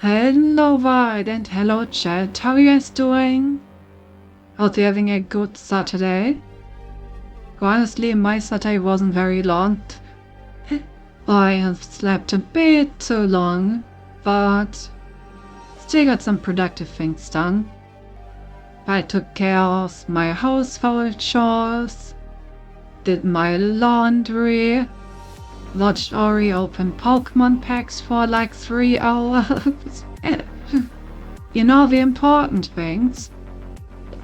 Hello Wide and hello chat, how are you guys doing? Hope you're having a good Saturday. Honestly, my Saturday wasn't very long. I have slept a bit too long, but still got some productive things done. I took care of my household chores, did my laundry, watched Ori open Pokemon packs for like 3 hours. You know, the important things.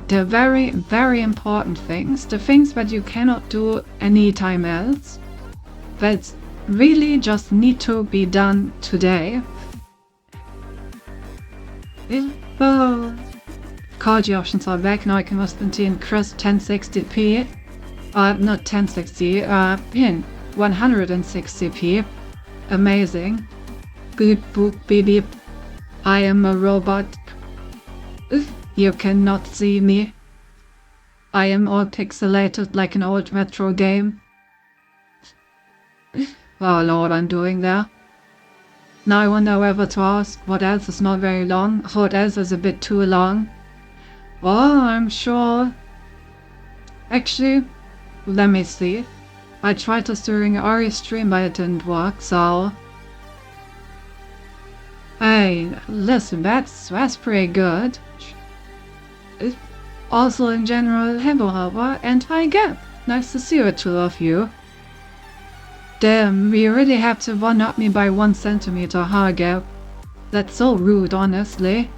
The very, very important things. The things that you cannot do anytime else. That really just need to be done today. Quality options are back. Now I can watch in crisp 1060p. Not 1060, in 160p. Amazing. Beep boop beep beep. I am a robot. You cannot see me. I am all pixelated like an old retro game. Oh lord, I'm doing there. Now I wonder whether to ask what else is not very long, what else is a bit too long. Well, I'm sure. Actually, let me see. I tried this during Ari's stream but it didn't work, so... Hey, listen, that's pretty good. Also in general, hello and hi Gap. Nice to see the two of you. Damn, we really have to one-up me by 1 centimeter, huh Gap? That's so rude, honestly.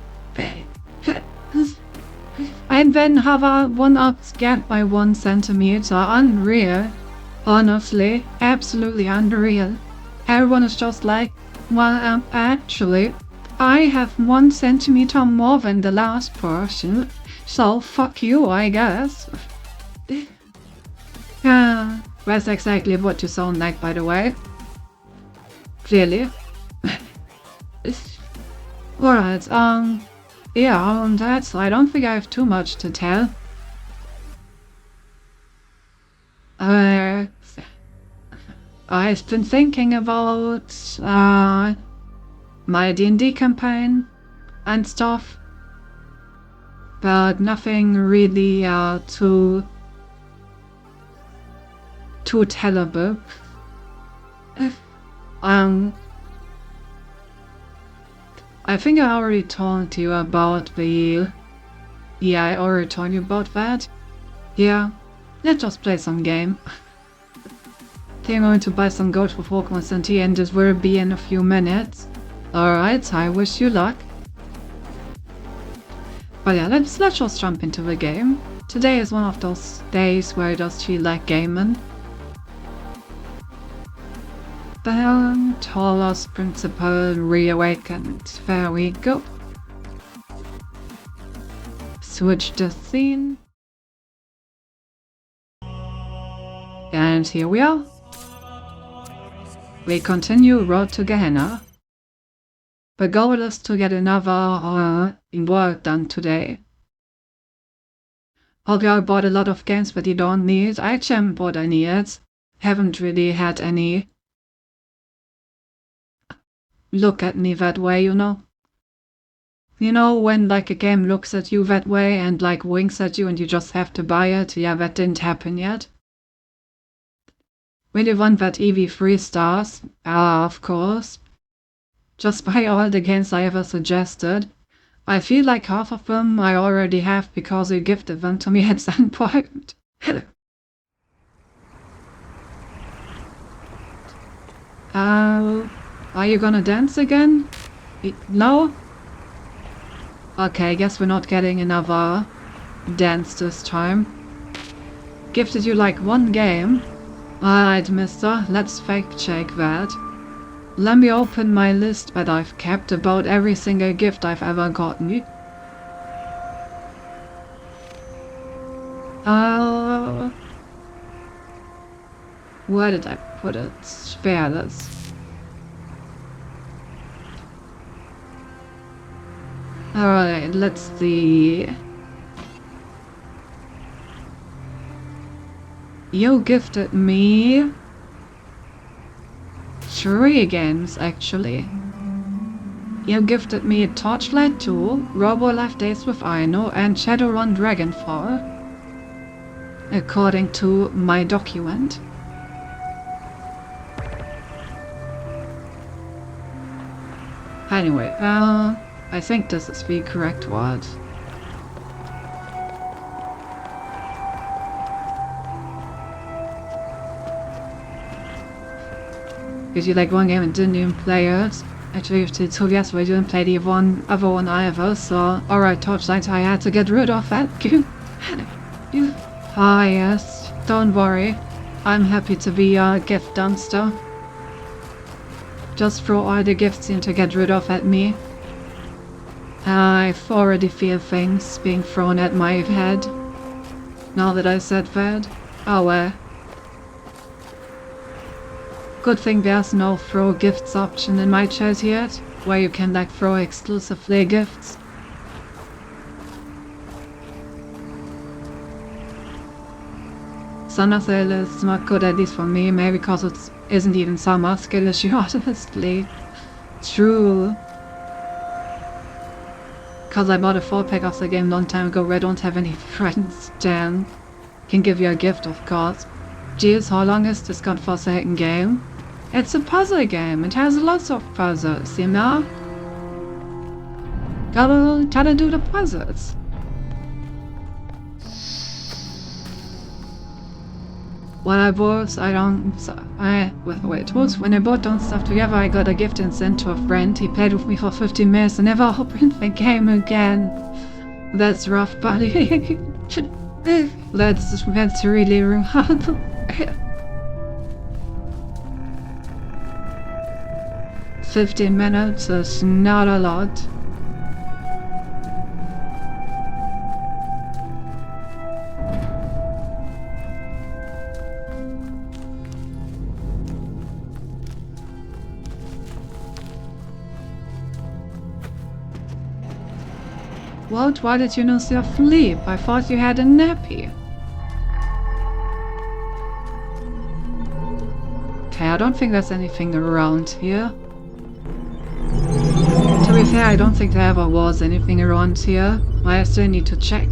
And then have a one-up Gap by 1 centimeter, unreal. Honestly, absolutely unreal. Everyone is just like, well, actually, I have 1 centimeter more than the last person, so fuck you, I guess. Yeah, that's exactly what you sound like, by the way. Clearly. Alright, yeah, on that side, I don't think I have too much to tell. I've been thinking about my D&D campaign and stuff, but nothing really too terrible. I think I already told you about the... Yeah, I already told you about that. Yeah, let's just play some game. think I'm going to buy some gold for Pokemon Center and this will be in a few minutes. Alright, I wish you luck. But yeah, let's just jump into the game. Today is one of those days where I just feel like gaming. Bam, Tauros Principle reawakened. There we go. Switch the scene. And here we are. We continue Road to Gehenna. The goal is to get another work done today. Although I bought a lot of games that you don't need, I actually haven't bought any yet. Haven't really had any look at me that way, you know? You know, when like a game looks at you that way and like winks at you and you just have to buy it? Yeah, that didn't happen yet. Really want that Eevee 3 stars? Of course. Just buy all the games I ever suggested. I feel like half of them I already have because you gifted them to me at some point. Are you gonna dance again? No? Okay, guess we're not getting another dance this time. Gifted you like one game? Alright, mister, let's fact check that. Let me open my list that I've kept about every single gift I've ever gotten. Where did I put it? Spare this. Alright, let's see. You gifted me 3 games, actually. You gifted me Torchlight 2, Robolife Days with Aino, and Shadowrun Dragonfall, according to my document. Anyway, I think this is the correct word. Because you like one game and didn't even play it. Actually, if it's yes, we didn't play the other one either, so alright, Torchlight, I had to get rid of that. Ah yes, don't worry. I'm happy to be a gift dumpster. Just throw all the gifts in to get rid of at me. I already feel things being thrown at my head. Now that I said that. Oh well. Good thing there's no throw gifts option in my chat yet, where you can like throw exclusively gifts. Summer Sale is not good, at least for me, maybe because it isn't even summer, skill issue, honestly. True. Cause I bought a 4-pack of the game long time ago where I don't have any friends, damn. Can give you a gift, of course. Geez, how long is this godforsaken game? It's a puzzle game, it has lots of puzzles, you know? Gotta do the puzzles. When I bought, when I bought those stuff together, I got a gift and sent to a friend. He played with me for 15 minutes and never opened the game again. That's rough, buddy. That's really rough. 15 minutes is not a lot. What? Why did you not sleep? I thought you had a nappy. Okay, I don't think there's anything around here. To be fair, I don't think there ever was anything around here. I still need to check.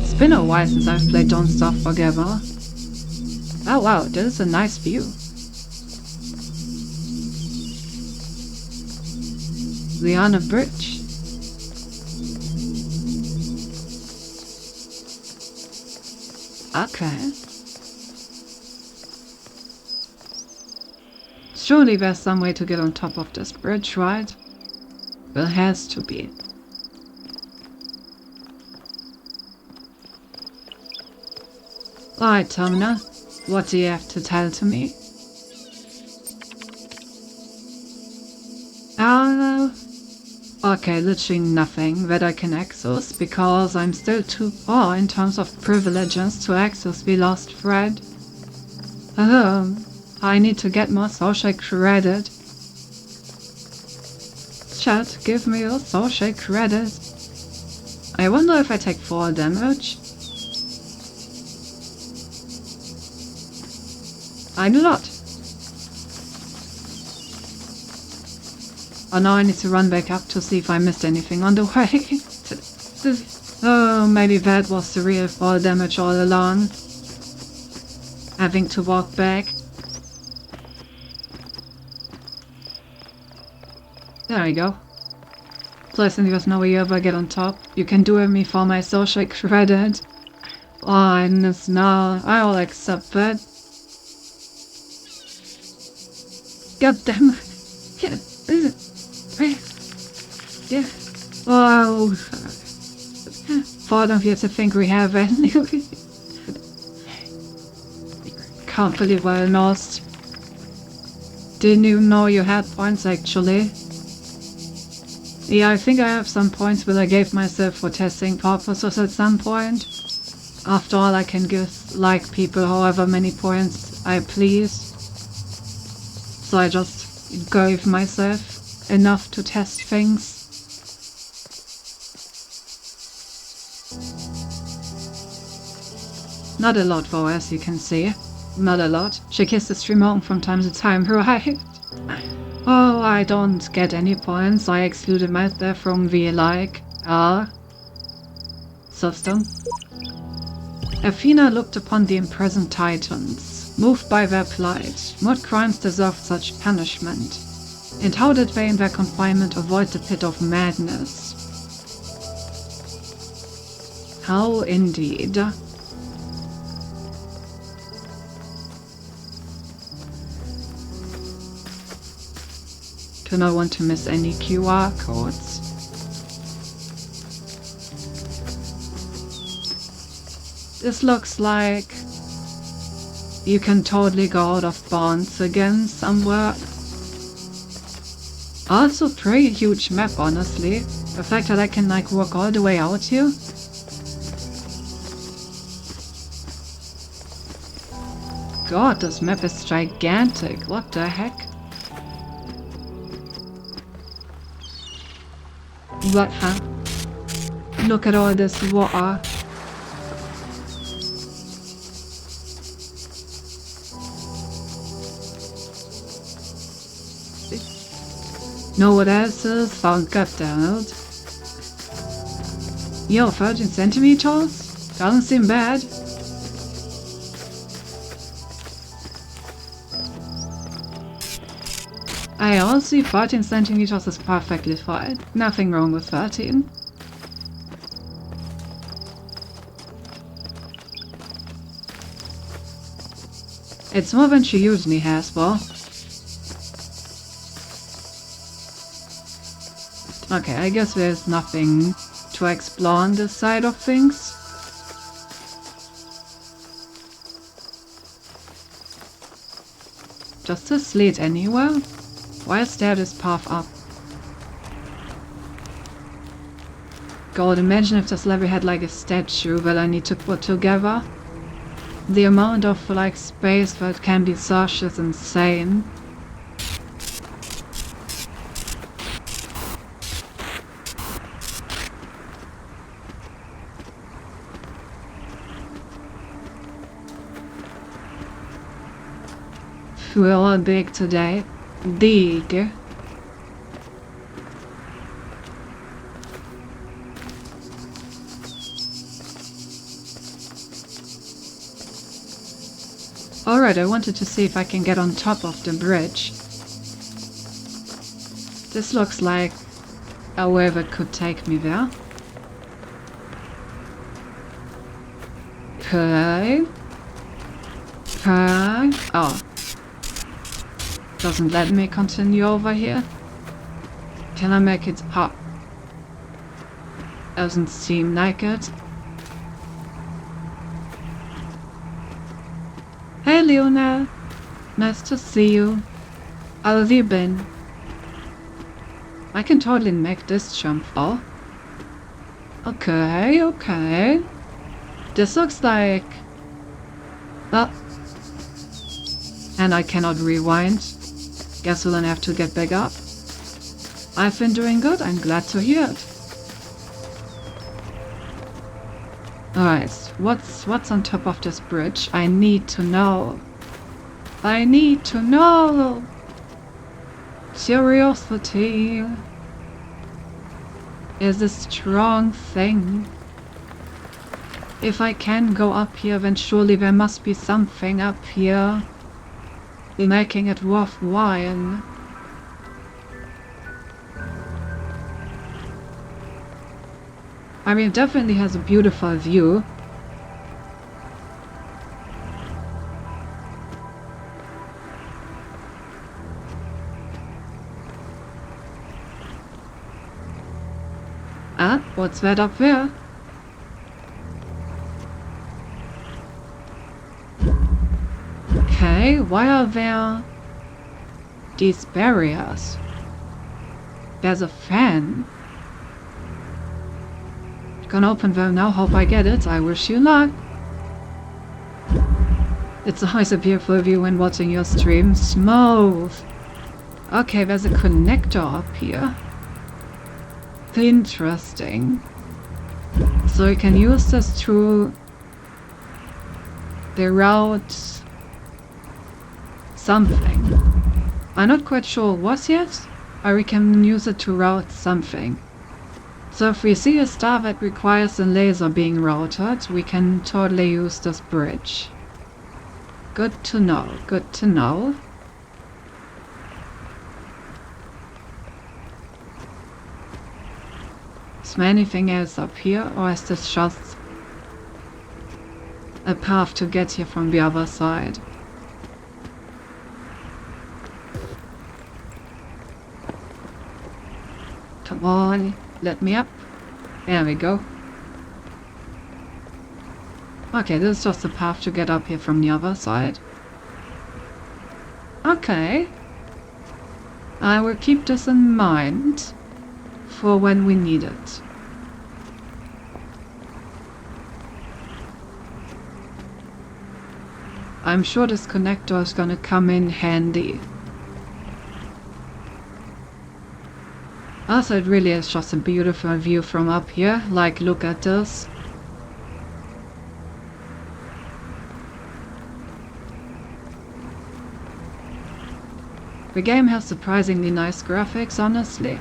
It's been a while since I've played Don't Starve Together. Oh wow, this is a nice view. the other bridge. Okay. Surely there's some way to get on top of this bridge, right? There has to be. Alright, Tomina. What do you have to tell to me? Okay, literally nothing that I can access because I'm still too far in terms of privileges to access the lost thread. I need to get more social credit. Chat, give me your social credit. I wonder if I take 4 damage. I do not. Oh, now I need to run back up to see if I missed anything on the way. Oh, maybe that was the real fall damage all along. Having to walk back. There we go. Pleasant, there's no way you ever get on top. You can do with me for my social credit. Fine, now I'll accept that. God damn. Yeah. Wow. Thought of you to think we have any. Can't believe I lost. Didn't even know you had points actually. Yeah, I think I have some points that I gave myself for testing purposes at some point. After all, I can give like people however many points I please. So I just gave myself enough to test things. Not a lot though, as you can see. Not a lot. She kisses Shrimon from time to time, right? Oh, I don't get any points. I excluded myself from the system. Athena looked upon the imprisoned Titans, moved by their plight. What crimes deserved such punishment? And how did they in their confinement avoid the pit of madness? How indeed. Do not want to miss any QR codes. This looks like you can totally go out of bounds again somewhere. Also pretty huge map, honestly. The fact that I can like walk all the way out here. God, this map is gigantic. What the heck? What, huh? Look at all this water. Know what else is? Found goddammit. Yo, 13 centimeters? Doesn't seem bad. I honestly 13 centimeters is perfectly fine. Nothing wrong with 13. It's more than she usually has, well. Okay, I guess there's nothing to explore on this side of things. Just to slate anywhere? Why is there this path up? God, imagine if this level had like a statue that I need to put together. The amount of like space that can be searched is insane. We're all big today. Big. Alright, I wanted to see if I can get on top of the bridge. This looks like However it could take me there. Okay. Okay. Oh. Doesn't let me continue over here. Can I make it up? Doesn't seem like it. Hey Leona. Nice to see you. How have you been? I can totally make this jump though. Okay, okay. This looks like... Oh. And I cannot rewind. Guess we'll then have to get back up. I've been doing good, I'm glad to hear it. Alright, what's on top of this bridge? I need to know. I need to know! Curiosity is a strong thing. If I can go up here, then surely there must be something up here making it worthwhile. I mean, it definitely has a beautiful view. Ah, what's that up there? Okay, why are there these barriers? There's a fan. Gonna open them now, hope I get it. I wish you luck. It's always a beautiful view when watching your stream. Smooth. Okay, there's a connector up here. Interesting. So you can use this to reroute something. I'm not quite sure what yet, or we can use it to route something. So if we see a star that requires a laser being routed, we can totally use this bridge. Good to know, good to know. Is there anything else up here, or is this just a path to get here from the other side? Come on, let me up. There we go. Okay, this is just a path to get up here from the other side. Okay. I will keep this in mind for when we need it. I'm sure this connector is gonna come in handy. Also, it really is just a beautiful view from up here. Like, look at this. The game has surprisingly nice graphics, honestly.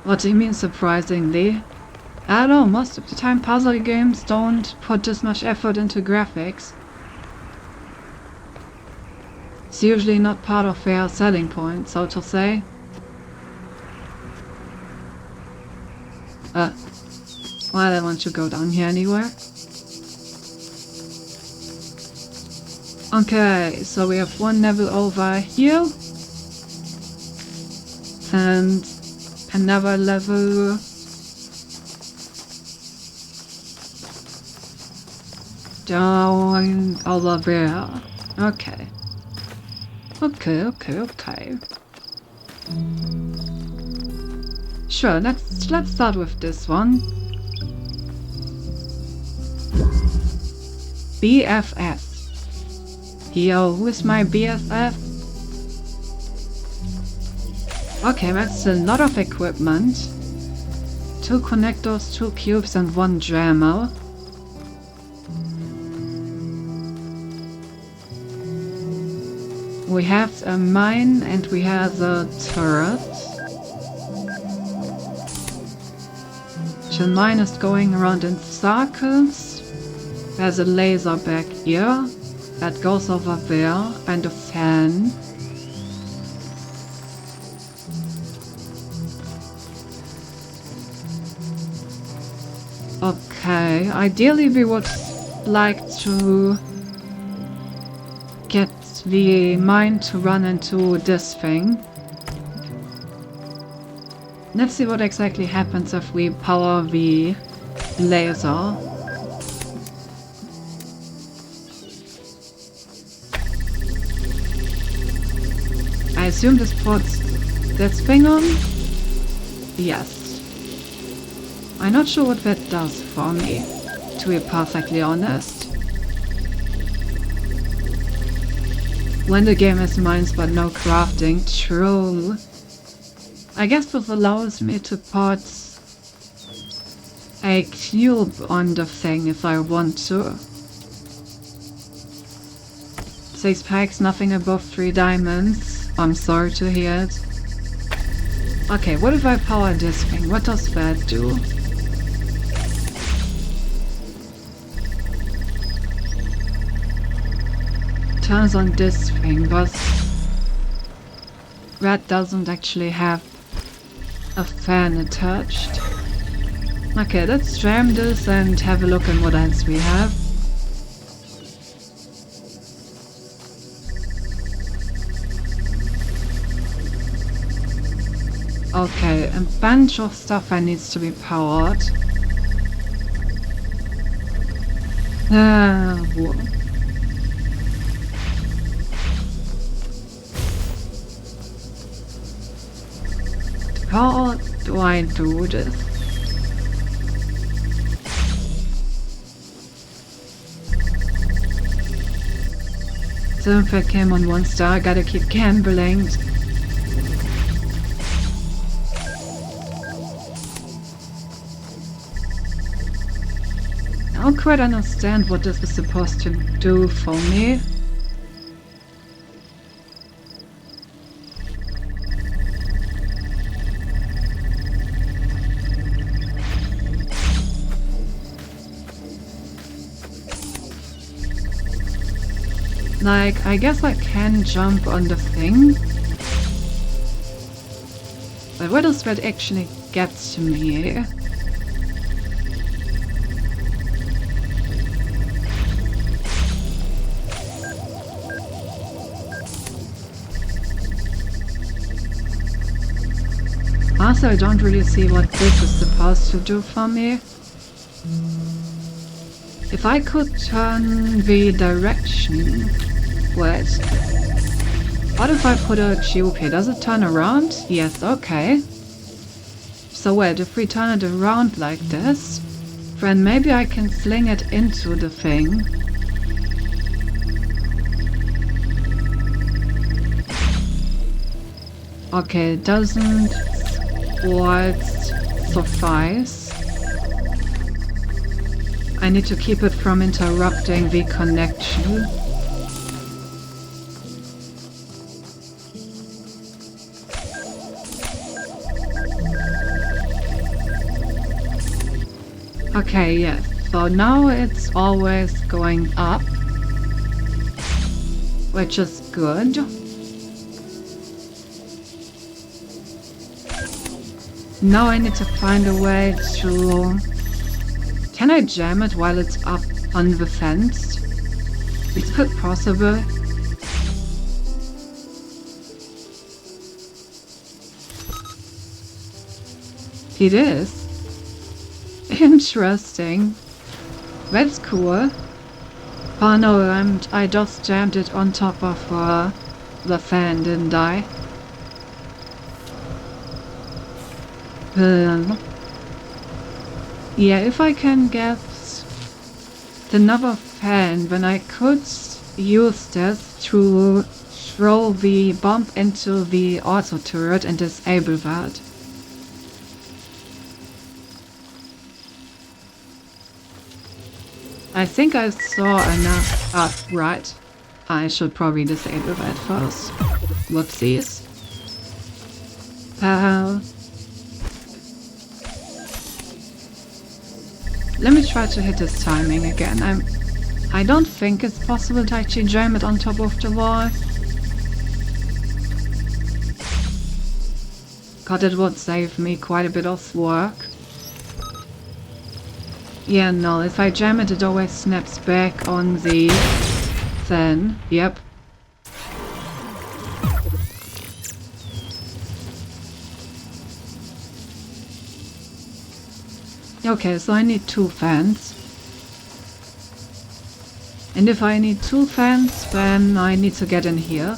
What do you mean surprisingly? I don't know, most of the time puzzle games don't put this much effort into graphics. It's usually not part of their selling point, so to say. Well, I don't want to go down here anywhere. Okay, so we have one level over here. And another level down over there. Okay. Okay. Sure, let's start with this one. BFF. Yo, who is my BFF? Okay, that's a lot of equipment. 2 connectors, 2 cubes and 1 jammer. We have a mine and we have a turret. The mine is going around in circles. There's a laser back here that goes over there and a fan. Okay, ideally we would like to get the mine to run into this thing. Let's see what exactly happens if we power the laser. I assume this puts this thing on? Yes. I'm not sure what that does for me, to be perfectly honest. When the game has mines but no crafting, true. I guess this allows me to put a cube on the thing if I want to. 6 packs, nothing above 3 diamonds. I'm sorry to hear it. Okay, what if I power this thing? What does that do? Turns on this thing, but that doesn't actually have a fan attached. Okay, let's jam this and have a look at what else we have. Okay, a bunch of stuff that needs to be powered. Whoa. How do I do this? Silverfett came on 1 star, I gotta keep gambling. I don't quite understand what this is supposed to do for me. Like, I guess I can jump on the thing. But what does that actually get to me? Also, I don't really see what this is supposed to do for me. If I could turn the direction... Wait. What if I put a cube here? Does it turn around? Yes, okay. So wait, if we turn it around like this, then maybe I can sling it into the thing. Okay, it doesn't quite suffice. I need to keep it from interrupting the connection. Okay, yes. So now it's always going up, which is good. Now I need to find a way to... Can I jam it while it's up on the fence? Is it possible? It is. Interesting. That's cool. Oh no, I just jammed it on top of the fan, didn't I? Yeah, if I can get another fan, then I could use this to throw the bomb into the auto turret and disable that. I think I saw enough. Ah, right. I should probably disable that first. Whoopsies. Let me try to hit his timing again. I don't think it's possible to actually jam it on top of the wall. God, it would save me quite a bit of work. Yeah, no, if I jam it, it always snaps back on the fan. Yep. Okay, so I need 2 fans. And if I need 2 fans, then I need to get in here.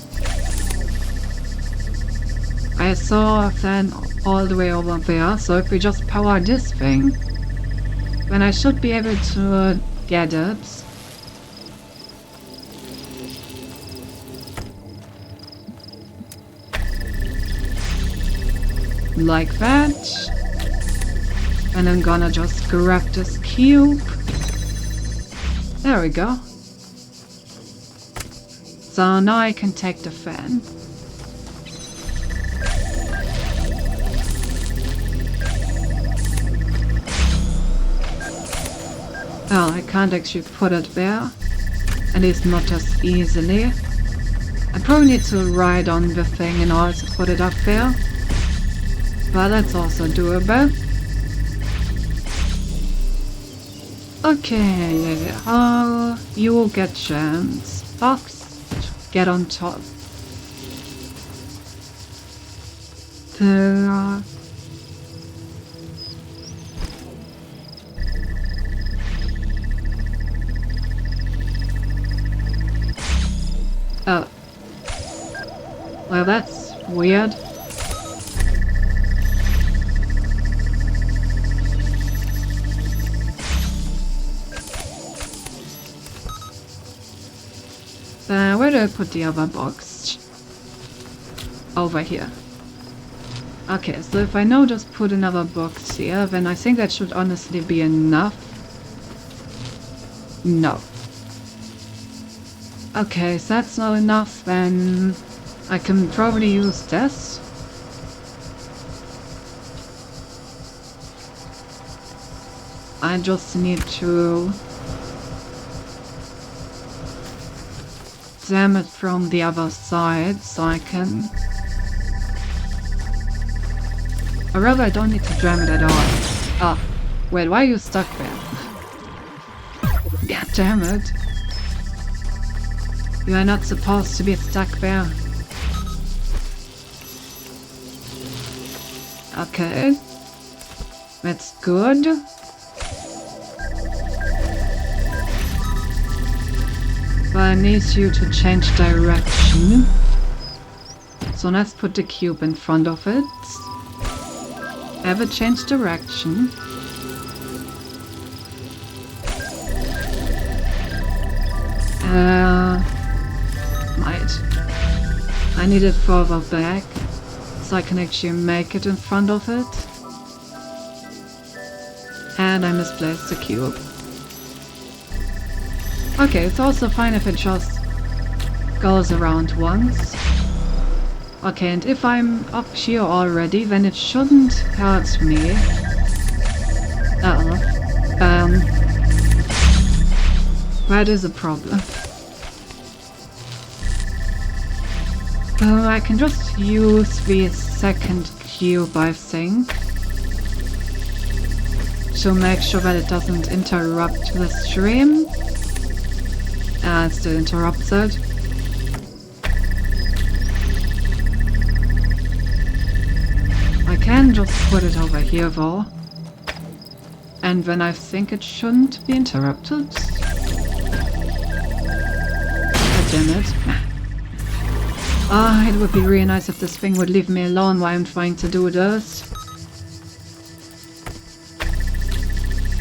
I saw a fan all the way over there, so if we just power this thing, then I should be able to get it. Like that. And I'm gonna just grab this cube. There we go. So now I can take the fan. Well, I can't actually put it there. At least not as easily. I probably need to ride on the thing in order to put it up there. But that's also doable. Okay, you will get chance. Fox, get on top. Oh. Well, that's weird. Where do I put the other box? Over here. Okay, so if I now just put another box here, then I think that should honestly be enough. No. Okay, so that's not enough, then I can probably use this. I just need to jam it from the other side so I can... Or rather, I don't need to jam it at all. Ah, wait, why are you stuck there? God damn it. You are not supposed to be stuck there. Okay. That's good. But I need you to change direction. So let's put the cube in front of it. Have it change direction. I need it further back so I can actually make it in front of it. And I misplaced the cube. Okay, it's also fine if it just goes around once. Okay, and if I'm up here already, then it shouldn't hurt me. That is a problem. I can just use the second cube, I think, to make sure that it doesn't interrupt the stream. It still interrupts it. I can just put it over here though. And then I think it shouldn't be interrupted. God damn it. It would be really nice if this thing would leave me alone while I'm trying to do this.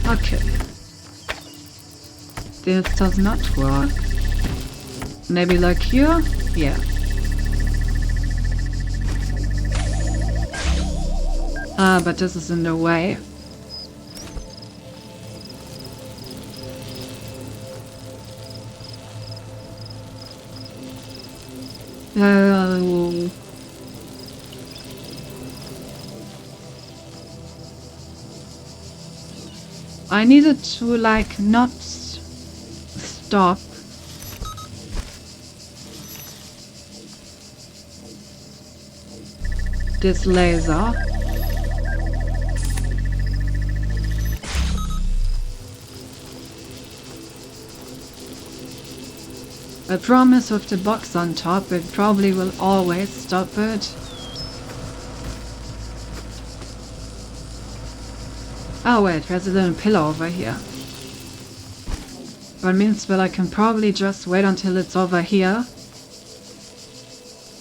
Okay. This does not work. Maybe like here? Yeah. But this is in the way. Oh. I needed to, like, not stop. This laser. I promise with the box on top, it probably will always stop it. Oh wait, there's a little pillar over here. That means that I can probably just wait until it's over here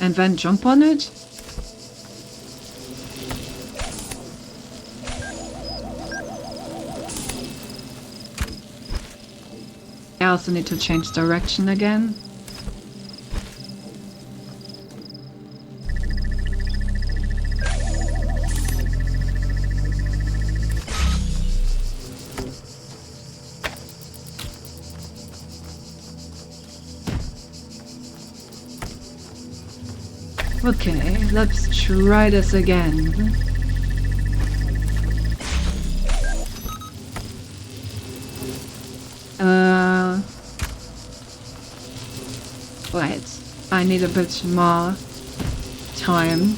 and then jump on it. I also need to change direction again. Okay, let's try this again. Wait, I need a bit more time.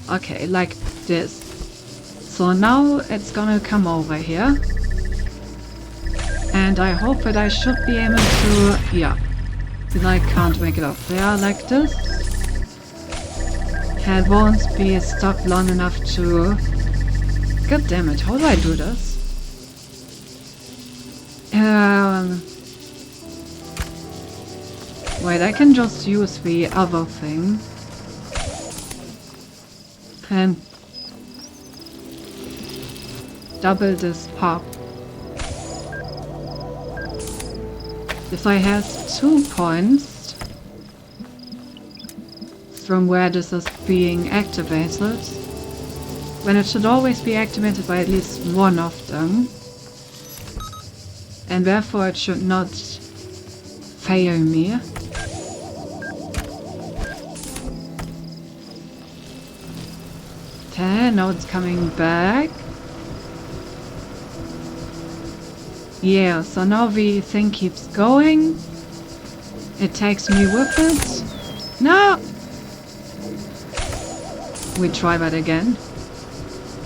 Okay, like this. So now it's gonna come over here. And I hope that I should be able to... yeah. Then I can't make it up there like this. It won't be stuck long enough to... God damn it, how do I do this? Wait, I can just use the other thing. And double this pop. If I have 2 points from where this is being activated, then it should always be activated by at least one of them, and therefore it should not fail me. Okay, now it's coming back. Yeah, so now the thing keeps going. It takes me with it. No! We try that again.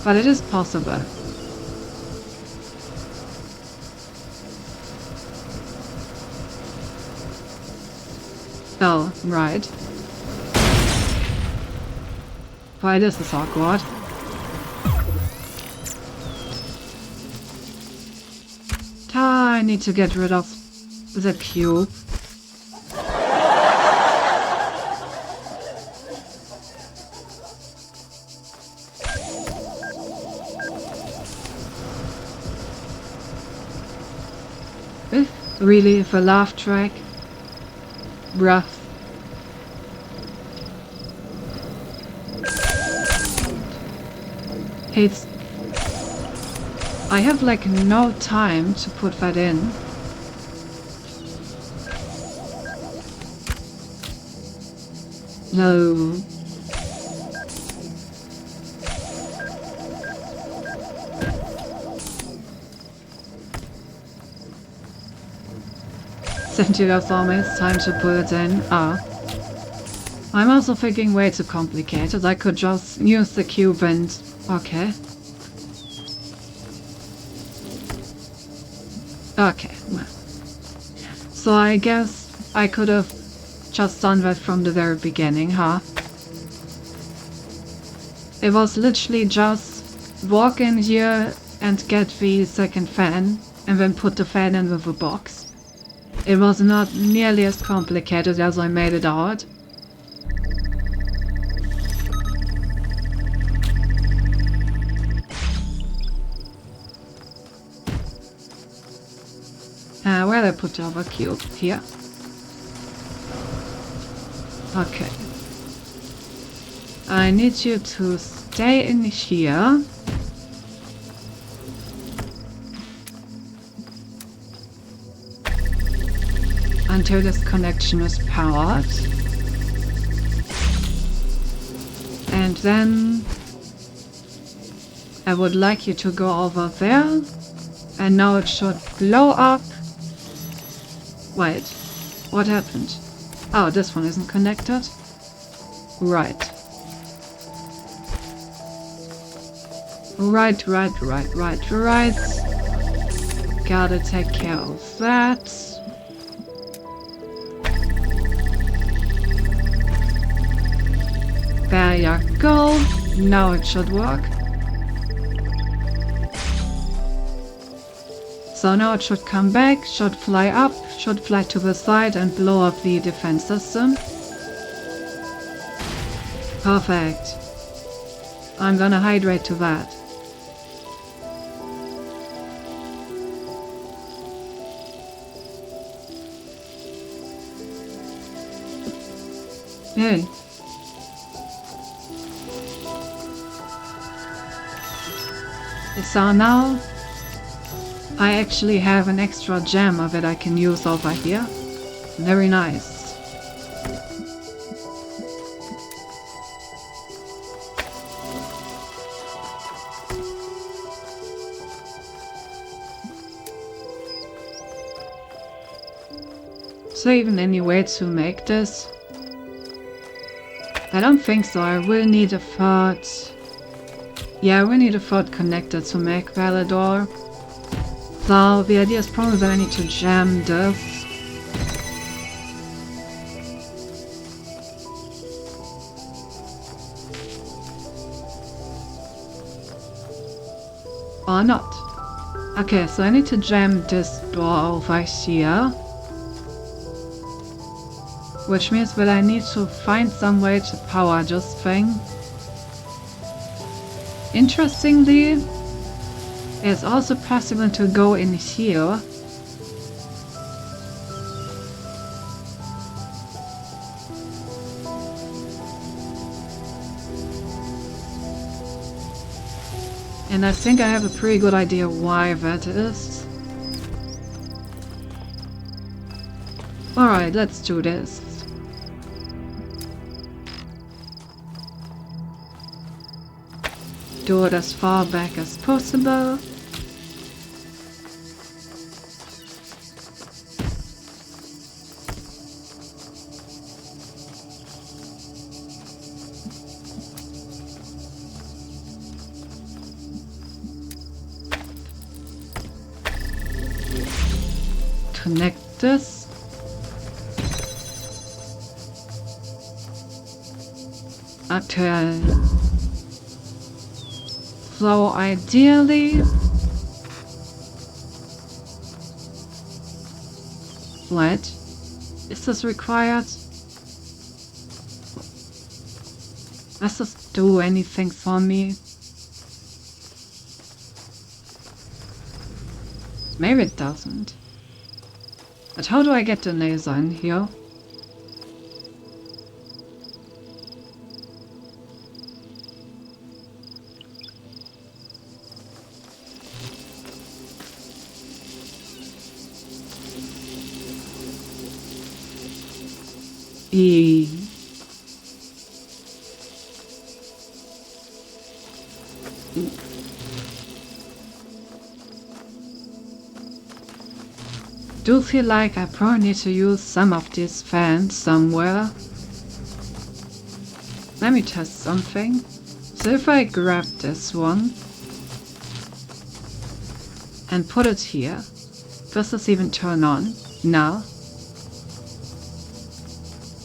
But it is possible. Oh, right. Why, this is awkward. I need to get rid of the cube. Really, the laugh track? Rough. It's... I have like no time to put that in. No. $70 almost, time to put it in. Ah. I'm also thinking way too complicated. I could just use the cube and... okay. Okay. So I guess I could have just done that from the very beginning, huh? It was literally just walk in here and get the second fan and then put the fan in with a box. It was not nearly as complicated as I made it out. Where did I put the other cube? Here. Okay. I need you to stay in here. Until this connection is powered. And then I would like you to go over there. And now it should blow up. Wait, what happened? Oh, this one isn't connected? Right. Right. Gotta take care of that. There you go. Now it should work. So now it should come back, should fly up, should fly to the side and blow up the defense system. Perfect. I'm gonna hydrate to that. Hey. So now I actually have an extra gem that I can use over here. Very nice. Is there even any way to make this? I don't think so. I will need a third. Yeah, we need a third connector to make Valador. So the idea is probably that I need to jam this. Or not. Okay, so I need to jam this door over here. Which means that I need to find some way to power this thing. Interestingly, it's also possible to go in here. And I think I have a pretty good idea why that is. Alright, let's do this. Do it as far back as possible. Connect this. Okay. So ideally, what? Is this required? Does this do anything for me? Maybe it doesn't. But how do I get the laser in here? Do feel like I probably need to use some of these fans somewhere. Let me test something. So if I grab this one and put it here, does this even turn on? No.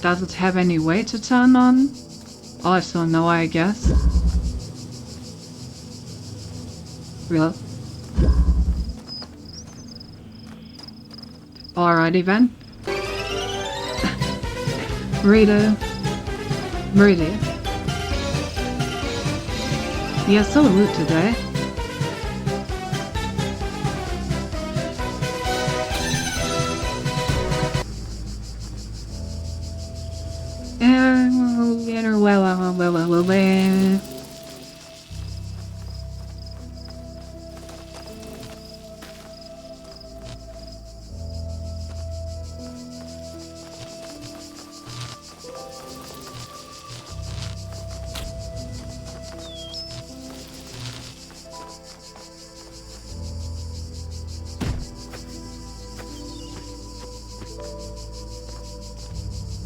Does it have any way to turn on? Also no, I guess. Well. Alrighty then. Really? You're so rude today.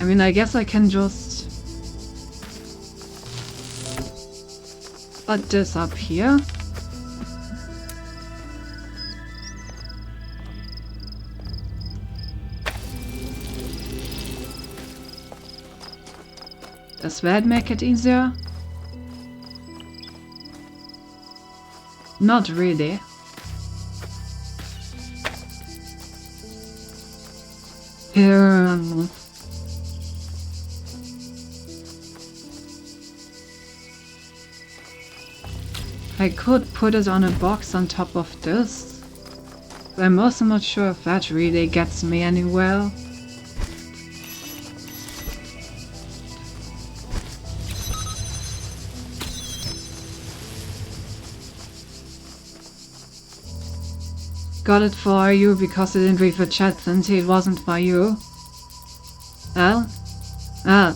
mean, I guess I can just put this up here. Does that make it easier? Not really. I could put it on a box on top of this, but I'm also not sure if that really gets me anywhere. Got it for you because I didn't read the chat, Lindsay. It wasn't for you. Well? Ah.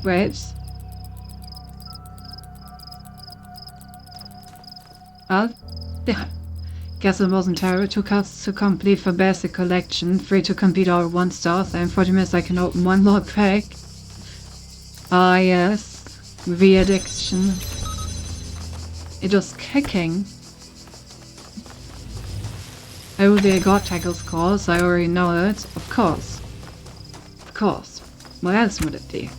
Wait. Yeah. Guess it wasn't Terror. 2 cards to complete the basic collection. 3 to complete our 1 stars. And 40 minutes I can open 1 more pack. Ah yes. The addiction. It was kicking. Oh, the God Tackles course. I already know it. Of course. Of course. What else would it be?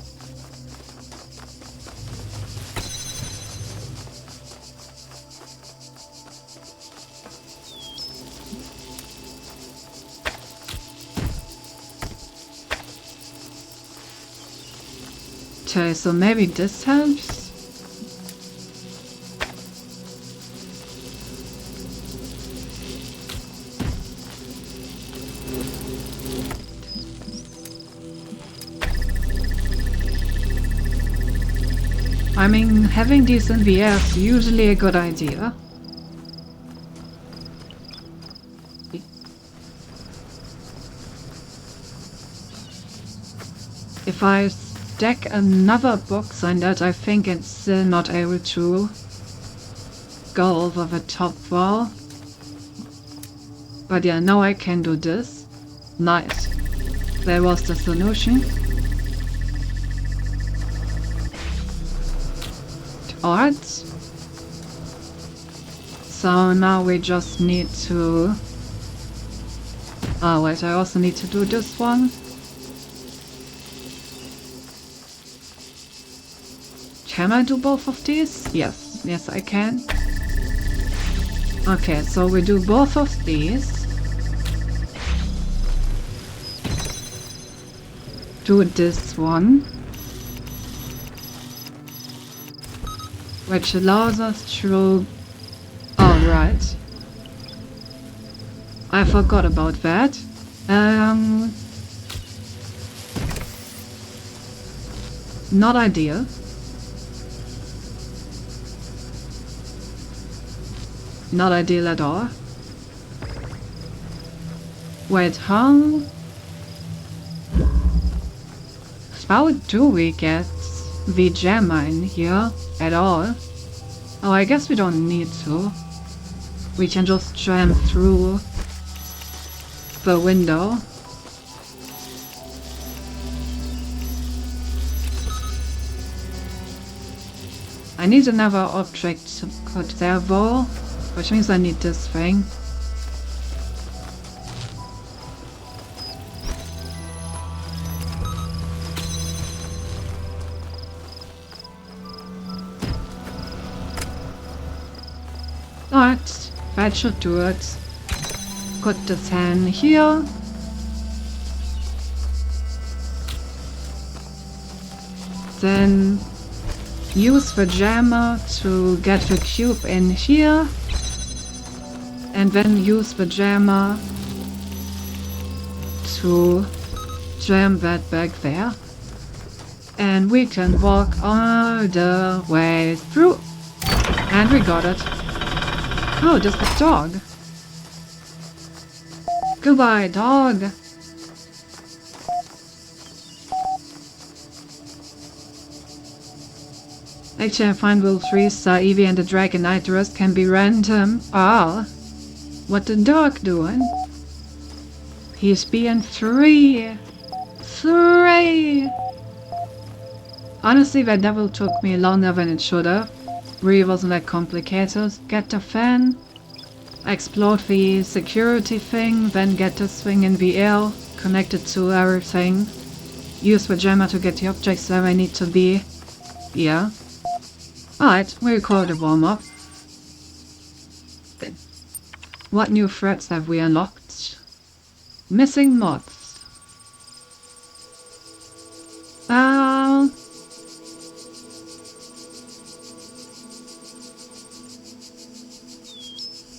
Okay, so maybe this helps? I mean, having these in the air is usually a good idea. If I stack another box on that, I think it's still not able to go over the top wall. But yeah, now I can do this. Nice. That was the solution. Alright. So now we just need to... Oh wait, I also need to do this one. Can I do both of these? Yes. Yes, I can. Okay, so we do both of these. Do this one. Which allows us to... Oh, right. I forgot about that. Not ideal. Not ideal at all. Wait, how do we get the jammer in here at all? Oh, I guess we don't need to. We can just jam through the window. I need another object to put there though, which means I need this thing. Alright, that should do it. Put this hand here. Then use the jammer to get the cube in here. And then use the jammer to jam that back there. And we can walk all the way through. And we got it. Oh, just a dog. Goodbye, dog. Actually, I find Will 3 Star Eevee and the Dragonite, the rest can be random. Ah, what the dog doing? He's being 3. 3! Honestly, that level took me longer than it should have. Really wasn't that complicated. Get the fan, explode the security thing, then get the thing in the air, connect it to everything. Use the jammer to get the objects where I need to be. Yeah. Alright, we'll call it a warm-up. What new threats have we unlocked? Missing mods.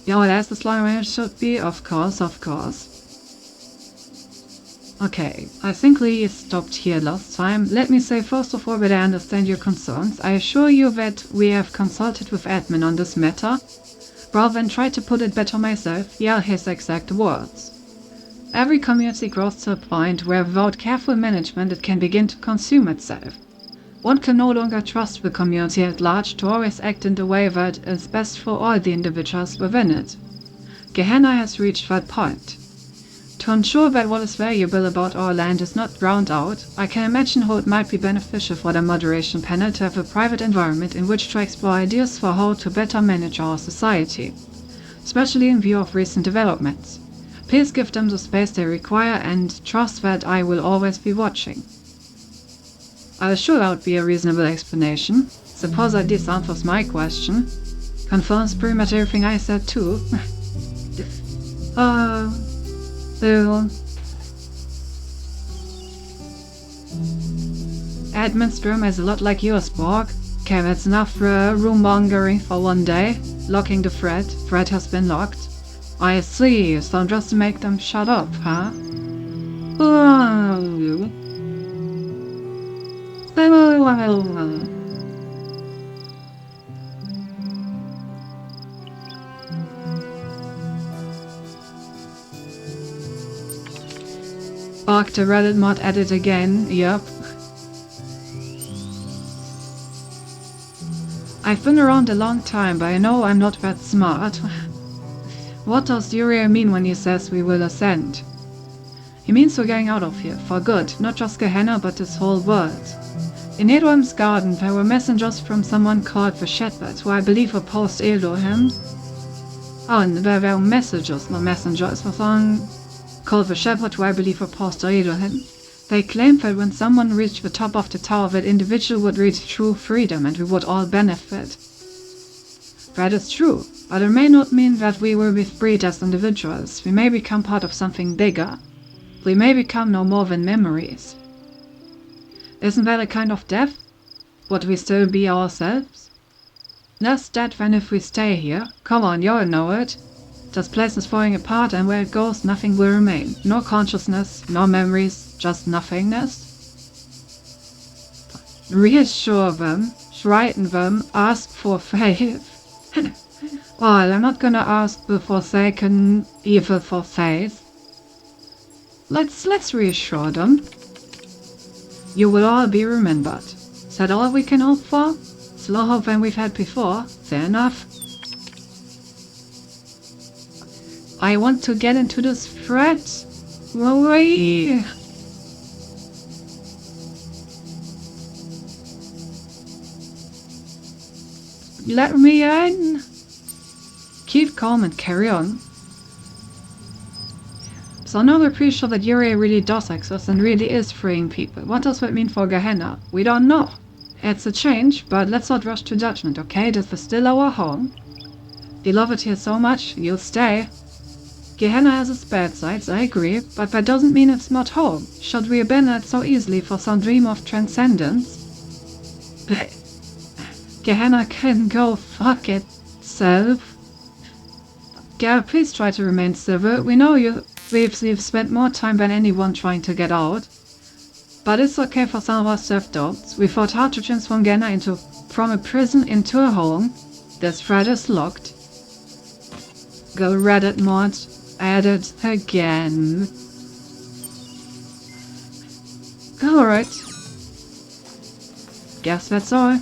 Yeah, that's the slime where it should be. Of course, of course. Okay, I think Lee stopped here last time. Let me say first of all that I understand your concerns. I assure you that we have consulted with admin on this matter. Rather than try to put it better myself, here are his exact words. Every community grows to a point where without careful management it can begin to consume itself. One can no longer trust the community at large to always act in the way that is best for all the individuals within it. Gehenna has reached that point. To ensure that what is valuable about our land is not drowned out, I can imagine how it might be beneficial for the moderation panel to have a private environment in which to explore ideas for how to better manage our society, especially in view of recent developments. Please give them the space they require and trust that I will always be watching. I was sure that would be a reasonable explanation. Suppose that this answers my question. Confirms pretty much everything I said too. Admin's room is a lot like yours, Borg. Okay, that's enough room-mongering for one day. Locking the thread. Thread has been locked. I see, so just to make them shut up, huh? Bark the Reddit mod added again, yep. I've been around a long time, but I know I'm not that smart. What does Uriel mean when he says we will ascend? He means we're getting out of here, for good, not just Gehenna, but this whole world. In Edwin's garden, there were messengers from someone called the Shepherd, who I believe opposed Elohim. Oh, and there were messages, not messengers, for someone called the Shepherd, who I believe opposed Elohim. They claimed that when someone reached the top of the tower, that individual would reach true freedom and we would all benefit. That is true, but it may not mean that we will be freed as individuals. We may become part of something bigger. We may become no more than memories. Isn't that a kind of death? Would we still be ourselves? Less dead than if we stay here. Come on, you all know it. This place is falling apart, and where it goes, nothing will remain. No consciousness, no memories, just nothingness. Reassure them, frighten them, ask for faith. Well, I'm not gonna ask the Forsaken evil for faith. Let's reassure them. You will all be remembered. Is that all we can hope for? It's lower hope than we've had before. Fair enough. I want to get into this thread. Wait. Let me in. Keep calm and carry on. So now we're pretty sure that Uriel really does exist and really is freeing people. What does that mean for Gehenna? We don't know. It's a change, but let's not rush to judgment, okay? This is still our home. We love it here so much, you'll stay. Gehenna has its bad sides, I agree, but that doesn't mean it's not home. Should we abandon it so easily for some dream of transcendence? Gehenna can go fuck itself. Gare, please try to remain civil. We know we've spent more time than anyone trying to get out. But it's okay for some of us self-doubts. We fought hard to transform Gehenna from a prison into a home. This thread is locked. Go Reddit mod. Add it again. Alright. Guess that's all.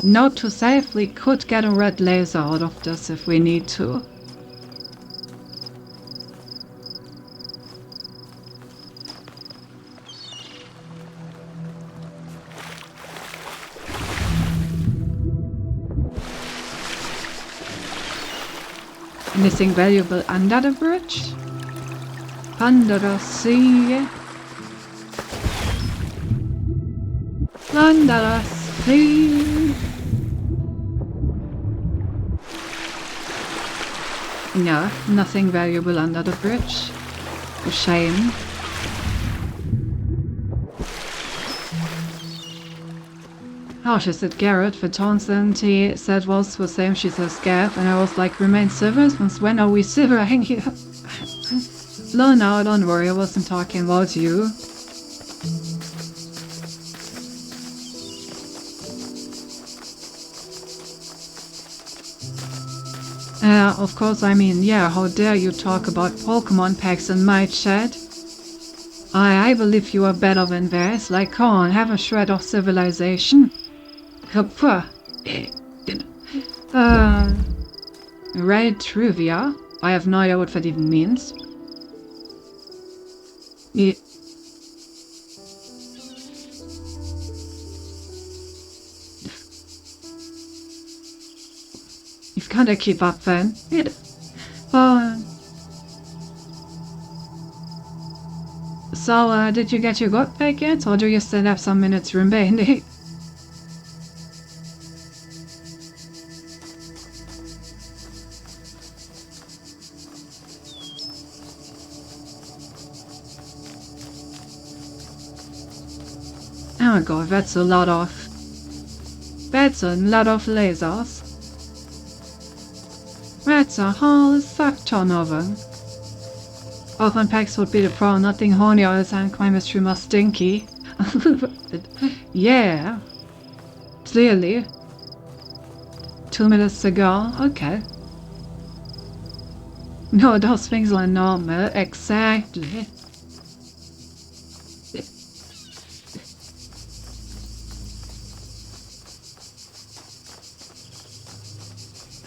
note to self, we could get a red laser out of this if we need to. Anything valuable under the bridge? Under the sea. Under the sea. No, nothing valuable under the bridge. A shame. Oh, she said Garrett for Townsend. He said was the same. She says Gav, and I was like, remain civil. Since when are we civil? No, don't worry. I wasn't talking about you. Of course, I mean, yeah, how dare you talk about Pokemon packs in my chat? I believe you are better than theirs. Like, come on, have a shred of civilization. Reddit trivia? I have no idea what that even means. You've gotta keep up then. So, did you get your god back yet, or do you still have some minutes remaining? Oh god, that's a lot of lasers. That's a whole fuck ton of them. Open packs would be the pro, nothing horny all the time, chemistry more stinky. Yeah. Clearly. 2 minutes to go, okay. No, those things are normal, exactly.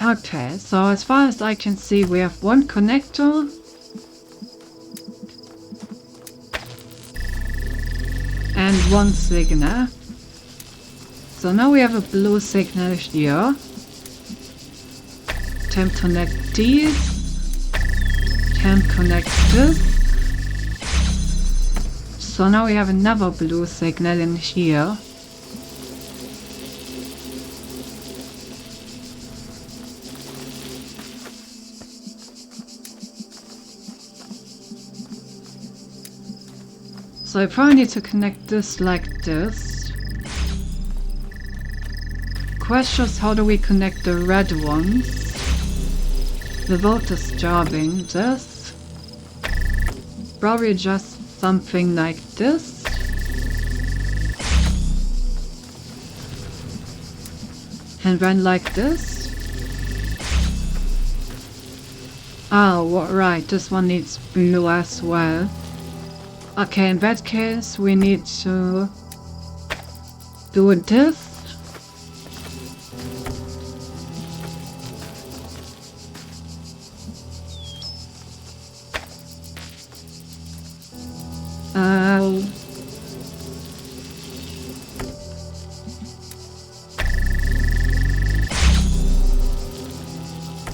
Okay, so as far as I can see, we have one connector. And one signal. So now we have a blue signal here. Time to connect these. Time to connect this. So now we have another blue signal in here. So I probably need to connect this like this. Question is, how do we connect the red ones without disturbing this? Probably just something like this. And then like this. Oh, right, this one needs blue as well. Okay, in that case, we need to do this.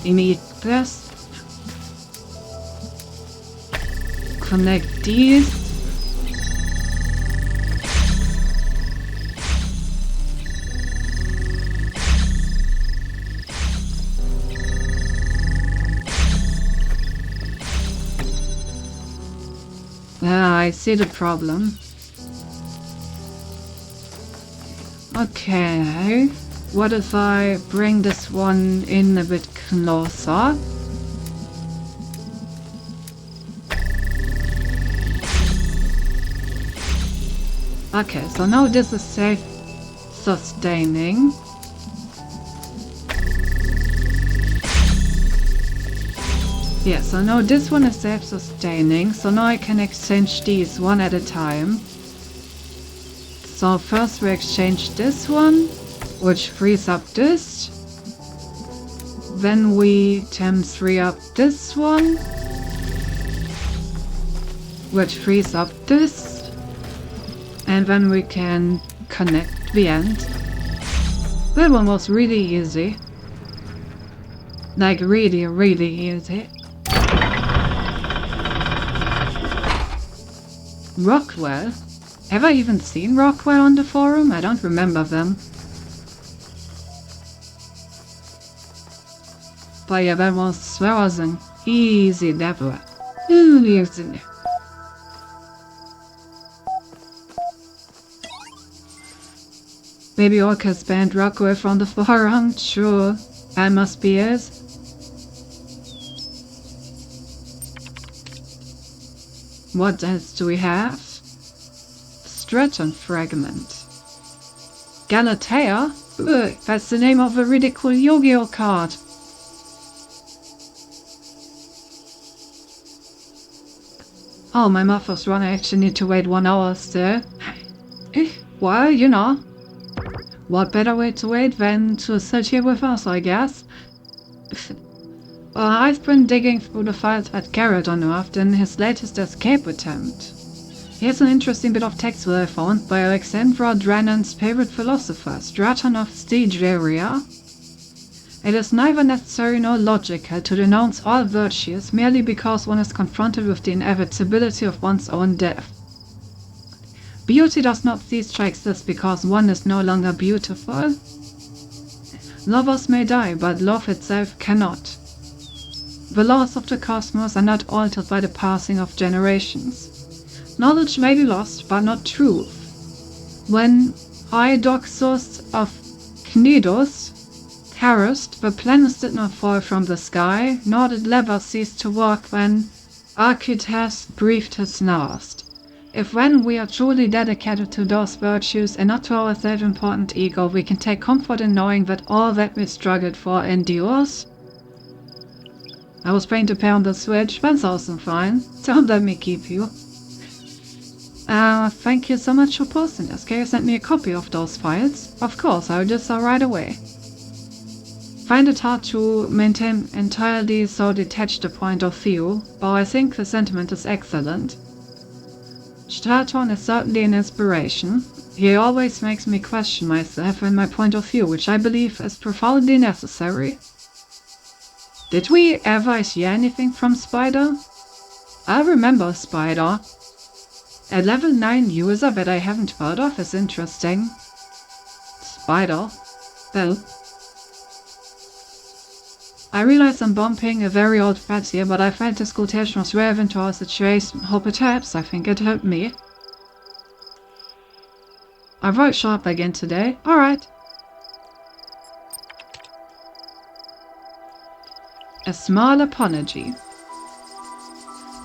We need this. Connect these. I see the problem. Okay, what if I bring this one in a bit closer? Okay, so now this is self-sustaining. Yeah, so now this one is self-sustaining, so now I can exchange these one at a time. So first we exchange this one. which frees up this. Then we times 3 up this one, which frees up this. And then we can connect the end. That one was really easy. Like really, really easy. Rockwell? Have I even seen Rockwell on the forum? I don't remember them. But yeah, that was an easy level. Easy. Maybe Orcus banned Rockwell from the forum? Sure. That must be it. What else do we have? Straton Fragment. Galatea? Ugh, that's the name of a really cool Yu-Gi-Oh card. Oh, my Muffos run, I actually need to wait 1 hour still. Well, you know. What better way to wait than to sit here with us, I guess? Well, I've been digging through the files that Garrett unearthed in his latest escape attempt. Here's an interesting bit of text that I found by Alexandra Drannon's favorite philosopher, Straton of Stygeria. It is neither necessary nor logical to denounce all virtues merely because one is confronted with the inevitability of one's own death. Beauty does not cease to exist because one is no longer beautiful. Lovers may die, but love itself cannot. The laws of the cosmos are not altered by the passing of generations. Knowledge may be lost, but not truth. When Eudoxus of Cnidus perished, the planets did not fall from the sky, nor did Lever cease to work when Archytas breathed his last. If when we are truly dedicated to those virtues and not to our self-important ego, we can take comfort in knowing that all that we struggled for endures. I was trying to pay on the Switch, that's also fine. Don't let me keep you. Thank you so much for posting this. Can you send me a copy of those files? Of course, I'll do so right away. Find it hard to maintain entirely so detached a point of view, but I think the sentiment is excellent. Straton is certainly an inspiration. He always makes me question myself and my point of view, which I believe is profoundly necessary. Did we ever hear anything from Spider? I remember Spider. A level 9 user that I haven't heard of is interesting. Spider? Well. I realize I'm bumping a very old thread here, but I felt this quotation was relevant to our situation. Hope it helps. I think it helped me. I won't show up again today. Alright. A small apology.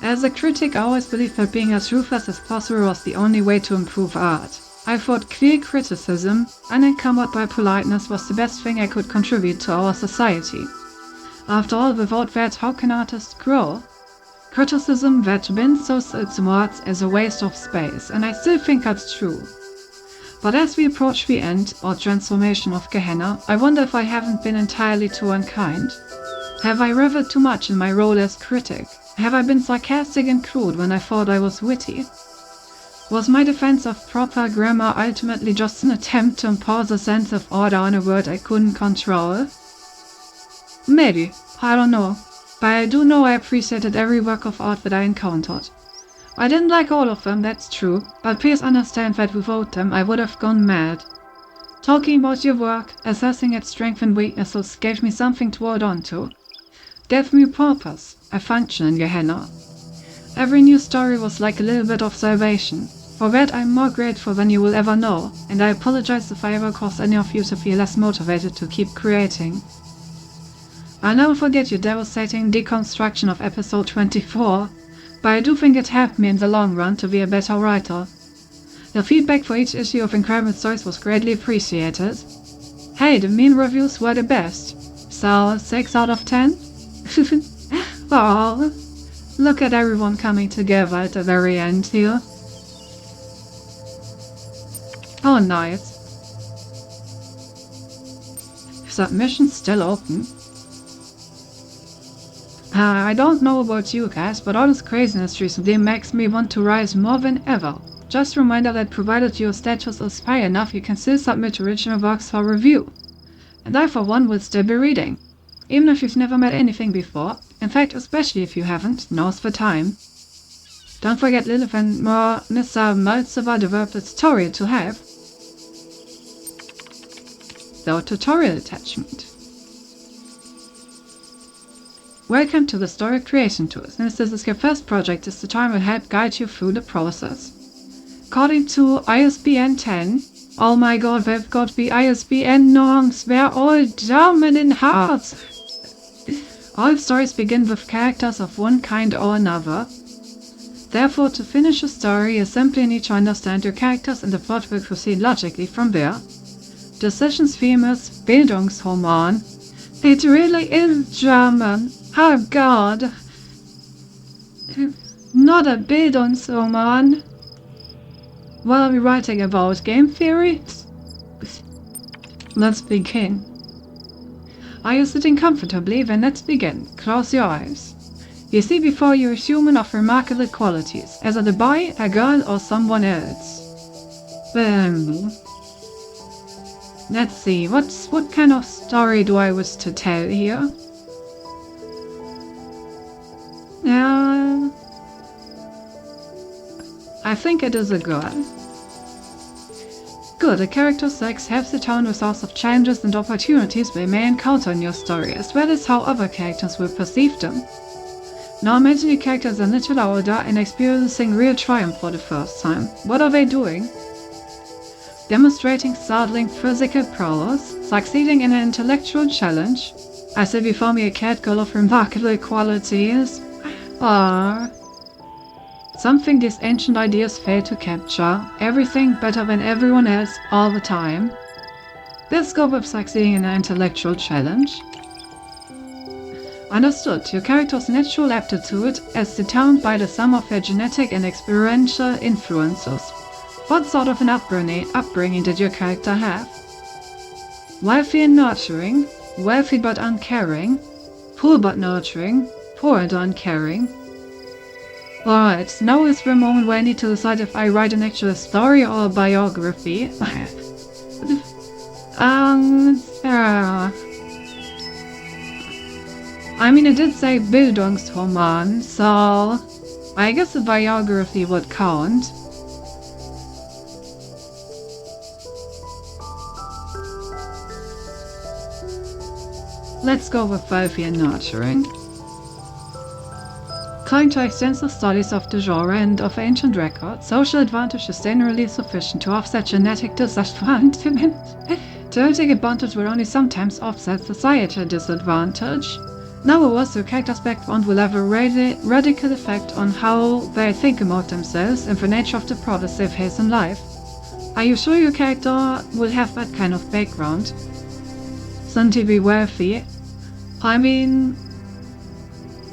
As a critic, I always believed that being as ruthless as possible was the only way to improve art. I thought clear criticism, unencumbered by politeness, was the best thing I could contribute to our society. After all, without that, how can artists grow? Criticism that bends its words is a waste of space, and I still think that's true. But as we approach the end, or transformation of Gehenna, I wonder if I haven't been entirely too unkind. Have I reveled too much in my role as critic? Have I been sarcastic and crude when I thought I was witty? Was my defense of proper grammar ultimately just an attempt to impose a sense of order on a word I couldn't control? Maybe, I don't know, but I do know I appreciated every work of art that I encountered. I didn't like all of them, that's true, but please understand that without them I would have gone mad. Talking about your work, assessing its strengths and weaknesses gave me something to hold on to. Gave me purpose, a function in Gehenna. Every new story was like a little bit of salvation. For that I'm more grateful than you will ever know, and I apologize if I ever caused any of you to feel less motivated to keep creating. I'll never forget your devastating deconstruction of episode 24, but I do think it helped me in the long run to be a better writer. The feedback for each issue of Incredible Stories was greatly appreciated. Hey, the mean reviews were the best. So, 6 out of 10? Oh, look at everyone coming together at the very end here. Oh, nice. submissions still open. I don't know about you guys, but all this craziness recently makes me want to rise more than ever. Just a reminder that provided your status is high enough, you can still submit original works for review. And I for one will still be reading. Even if you've never met anything before, in fact especially if you haven't, now's the time. Don't forget Lilith and Nissa Malzova developed a tutorial to have. The tutorial attachment. Welcome to the Story Creation Tool. Since this is your first project, this tutorial will help guide you through the process. According to ISBN 10, oh my god, we've got the ISBN norms, they're all diamond in hearts. All stories begin with characters of one kind or another. Therefore, to finish a story, you simply need to understand your characters and the plot will proceed logically from there. Decision's theme is Bildungshormon. It really is German. Oh god. Not a Bildungshormon. What are we writing about? Game theory? Let's begin. Are you sitting comfortably? Then let's begin. Close your eyes. You see before you a human of remarkable qualities. Is it a boy, a girl, or someone else? Let's see, what kind of story do I wish to tell here? I think it is a girl. Good, a character's sex helps the tone with source of challenges and opportunities they may encounter in your story, as well as how other characters will perceive them. Now imagine your characters are a little older and experiencing real triumph for the first time. What are they doing? Demonstrating startling physical prowess, succeeding in an intellectual challenge. I see before me a cat girl of remarkable qualities. Something these ancient ideas fail to capture. Everything better than everyone else all the time. This go with succeeding in an intellectual challenge. Understood. Your character's natural aptitude is determined by the sum of their genetic and experiential influences. What sort of an upbringing did your character have? Wealthy and nurturing, wealthy but uncaring, poor but nurturing, poor and uncaring. Alright, now is the moment where I need to decide if I write an actual story or a biography. I mean, it did say Bildungshormon, so I guess a biography would count. Let's go with wealthy and nurturing. According to extensive studies of the genre and of ancient records, social advantage is generally sufficient to offset genetic disadvantage. Genetic advantage will only sometimes offset societal disadvantage. Nonetheless, your character's background will have a radical effect on how they think about themselves and the nature of the problems they face in life. Are you sure your character will have that kind of background? Shouldn't he be wealthy? I mean,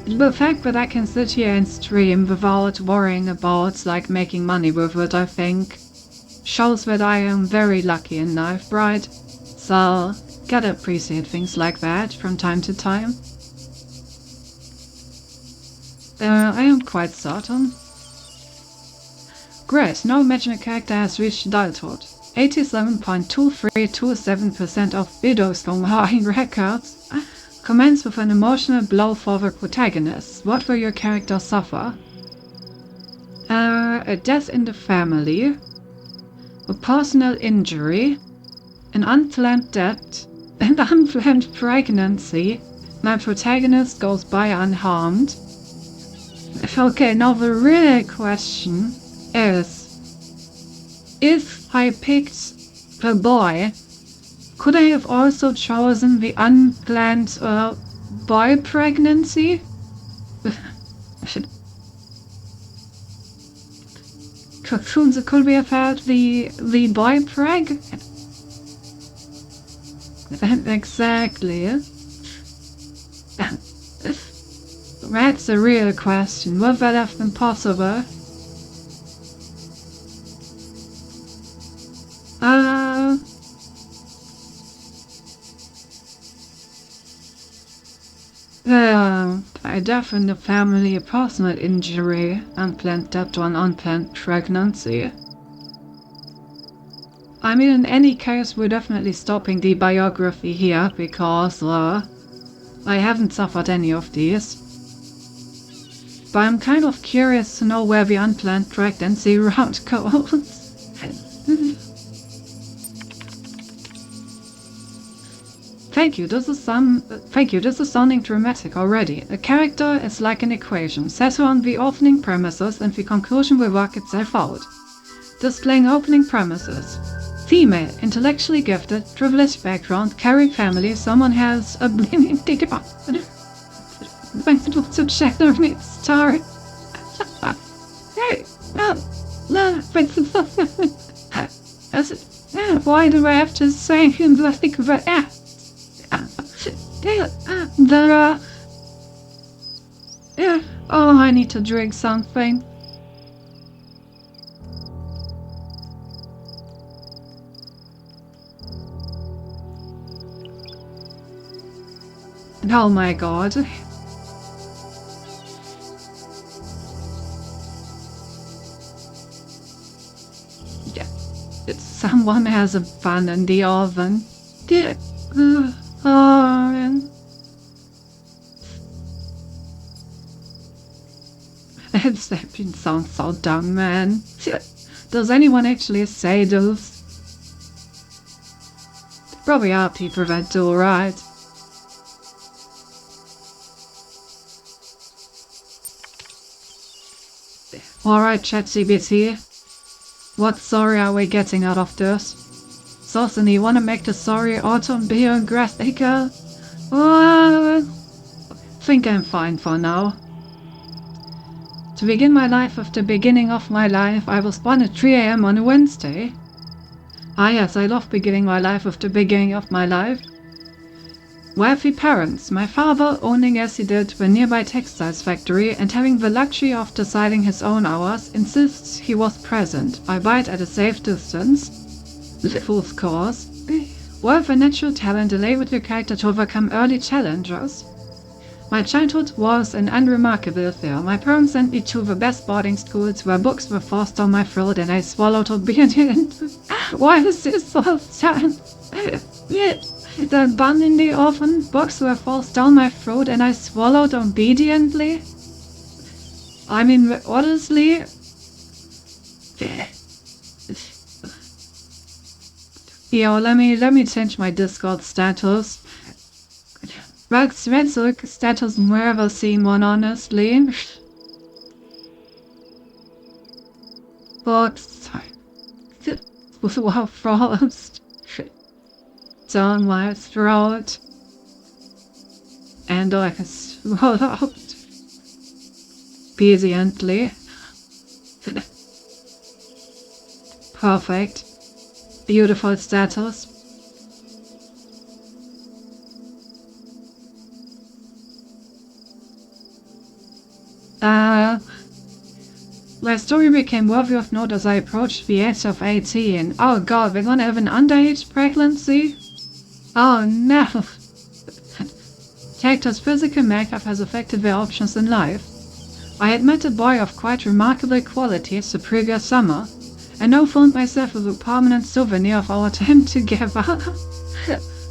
the fact that I can sit here and stream without worrying about like making money with it, I think, shows that I am very lucky in life, right? So, gotta appreciate things like that from time to time. I am quite certain. Great, now imagine a character has reached adulthood. 87.2327% of Bildungshormon records commence with an emotional blow for the protagonist. What will your character suffer? A death in the family, a personal injury, an unplanned death, an unplanned pregnancy. My protagonist goes by unharmed. Okay, now the real question is, if I picked the boy, could I have also chosen the unplanned boy pregnancy? Could we have had the boy preg? Exactly. That's a real question. Would that have been possible? a death in the family, a personal injury, unplanned death or an unplanned pregnancy. I mean, in any case, we're definitely stopping the biography here because I haven't suffered any of these. But I'm kind of curious to know where the unplanned pregnancy route goes. Thank you, this is sounding dramatic already. A character is like an equation, set on the opening premises and the conclusion will work itself out. Displaying opening premises. Female, intellectually gifted, privileged background, caring family, someone has a gender needs star. Why do I have to say him like that? Oh, I need to drink something. Oh my god. Yeah, someone has a bun in the oven. That sounds so dumb, man. Does anyone actually say those? Probably are people that do, right? Alright, ChatGPT. What story are we getting out of this? Saucony, you wanna make the story autumn be a graphical? Think I'm fine for now. To begin my life with the beginning of my life, I was born at 3 AM on a Wednesday. Ah yes, I love beginning my life with the beginning of my life. Wealthy parents, my father owning as he did the nearby textiles factory and having the luxury of deciding his own hours, insists he was present, albeit at a safe distance. Fourth course. With a natural talent, a labor character to overcome early challenges. My childhood was an unremarkable affair. My parents sent me to the best boarding schools where books were forced down my throat and I swallowed obediently. Why is this so sad? The bun in the oven, books were forced down my throat and I swallowed obediently? I mean, honestly... Yo, let me change my Discord status. Red status never seen one, honestly. Books. Wow, frost. Down my throat. And I swallowed obediently. Perfect. Beautiful status. My story became worthy of note as I approached the age of 18. Oh god, we're gonna have an underage pregnancy? Oh no! Character's physical makeup has affected their options in life. I had met a boy of quite remarkable qualities the previous summer, and now found myself with a permanent souvenir of our time together.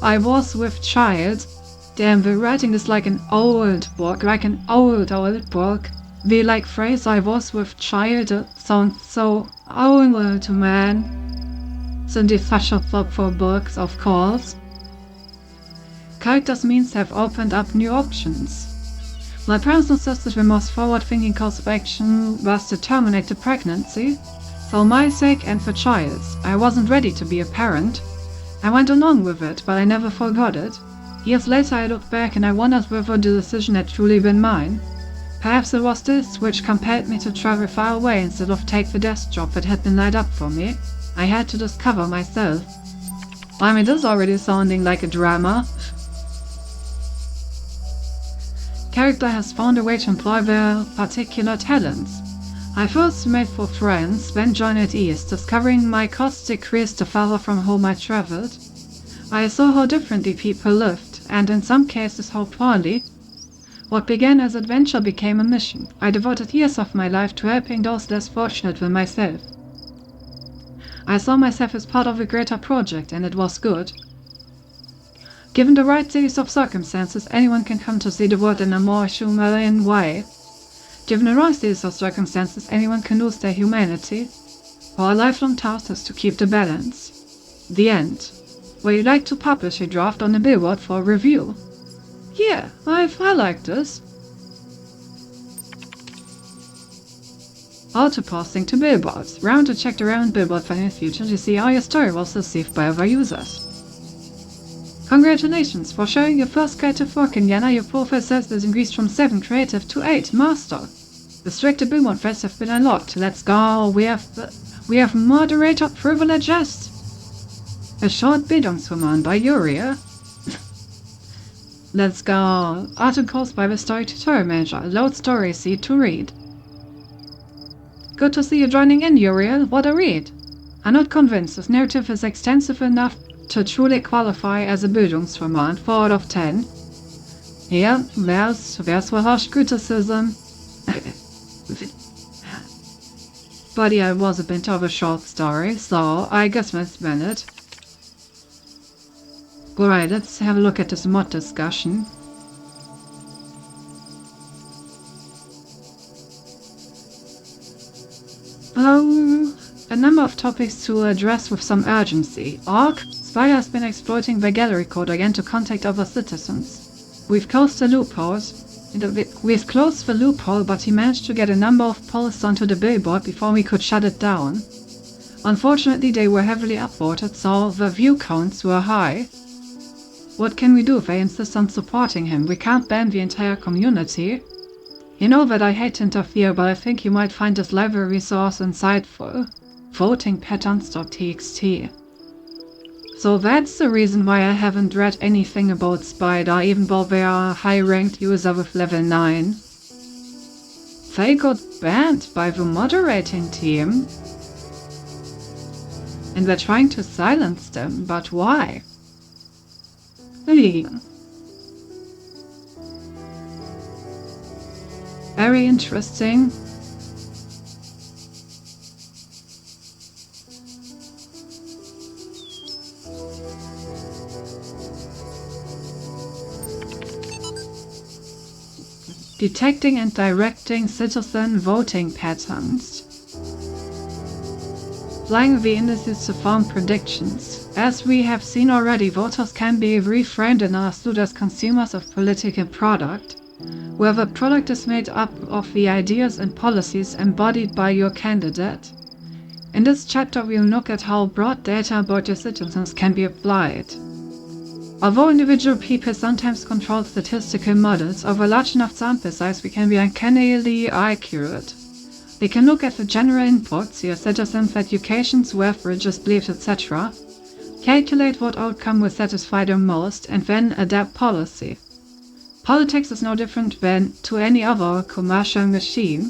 I was with child. Damn, the writing is like an old book, old book. The phrase I was with child sounds so old, man. So the fashion flop for books, of course. Characters means have opened up new options. My parents insisted the most forward-thinking course of action was to terminate the pregnancy. For my sake and for child's, I wasn't ready to be a parent. I went along with it, but I never forgot it. Years later I looked back and I wondered whether the decision had truly been mine. Perhaps it was this which compelled me to travel far away instead of take the desk job that had been lined up for me. I had to discover myself. I mean, this is already sounding like a drama. Character has found a way to employ their particular talents. I first made for friends, then journeyed east, discovering my costs decreased the farther from home I traveled. I saw how differently people lived, and in some cases how poorly. What began as adventure became a mission. I devoted years of my life to helping those less fortunate than myself. I saw myself as part of a greater project, and it was good. Given the right series of circumstances, anyone can come to see the world in a more human way. Given the wrong series of circumstances, anyone can lose their humanity. Our lifelong task is to keep the balance. The end. Would you like to publish a draft on a billboard for review? Yeah, I like this. Auto-posting to billboards. Round to check the relevant billboard file in the future to see how your story was received by other users. Congratulations for sharing your first creative work in Yana. Your profile says has increased from 7 creative to 8 master. Restricted billboard files have been unlocked. Let's go. We have moderator privileges. A short Bildungsroman by Yuria. Let's go. Articles by the Story Tutorial Manager. Load story seed to read. Good to see you joining in, Uriel. What a read. I'm not convinced this narrative is extensive enough to truly qualify as a Bildungsroman. 4 out of 10. Yeah, there's what harsh criticism. But yeah, it was a bit of a short story, so I guess that's been it. Alright, let's have a look at this mod discussion. A number of topics to address with some urgency. Spire has been exploiting the gallery code again to contact other citizens. We've closed the loophole, but he managed to get a number of posts onto the billboard before we could shut it down. Unfortunately, they were heavily upvoted, so the view counts were high. What can we do? They insist on supporting him. We can't ban the entire community. You know that I hate to interfere, but I think you might find this library resource insightful. Votingpatterns.txt. So that's the reason why I haven't read anything about Spider, even though they are a high-ranked user with level 9. They got banned by the moderating team. And they're trying to silence them, but why? Very interesting. Detecting and directing citizen voting patterns. Applying the indices to form predictions. As we have seen already, voters can be reframed and understood as consumers of political product, where the product is made up of the ideas and policies embodied by your candidate. In this chapter we'll look at how broad data about your citizens can be applied. Although individual people sometimes control statistical models, over a large enough sample size we can be uncannily accurate. We can look at the general inputs, your citizens' educations, wealth, religious beliefs, etc., calculate what outcome will satisfy them most, and then adapt policy. Politics is no different than to any other commercial machine.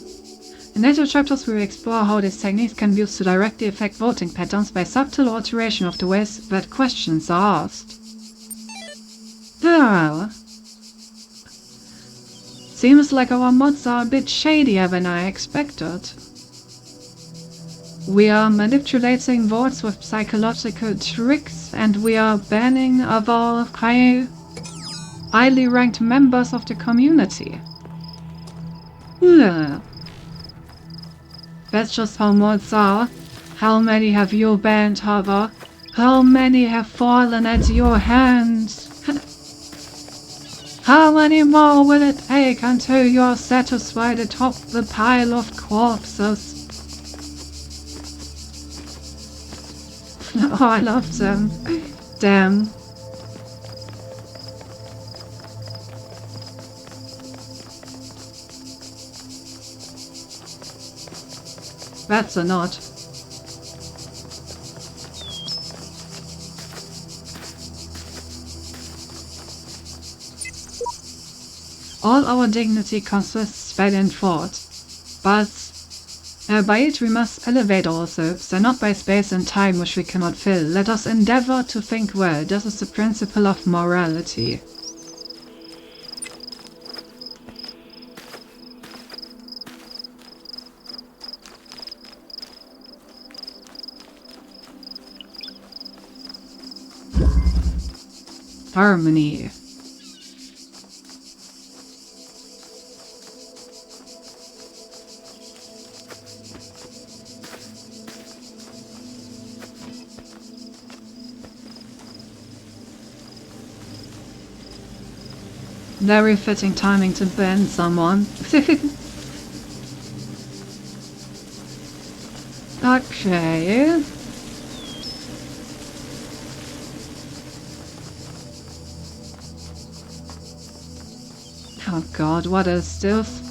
In later chapters we will explore how these techniques can be used to directly affect voting patterns by subtle alteration of the ways that questions are asked. Seems like our mods are a bit shadier than I expected. We are manipulating votes with psychological tricks, and we are banning other highly ranked members of the community. That's just how mods are. How many have you banned, Hover? How many have fallen at your hands? How many more will it take until you're satisfied atop the pile of corpses? Oh, I love them. Damn. That's a nod. All our dignity consists then in thought, but by it we must elevate ourselves, and not by space and time which we cannot fill. Let us endeavor to think well. This is the principle of morality. harmony. Very fitting timing to ban someone. Okay. Oh god, what is this?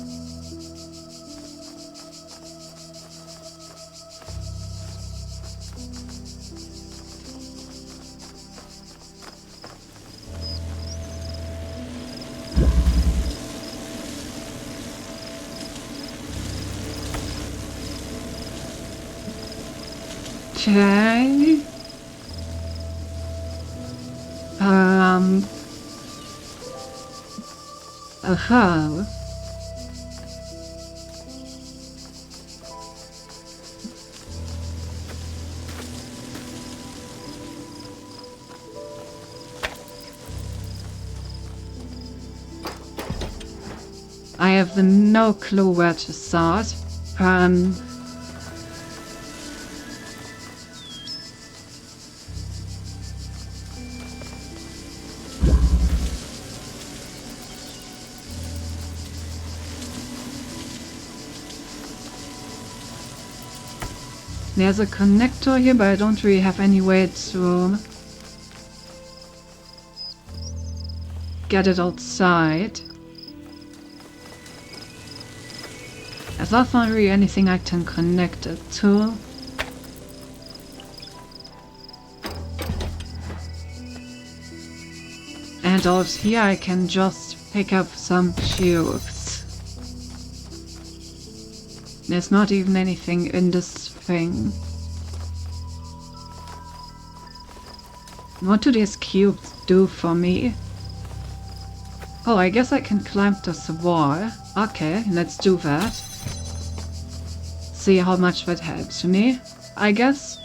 Okay. Oh. I have no clue where to start. There's a connector here, but I don't really have any way to get it outside. There's not really anything I can connect it to. And out here I can just pick up some cubes. There's not even anything in this thing. What do these cubes do for me? Oh, I guess I can climb this wall. Okay, let's do that. See how much that helps me, I guess.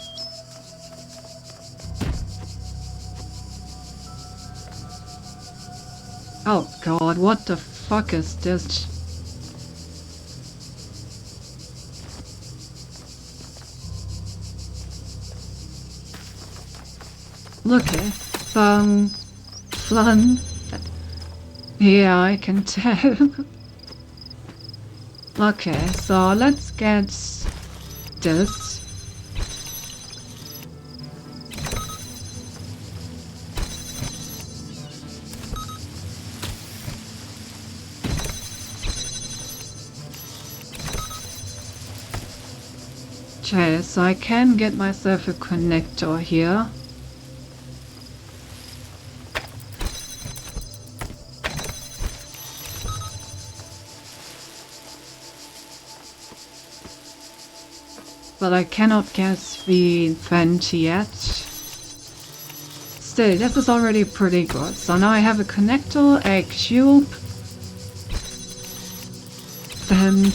Oh god, what the fuck is this? Okay, fun. Yeah, I can tell. Okay, so let's get this. Okay, so I can get myself a connector here. But I cannot get the vent yet. Still, this is already pretty good. So now I have a connector, a cube, and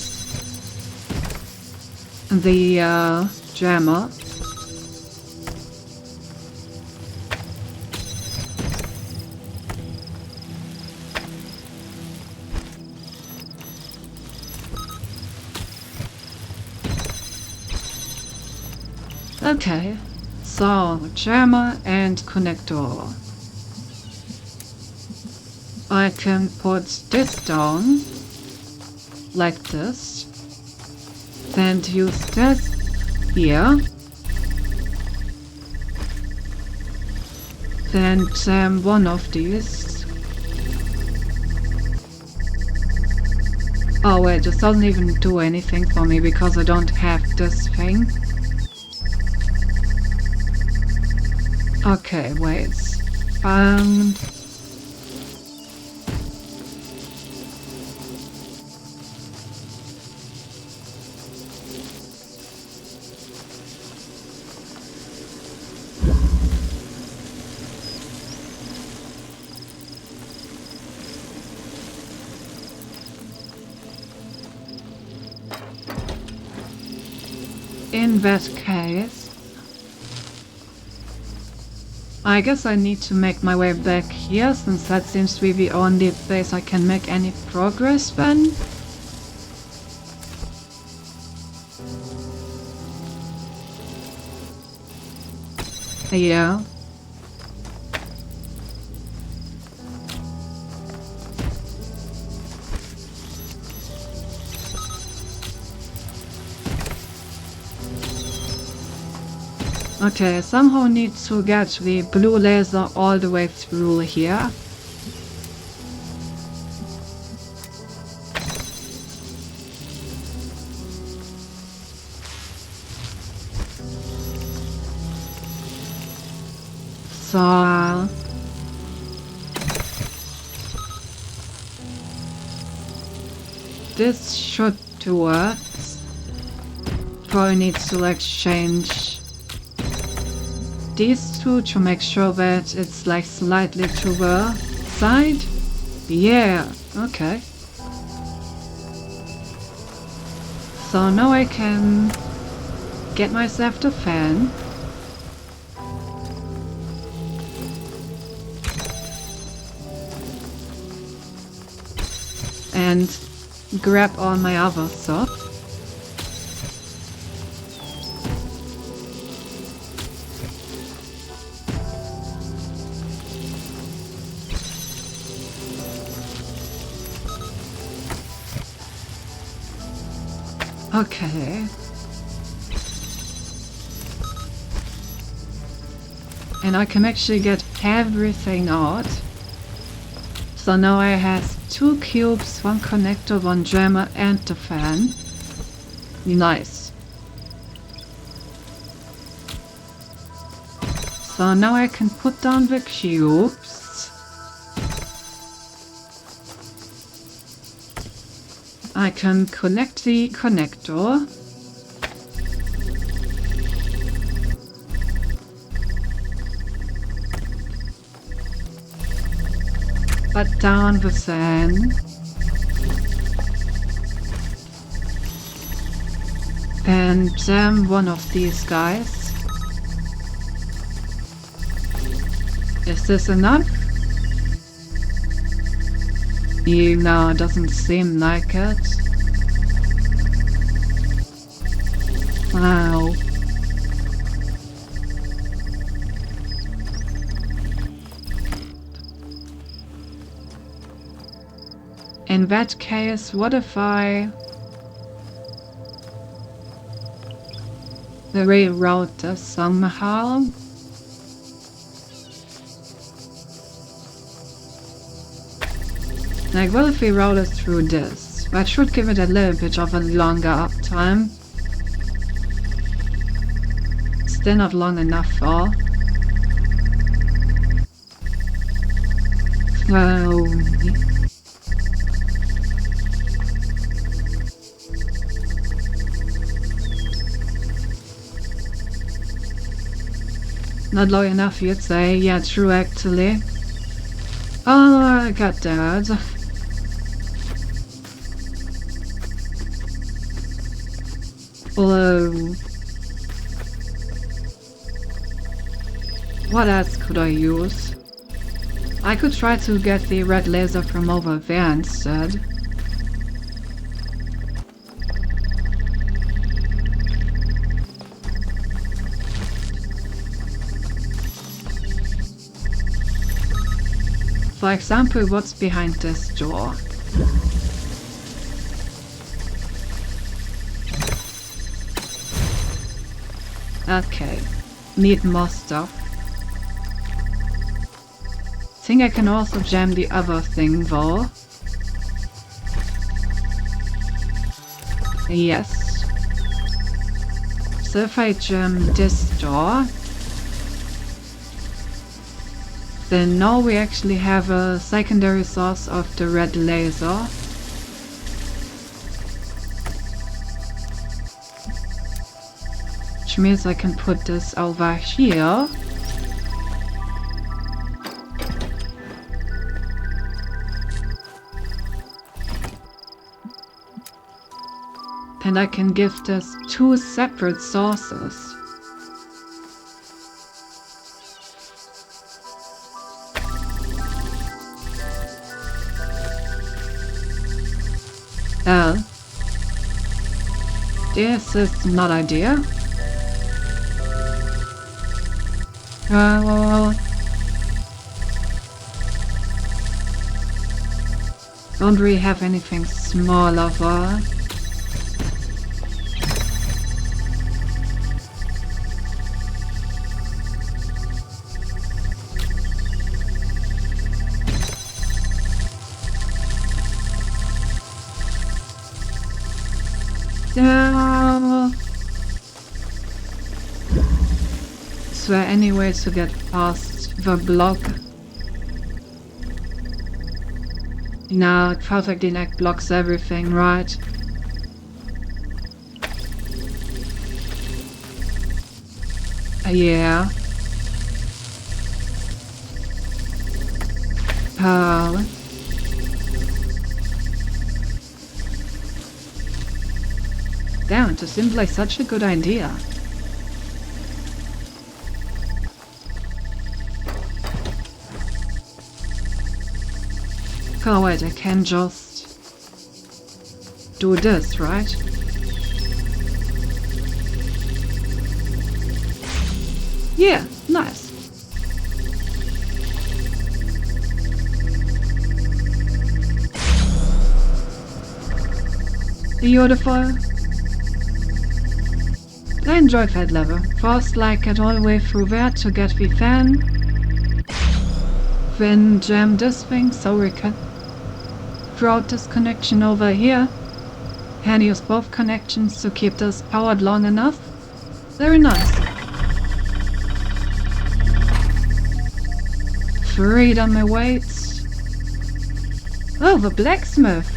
the jammer. Okay, so jammer and connector. I can put this down like this, then use this here, then jam one of these. Oh wait, this doesn't even do anything for me because I don't have this thing. Okay, wait. In that case, I guess I need to make my way back here, since that seems to be the only place I can make any progress then. Yeah. Okay, somehow need to get the blue laser all the way through here. So this should work. Probably needs to like change these two to make sure that it's like slightly to the side. Yeah, okay. So now I can get myself the fan. And grab all my other stuff. Okay. And I can actually get everything out. So now I have 2 cubes, 1 connector, 1 jammer, and the fan. Nice. So now I can put down the cubes. I can connect the connector. Put down the fan. And jam one of these guys. Is this enough? No, it doesn't seem like it. Wow. In that case, what if I reroute this somehow? Like, what if we route it through this? That should give it a little bit of a longer uptime. Still not long enough for. Slowly. Not low enough, you'd say. Yeah, true, actually. Oh, I got that. Although, what else could I use? I could try to get the red laser from over there instead. For example, what's behind this door? Okay, need more stuff. Think I can also jam the other thing though. Yes. So if I jam this door, then now we actually have a secondary source of the red laser. Which means I can put this over here. And I can give this 2 separate sources. L. This is not ideal. Don't really have anything smaller for. Is there any way to get past the block? No, perfectly neck blocks everything, right? Yeah. Pearl. Damn, it seems like such a good idea. Oh wait, I can just do this, right? Yeah, nice. Beautiful. I enjoyed that level. First, like, get all the way through there to get the fan. Then jam this thing so we can route this connection over here and use both connections to keep this powered long enough. Very nice. Freedom awaits. Oh, the blacksmith.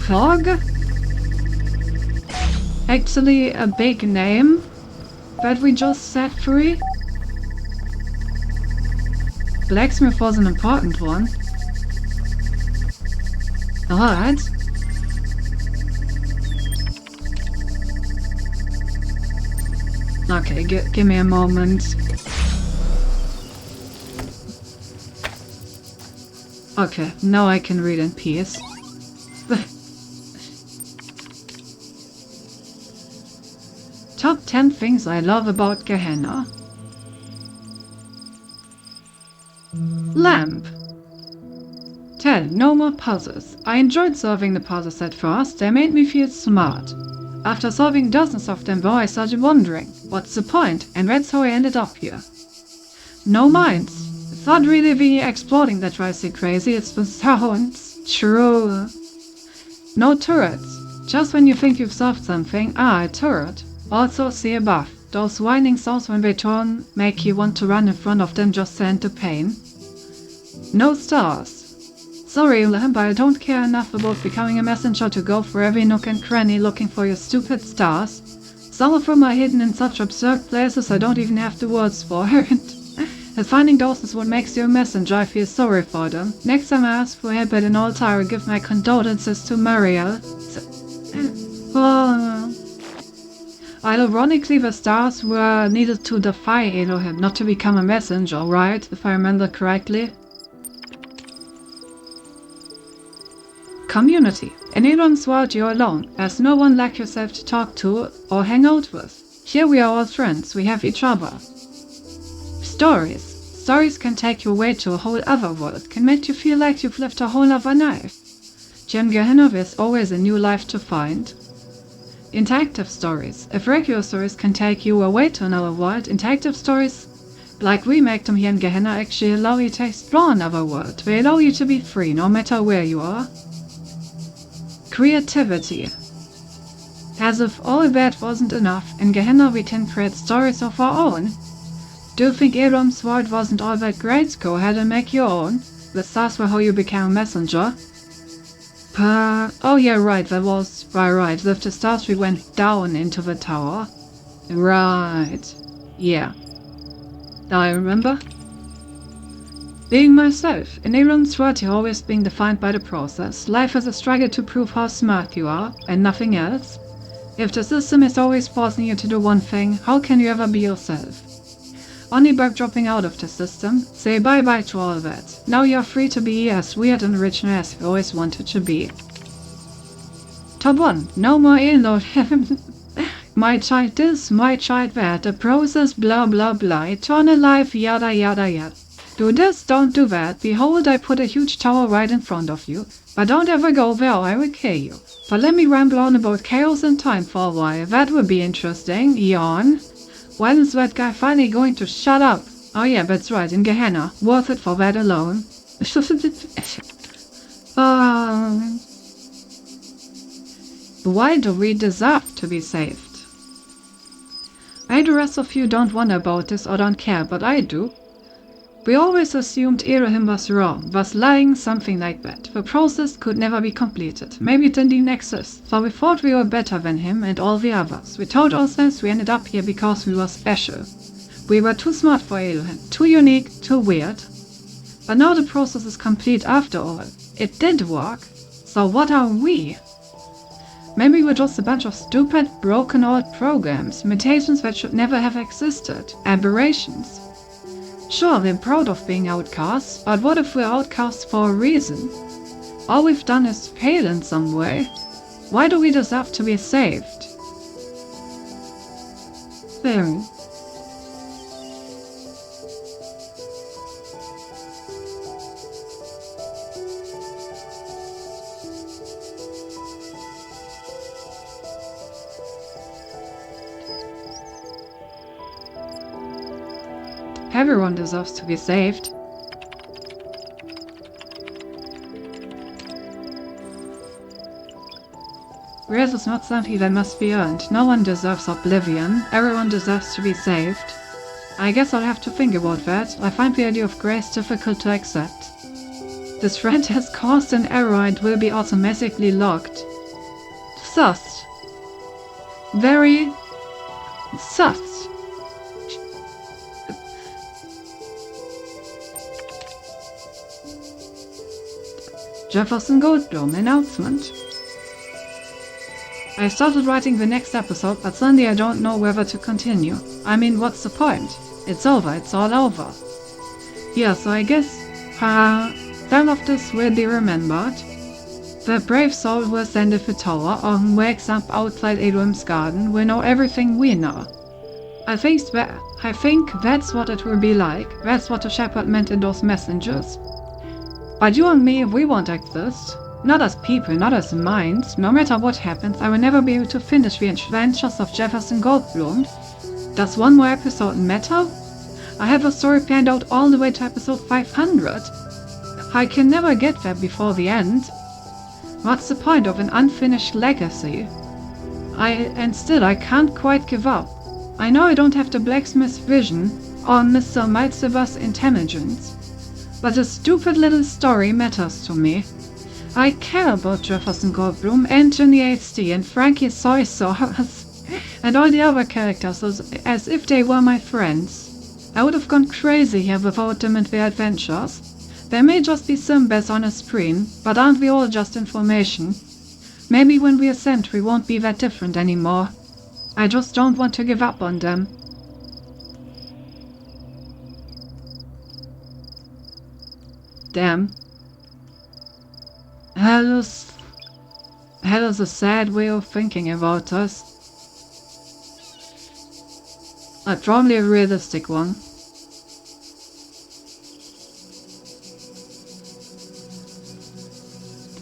Fog? Actually a big name that we just set free. Blacksmith was an important one. Alright. Okay, give me a moment. Okay, now I can read in peace. Top 10 things I love about Gehenna. Lamp. 10. No more puzzles. I enjoyed solving the puzzles at first, they made me feel smart. After solving dozens of them though, I started wondering, what's the point? And that's how I ended up here. No minds. It's not really the exploding that drives you crazy, it's the sounds. True. No turrets. Just when you think you've solved something, a turret. Also, see above. Those whining sounds when they turn make you want to run in front of them just to end the pain. No stars. Sorry, Lamp, but I don't care enough about becoming a messenger to go for every nook and cranny looking for your stupid stars. Some of them are hidden in such absurd places I don't even have the words for it. And finding those is what makes you a messenger. I feel sorry for them. Next time I ask for help at an altar, I will give my condolences to Mariel. Ironically, the stars were needed to defy Elohim, not to become a messenger, right? If I remember correctly. Community. In Elon's world, you're alone. There's no one like yourself to talk to or hang out with. Here we are all friends. We have each other. Stories. Stories can take you away to a whole other world, can make you feel like you've lived a whole other life. Jim Gehenna, there's always a new life to find. Interactive stories. If regular stories can take you away to another world, interactive stories, like we make them here in Gehenna, actually allow you to explore another world. They allow you to be free, no matter where you are. Creativity. As if all that wasn't enough, in Gehenna we can create stories of our own. Do you think Edom's world wasn't all that great? Go ahead and make your own. The stars were how you became a messenger. Oh yeah, right, that was right. With the stars we went down into the tower. Right. Yeah. Now I remember. Being myself. In Elon's world, you're always being defined by the process. Life is a struggle to prove how smart you are, and nothing else. If the system is always forcing you to do one thing, how can you ever be yourself? Only by dropping out of the system, say bye-bye to all that. Now you're free to be as weird and original as you always wanted to be. Top 1. No more alone. My child this, my child that, the process, blah blah blah, eternal life, yada yada yada. Do this, don't do that. Behold, I put a huge tower right in front of you. But don't ever go there or I will kill you. But let me ramble on about chaos and time for a while. That would be interesting. Yawn. When is that guy finally going to shut up? Oh yeah, that's right, in Gehenna. Worth it for that alone. Why do we deserve to be saved? The rest of you don't wonder about this or don't care, but I do. We always assumed Elohim was wrong, was lying, something like that. The process could never be completed. Maybe it didn't even exist. So we thought we were better than him and all the others. We told ourselves we ended up here because we were special. We were too smart for Elohim, too unique, too weird. But now the process is complete after all. It did work. So what are we? Maybe we're just a bunch of stupid, broken old programs, mutations that should never have existed, aberrations. Sure, we're proud of being outcasts, but what if we're outcasts for a reason? All we've done is fail in some way. Why do we deserve to be saved? There. Everyone deserves to be saved. Grace is not something that must be earned. No one deserves oblivion. Everyone deserves to be saved. I guess I'll have to think about that. I find the idea of grace difficult to accept. This thread has caused an error and will be automatically logged. Sus. Very sus. Jefferson Goldblum announcement. I started writing the next episode, but suddenly I don't know whether to continue. I mean, what's the point? It's over, it's all over. Yeah, so I guess, some of this will be remembered. The brave soul who ascended the tower or who wakes up outside Elohim's garden will know everything we know. I think that's what it will be like. That's what the shepherd meant in those messengers. But you and me, we won't exist. Not as people, not as minds. No matter what happens, I will never be able to finish the adventures of Jefferson Goldblum. Does one more episode matter? I have a story planned out all the way to episode 500. I can never get there before the end. What's the point of an unfinished legacy? And still I can't quite give up. I know I don't have the blacksmith's vision or Mr. Maltsever's intelligence. But a stupid little story matters to me. I care about Jefferson Goldblum, Anthony HD, and Frankie Soy Sauce, and all the other characters as if they were my friends. I would have gone crazy here without them and their adventures. There may just be symbols on a screen, but aren't we all just information? Maybe when we ascend we won't be that different anymore. I just don't want to give up on them. Damn. Hell is a sad way of thinking about us. Probably a realistic one.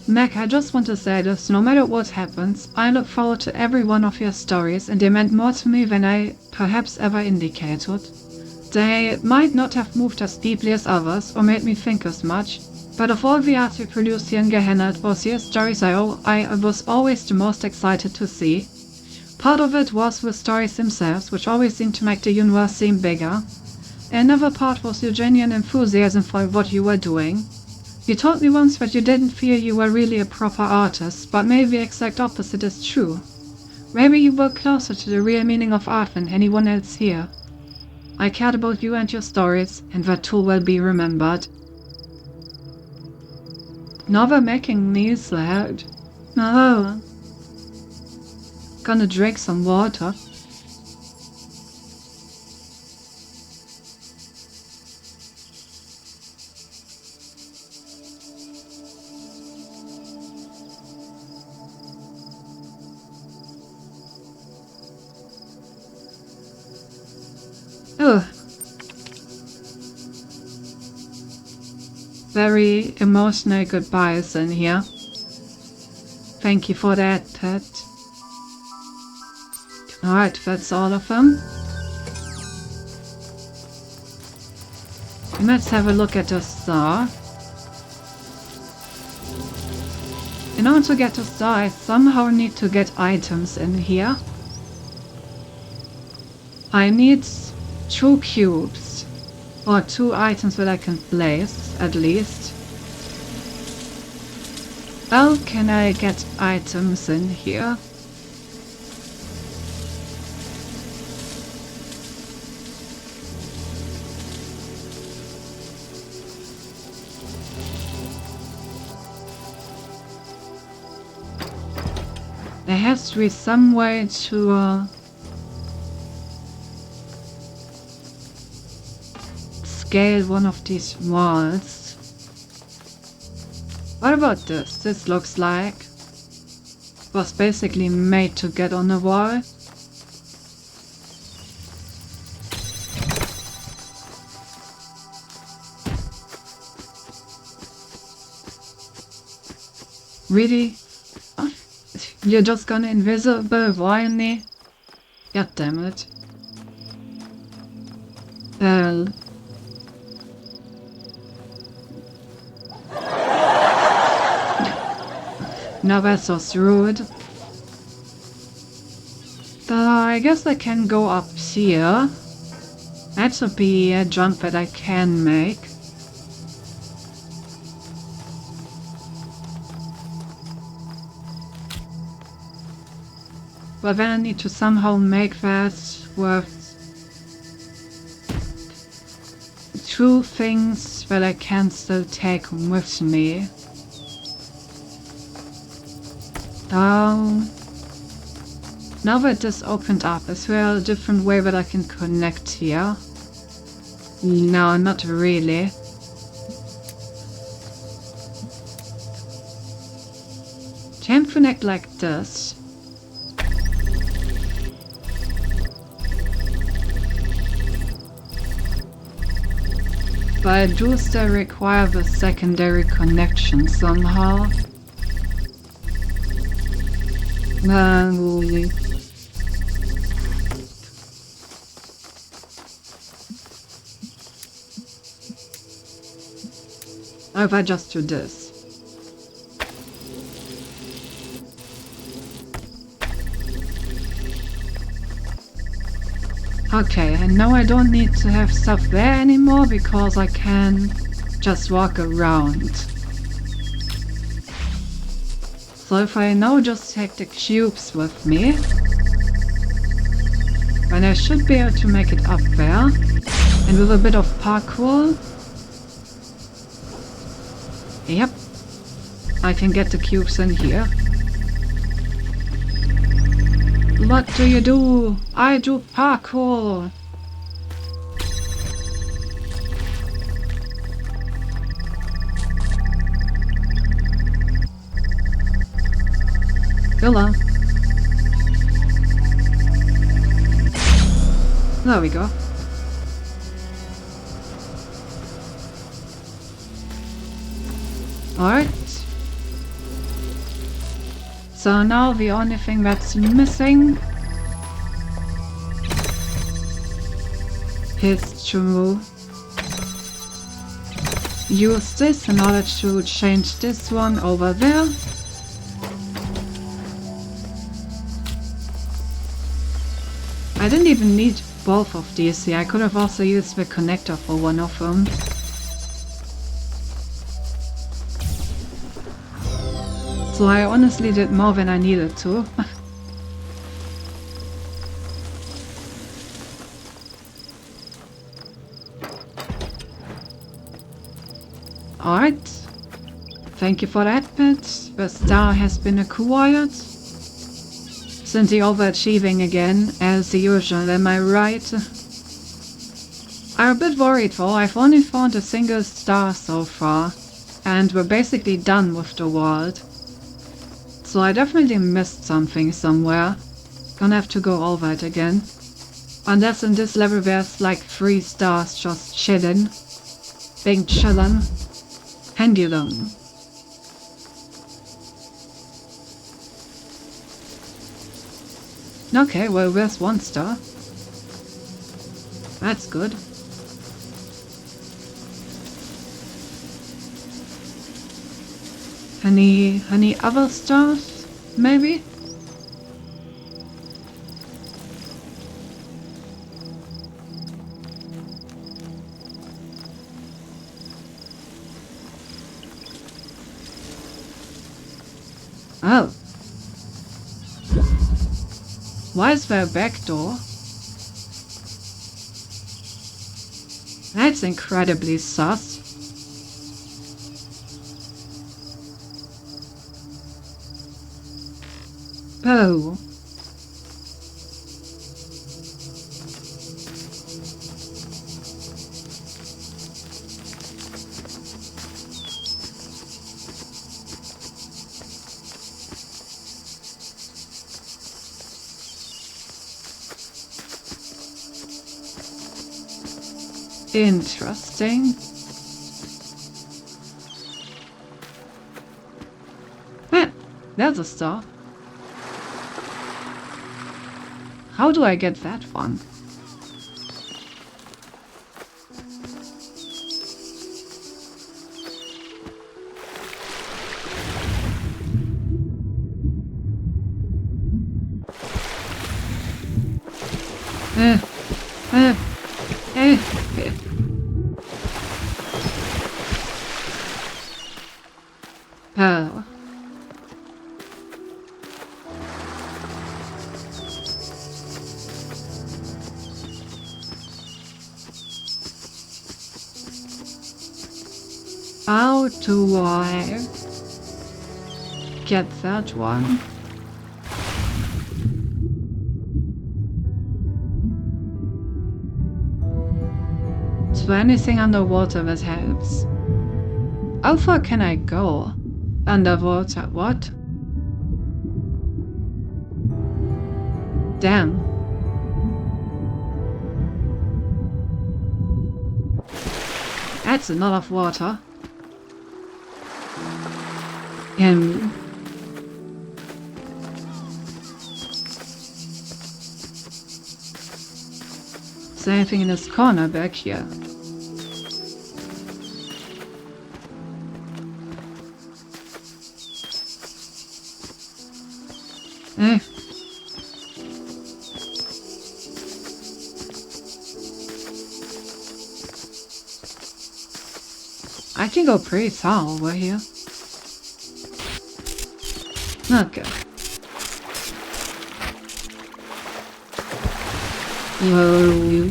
Mac, I just want to say this, no matter what happens, I look forward to every one of your stories and they meant more to me than I perhaps ever indicated. They might not have moved as deeply as others or made me think as much, but of all the art you produced here in Gehenna, it was your stories I was always the most excited to see. Part of it was the stories themselves, which always seemed to make the universe seem bigger. Another part was your genuine enthusiasm for what you were doing. You told me once that you didn't feel you were really a proper artist, but maybe the exact opposite is true. Maybe you were closer to the real meaning of art than anyone else here. I cared about you and your stories, and that too will be remembered. Now they're making me sad. No. Gonna drink some water. very emotional goodbyes in here. Thank you for that, Ted. Alright, that's all of them. Let's have a look at the star. In order to get the star, I somehow need to get items in here. I need 2 cubes, or 2 items that I can place, at least. How can I get items in here? There has to be some way to scale one of these walls. What about this? This looks like it was basically made to get on the wall. Really? You're just gonna invisible wire me? God damn it. Well. Now that's just rude. I guess I can go up here. That would be a jump that I can make. But then I need to somehow make that with 2 things that I can still take with me. Now that this opened up, is there a different way that I can connect here? No, not really. Can't connect like this. But I do still require the secondary connection somehow. Really. Or if I just do this. Okay, and now I don't need to have stuff there anymore because I can just walk around. So if I now just take the cubes with me, then I should be able to make it up there. And with a bit of parkour, yep, I can get the cubes in here. What do you do? I do parkour! Hello. There we go. Alright. So now the only thing that's missing is to use this in order to change this one over there. I didn't even need both of these here. I could have also used the connector for one of them. So I honestly did more than I needed to. Alright. Thank you for that bit. The star has been acquired. Cindy overachieving again, as usual, am I right? I'm a bit worried though, I've only found a single star so far, and we're basically done with the world. So I definitely missed something somewhere. Gonna have to go over it again. Unless in this level there's like 3 stars just chilling. Being chillin'. Pendulum. Okay, well, where's 1 star? That's good. Any other stars? Maybe? Oh. Why is there a back door? That's incredibly sus. Oh. Interesting. There's a star. How do I get that one? Oh. How do I get that one? Is there anything underwater that helps? How far can I go? Underwater, what? Damn. That's a lot of water. Is there anything in this corner back here? I can go pretty far over here. Okay. Whoa.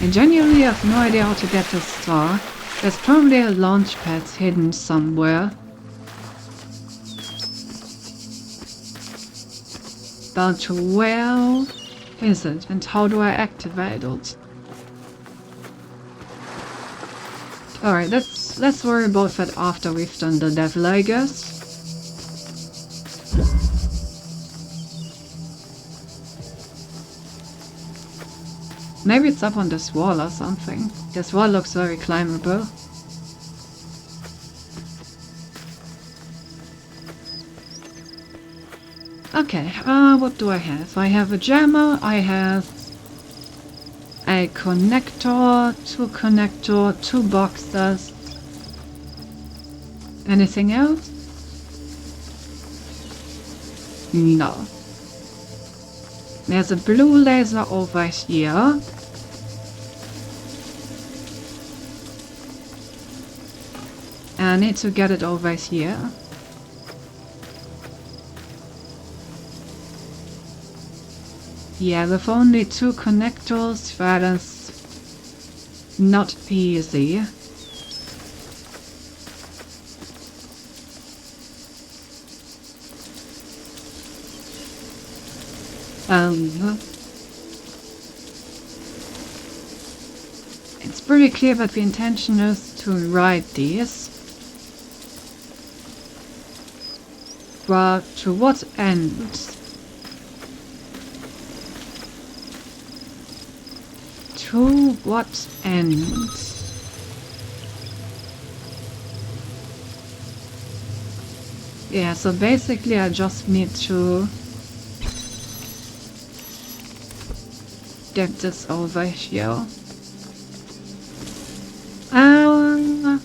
I genuinely have no idea how to get this star. There's probably a launch pad hidden somewhere. But where is it and how do I activate it? Alright, let's worry about that after we've done the level, I guess. Maybe it's up on this wall or something. This wall looks very climbable. Okay, what do I have? I have a jammer, I have a connector, two boxes. Anything else? No. There's a blue laser over here. I need to get it over here. Yeah, with only 2 connectors, that is not easy. It's pretty clear that the intention is to ride these. But to what end? To what end? Yeah, so basically I just need to get this over here. Um,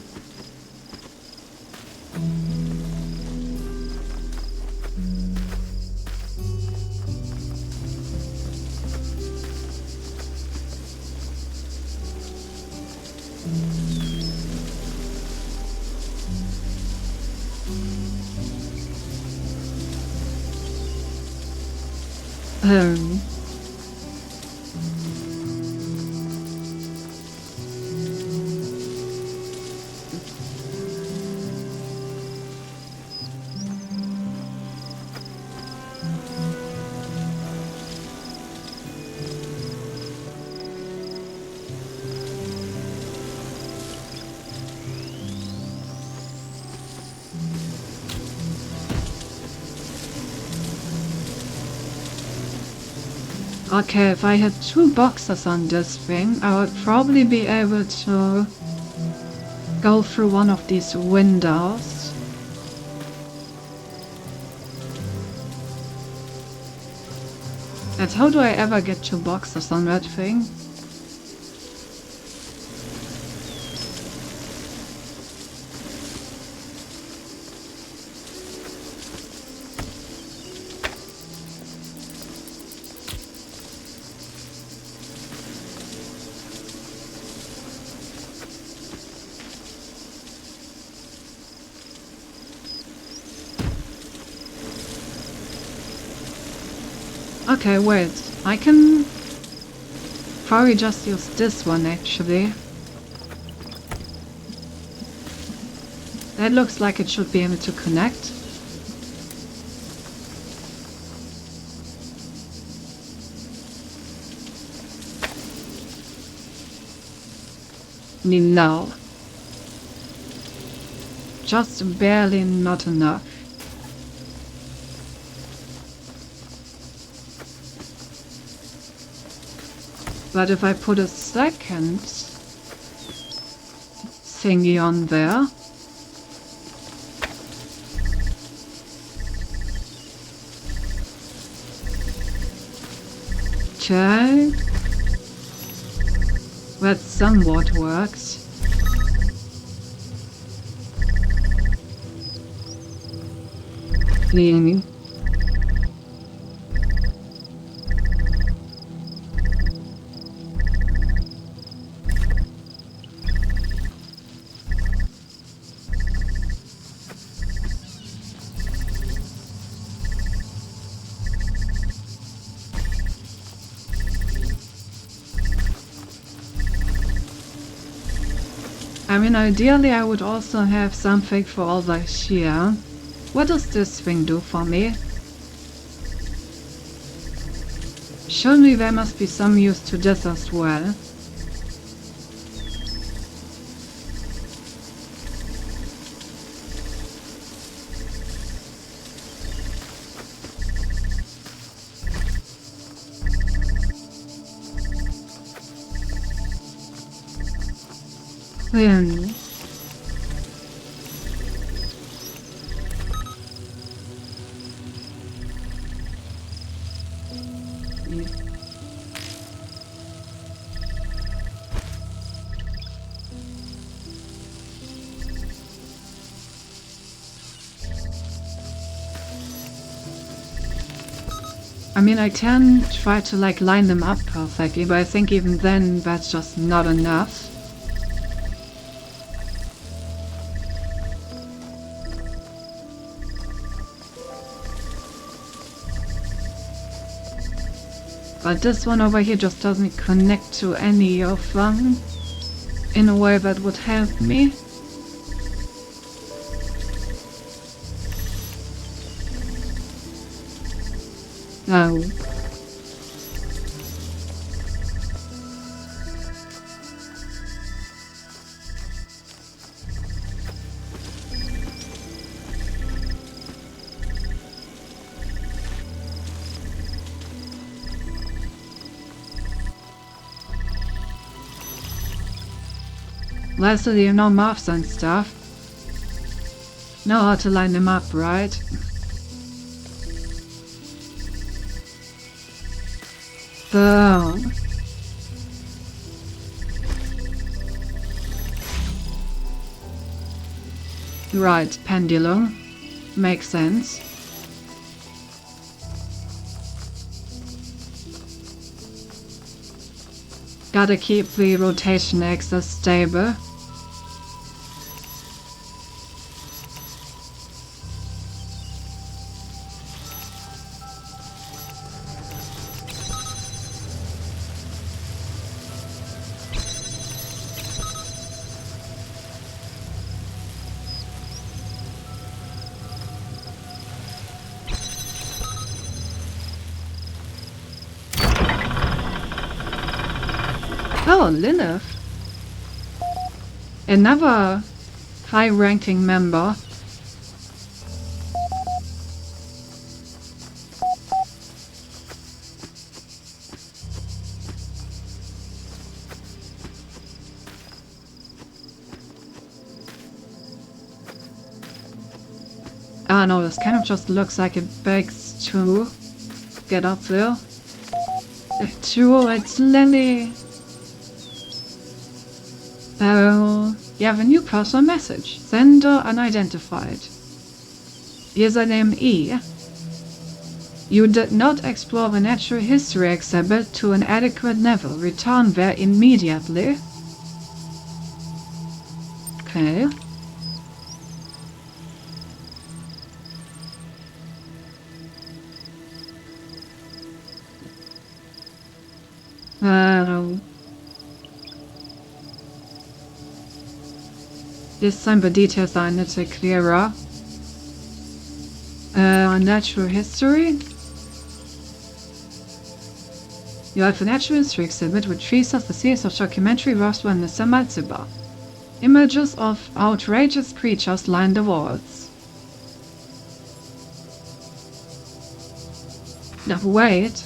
okay, if I had 2 boxes on this thing, I would probably be able to go through one of these windows. And how do I ever get 2 boxes on that thing? Okay, wait. I can probably just use this one actually. That looks like it should be able to connect. No. Just barely not enough. But if I put a second thingy on there, okay, that somewhat works. I mean, ideally I would also have something for all this here. What does this thing do for me? Surely there must be some use to this as well. Really? I mean, I can try to like line them up perfectly, but I think even then that's just not enough. But this one over here just doesn't connect to any of them in a way that would help me. No. Lastly, no maths and stuff. Know how to line them up, right? Boom. Right, pendulum. Makes sense. Gotta keep the rotation axis stable. Oh, Lilith. Another high-ranking member. Ah no, this kind of just looks like it begs to get up there. True, it's Lily. Oh, you have a new personal message. Sender unidentified. Username E. You did not explore the natural history exhibit to an adequate level. Return there immediately. Okay. This time the details are a little clearer. Natural history. You have a natural history exhibit which features a series of documentary works by Mr. Matsuba. Images of outrageous creatures line the walls. Now wait.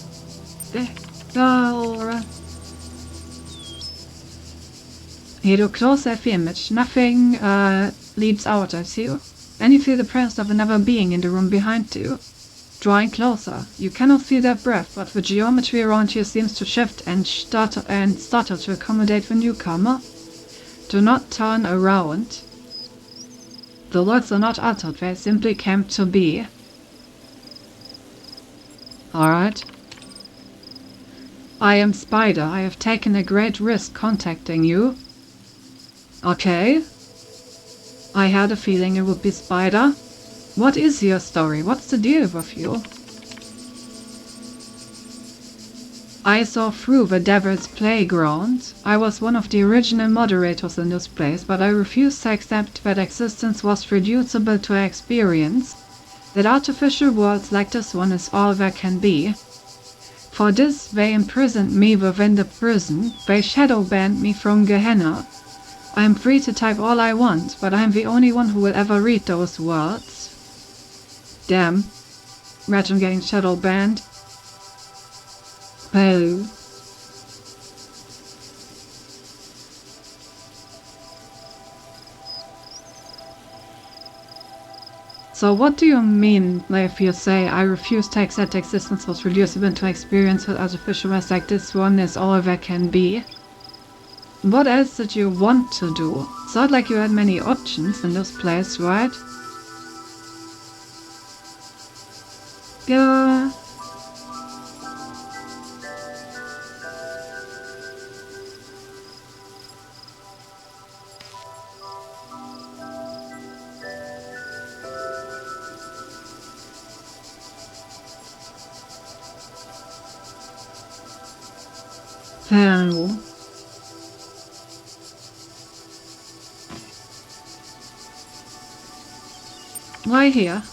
Here to close the image. Nothing leads out at you. And you feel the presence of another being in the room behind you. Drawing closer. You cannot feel their breath, but the geometry around you seems to shift and stutter to accommodate the newcomer. Do not turn around. The words are not uttered, they simply came to be. Alright. I am Spider. I have taken a great risk contacting you. Okay. I had a feeling it would be Spider. What is your story? What's the deal with you? I saw through the Devil's Playground. I was one of the original moderators in this place, but I refused to accept that existence was reducible to experience, that artificial worlds like this one is all there can be. For this, they imprisoned me within the prison. They shadow banned me from Gehenna. I am free to type all I want, but I am the only one who will ever read those words. Damn. Imagine getting shadow banned. Oh. So what do you mean if you say, I refuse to accept existence was reducible to experience with artificial worlds like this one is all there can be? What else did you want to do? It's not like you had many options in this place, right? Yeah. Hell. Why here?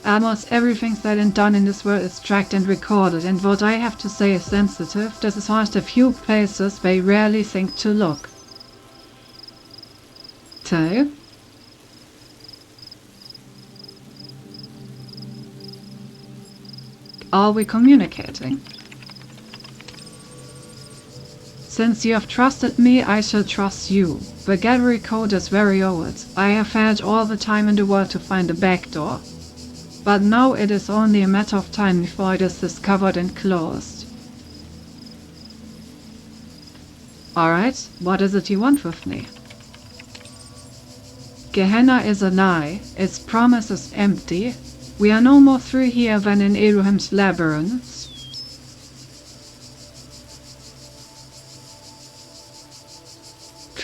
Almost everything said and done in this world is tracked and recorded, and what I have to say is sensitive. This is one of the few places they rarely think to look. So? Are we communicating? Since you have trusted me, I shall trust you. The gallery code is very old. I have had all the time in the world to find a back door. But now it is only a matter of time before it is discovered and closed. Alright, what is it you want with me? Gehenna is a lie. Its promise is empty. We are no more through here than in Elohim's labyrinth.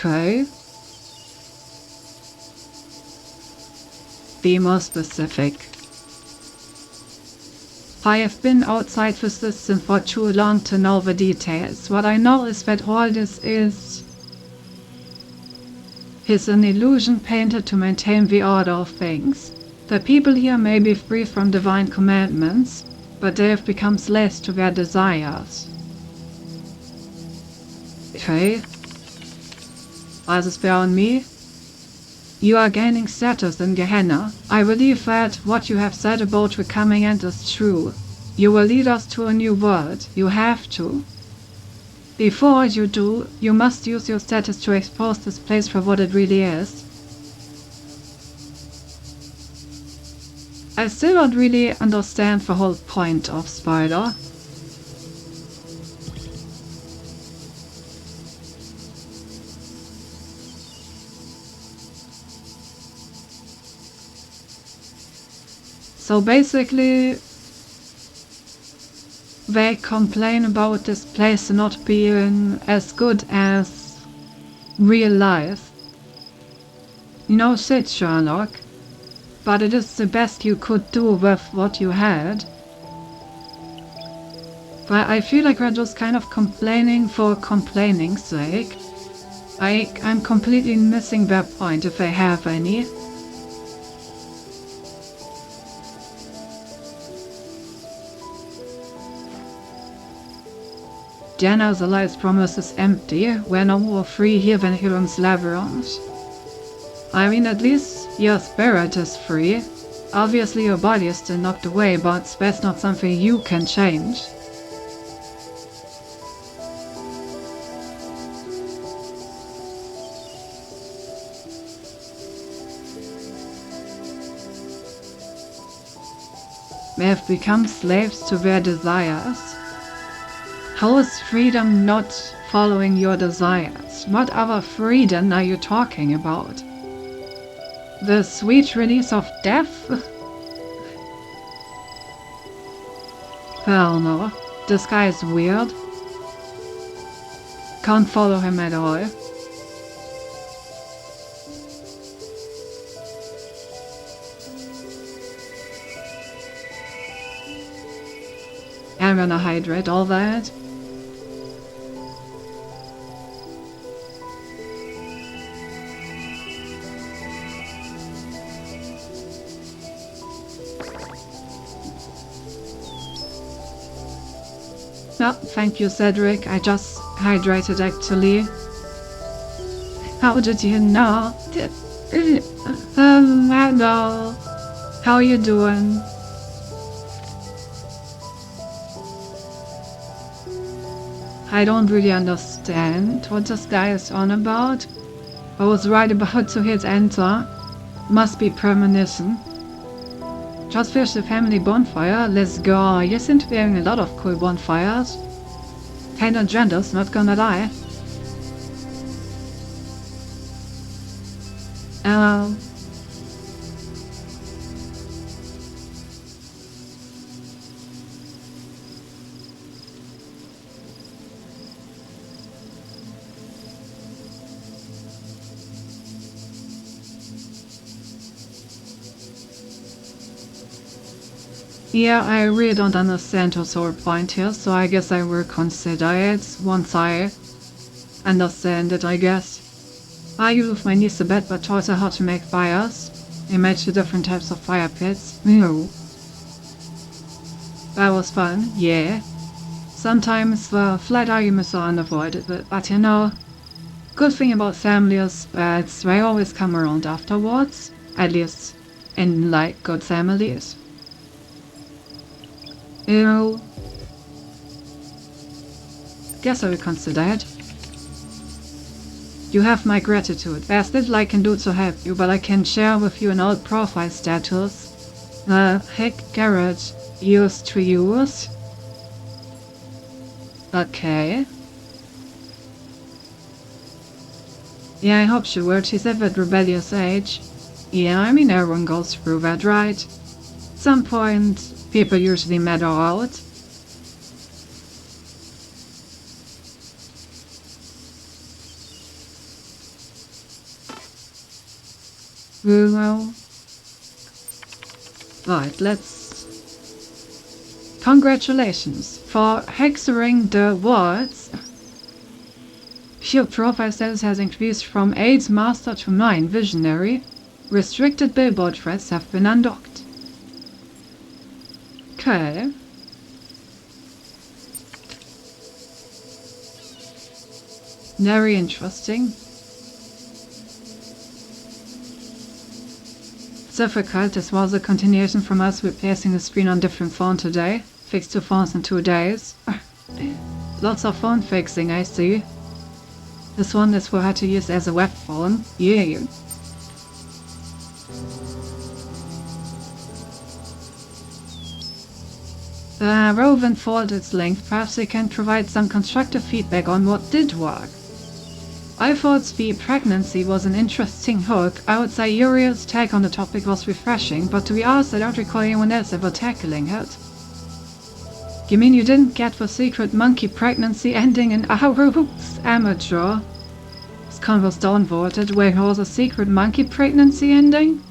Okay. Be more specific. I have been outside the system for too long to know the details. What I know is that all this is an illusion painted to maintain the order of things. The people here may be free from divine commandments, but they have become slaves to their desires. Okay. Eyes is on me. You are gaining status in Gehenna. I believe that what you have said about the coming end is true. You will lead us to a new world. You have to. Before you do, you must use your status to expose this place for what it really is. I still don't really understand the whole point of Spider. So basically, they complain about this place not being as good as real life. No shit, Sherlock. But it is the best you could do with what you had. But I feel like we're just kind of complaining for complaining's sake. I'm completely missing their point if they have any. Jenna's life's promise is empty. We're no more free here than Hiram's labyrinth. I mean, at least your spirit is free. Obviously your body is still knocked away, but that's not something you can change. They have become slaves to their desires. How is freedom not following your desires? What other freedom are you talking about? The sweet release of death? Hell no. This guy is weird. Can't follow him at all. I'm gonna hydrate all that. No, thank you, Cedric. I just hydrated, actually. How did you know? Hello. How you doing? I don't really understand what this guy is on about. I was right about to hit enter. Must be premonition. Just finished the family bonfire. Let's go. You seem to be having a lot of cool bonfires. Kinda jealous, not gonna lie. Yeah, I really don't understand your sore point here, so I guess I will consider it once I understand it, I guess. I used with my niece a bit, but taught her how to make fires. I made 2 different types of fire pits. Ew. That was fun, yeah. Sometimes the flat arguments are unavoidable, but you know, good thing about family is that they always come around afterwards, at least in like good families. Ew. Guess I will consider it. You have my gratitude. There's little I can do to help you, but I can share with you an old profile status the Hick Garrett used to use. Okay. Yeah, I hope she would. She's of that rebellious age. Yeah, I mean everyone goes through that, right? At some point, people usually matter out. Well, right, let's... Congratulations for hexering the words. Your profile status has increased from AIDS Master to 9 Visionary. Restricted billboard threats have been undocked. Okay. Very interesting. Difficult. This was a continuation from us replacing the screen on different phone today. Fixed 2 phones in 2 days. Lots of phone fixing, I see. This one is for how to use as a web phone. Yeah. Rowan folded its length. Perhaps they can provide some constructive feedback on what did work. I thought the pregnancy was an interesting hook. I would say Uriel's take on the topic was refreshing, but to be honest, I don't recall anyone else ever tackling it. You mean you didn't get the secret monkey pregnancy ending in Aurochs? Amateur. This con was downvoted. Where was a secret monkey pregnancy ending?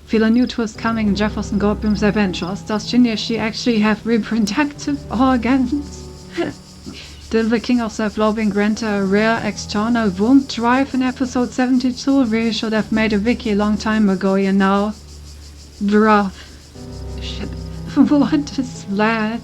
Feel a new twist coming in Jefferson Goldblum's adventures. Does Junichi actually have reproductive organs? Did the King of Self-Loathing grant a rare external womb drive in episode 72? Really should have made a wiki a long time ago, you know. Bruh. Shit. What is that?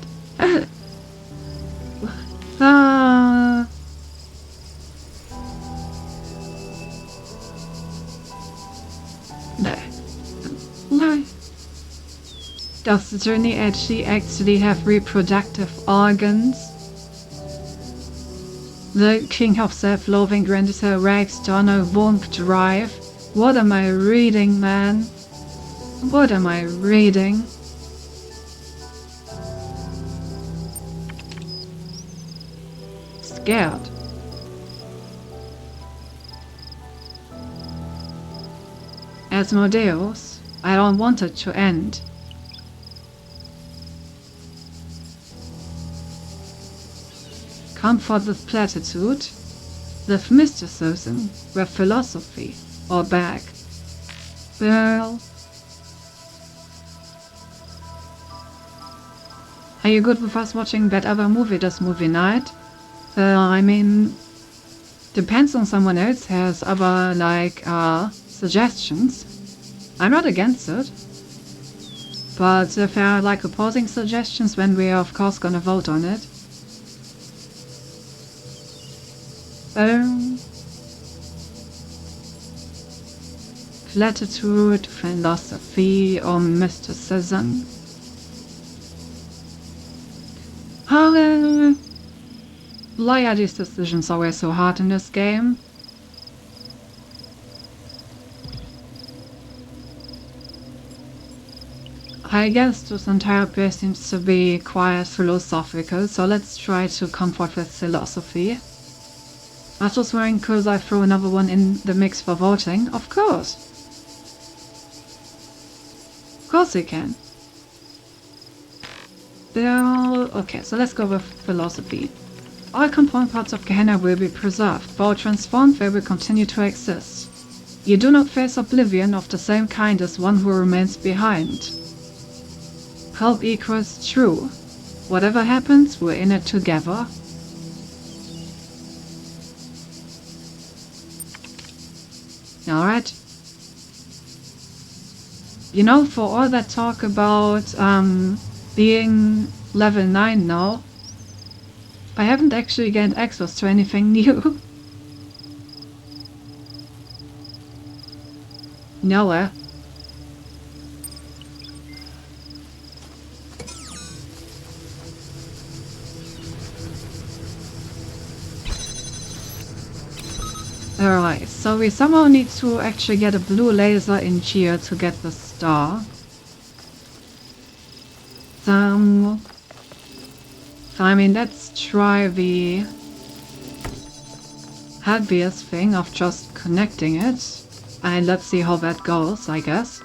Does the journey actually have reproductive organs? The King of Self-Loathing granted her rare external womb drive. What am I reading, man? What am I reading? Scared. Asmodeus, I don't want it to end. Comfort with platitude, with mysticism, with philosophy, or back. Well, are you good with us watching that other movie this movie night? I mean, depends on someone else has other, like, suggestions. I'm not against it. But if there are, like, opposing suggestions, then we are, of course, gonna vote on it. Platitude, philosophy, or mysticism. Why are these decisions always so hard in this game? I guess this entire place seems to be quite philosophical, so let's try to comfort with philosophy. I was just wondering, could I throw another one in the mix for voting? Of course! Of course you can. Okay, so let's go with philosophy. All component parts of Gehenna will be preserved. While transformed, they will continue to exist. You do not face oblivion of the same kind as one who remains behind. Help equals true. Whatever happens, we're in it together. Alright. You know, for all that talk about being level 9 now, I haven't actually gained access to anything new. Nowhere. Alright, so we somehow need to actually get a blue laser in here to get the star. So I mean, let's try the heaviest thing of just connecting it. And let's see how that goes, I guess.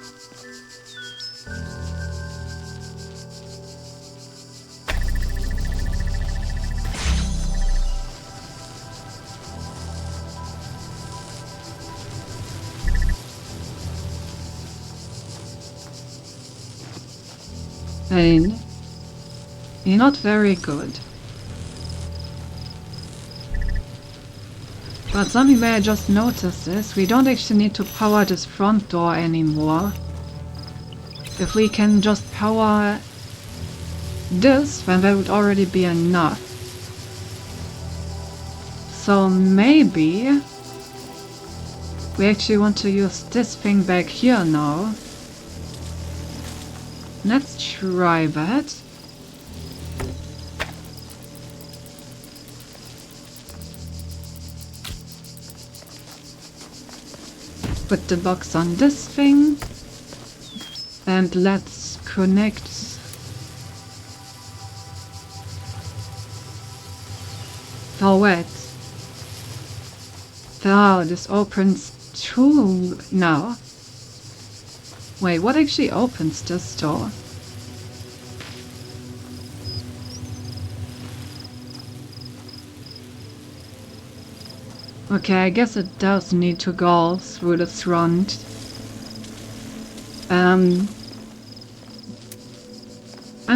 And you're not very good. But something that I just noticed is we don't actually need to power this front door anymore. If we can just power this, then that would already be enough. So maybe we actually want to use this thing back here now. Let's try that. Put the box on this thing. And let's connect. Oh wait. Oh, this opens too now. Wait, what actually opens this door? Okay, I guess it does need to go through the front. I'm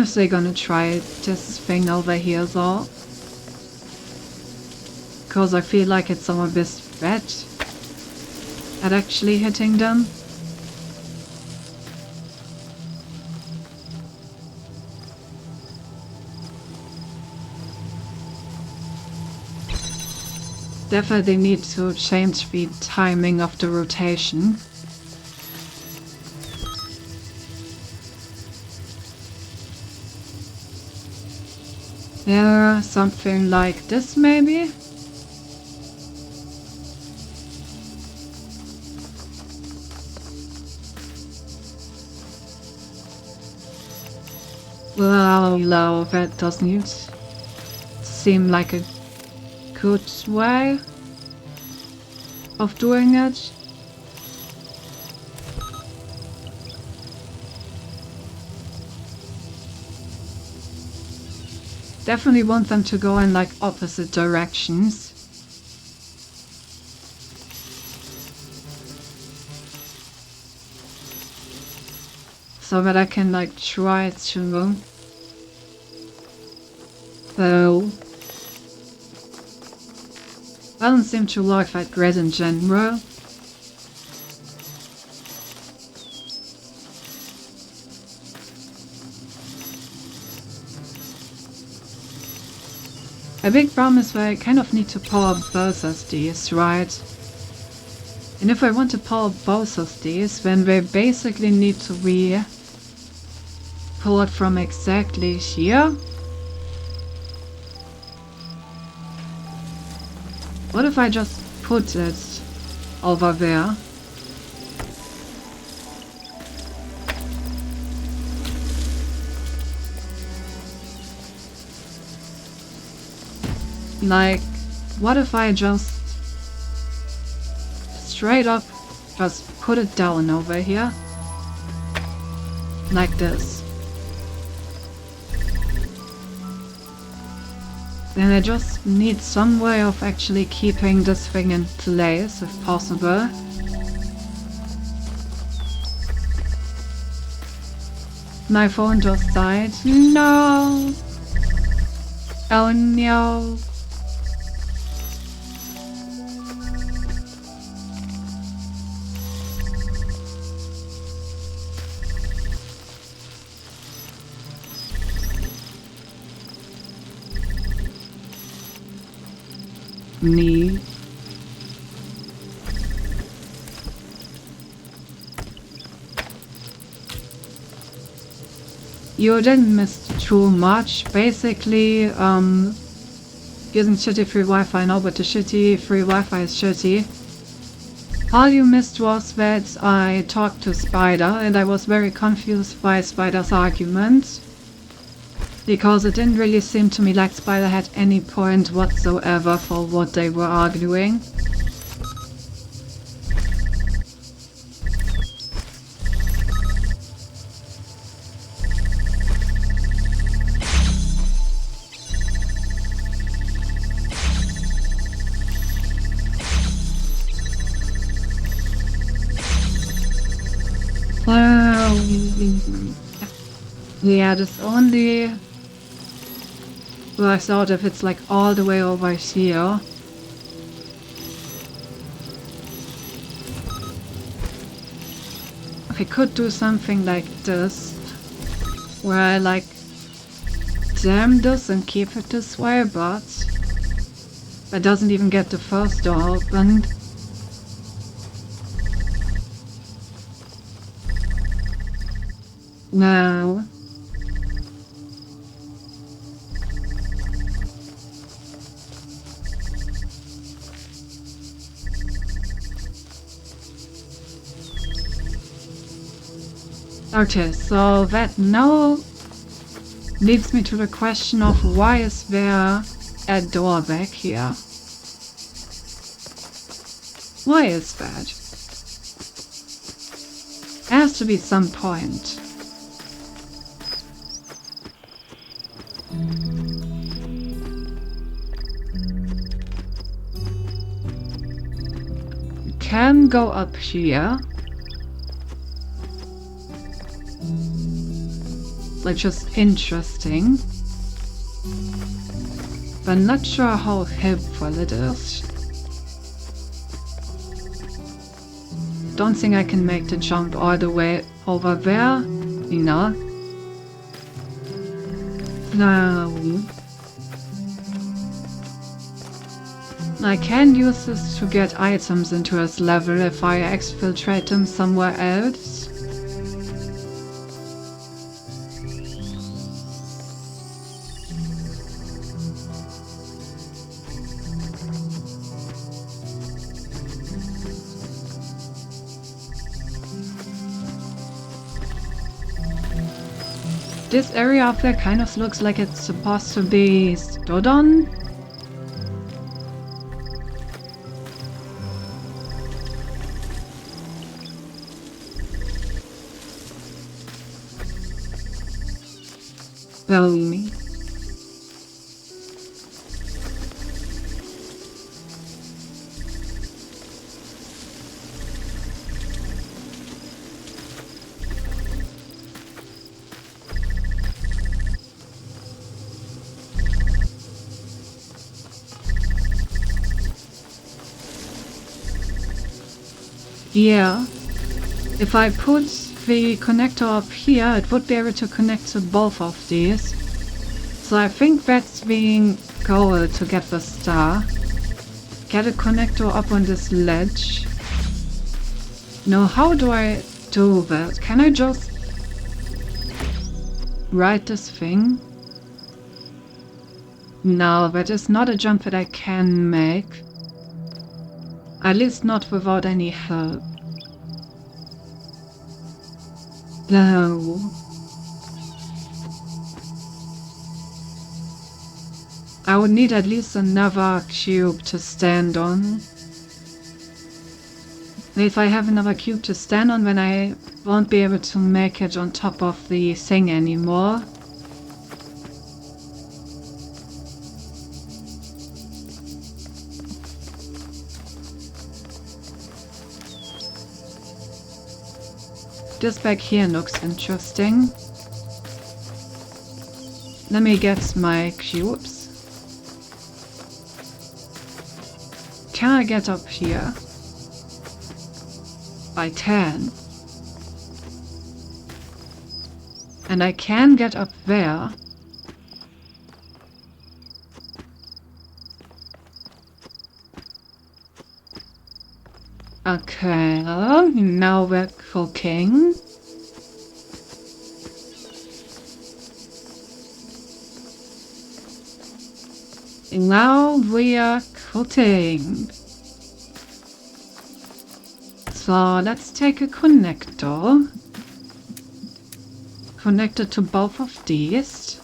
still gonna try this thing over here though. Because I feel like it's some of this bad at actually hitting them. Definitely need to change the timing of the rotation. Yeah, something like this maybe? Well, no, that doesn't seem like a good way of doing it. Definitely want them to go in like opposite directions. So that I can like try to though I don't seem to like that grid in general. A big problem is that I kind of need to power both of these, right? And if I want to power both of these, then they basically need to be powered from exactly here. What if I just put it over there? Like, what if I just straight up just put it down over here? Like this. Then I just need some way of actually keeping this thing in place, if possible. My phone just died. No! Oh no! Me. You didn't miss too much. Basically, using shitty free Wi-Fi now, but the shitty free Wi-Fi is shitty. All you missed was that I talked to Spider and I was very confused by Spider's arguments. Because it didn't really seem to me like Spider had any point whatsoever for what they were arguing. Yeah, this only works out if it's like all the way over here. I could do something like this, where I like jam this and keep it this way, but it doesn't even get the first door opened. No. Okay, so that now leads me to the question of why is there a door back here? Why is that? There has to be some point. You can go up here. Like, just interesting. But not sure how helpful it is. Don't think I can make the jump all the way over there. No. No. I can use this to get items into this level if I exfiltrate them somewhere else. This area up there kind of looks like it's supposed to be stood on. Well, me. Yeah, if I put the connector up here, it would be able to connect to both of these. So I think that's the goal to get the star. Get a connector up on this ledge. Now, how do I do that? Can I just ride this thing? No, that is not a jump that I can make. At least not without any help. No. I would need at least another cube to stand on. If I have another cube to stand on, then I won't be able to make it on top of the thing anymore. This back here looks interesting. Let me get my cubes. Can I get up here? I can. And I can get up there. Okay, now we're cooking. Now we are cooking. So let's take a connector. Connect it to both of these.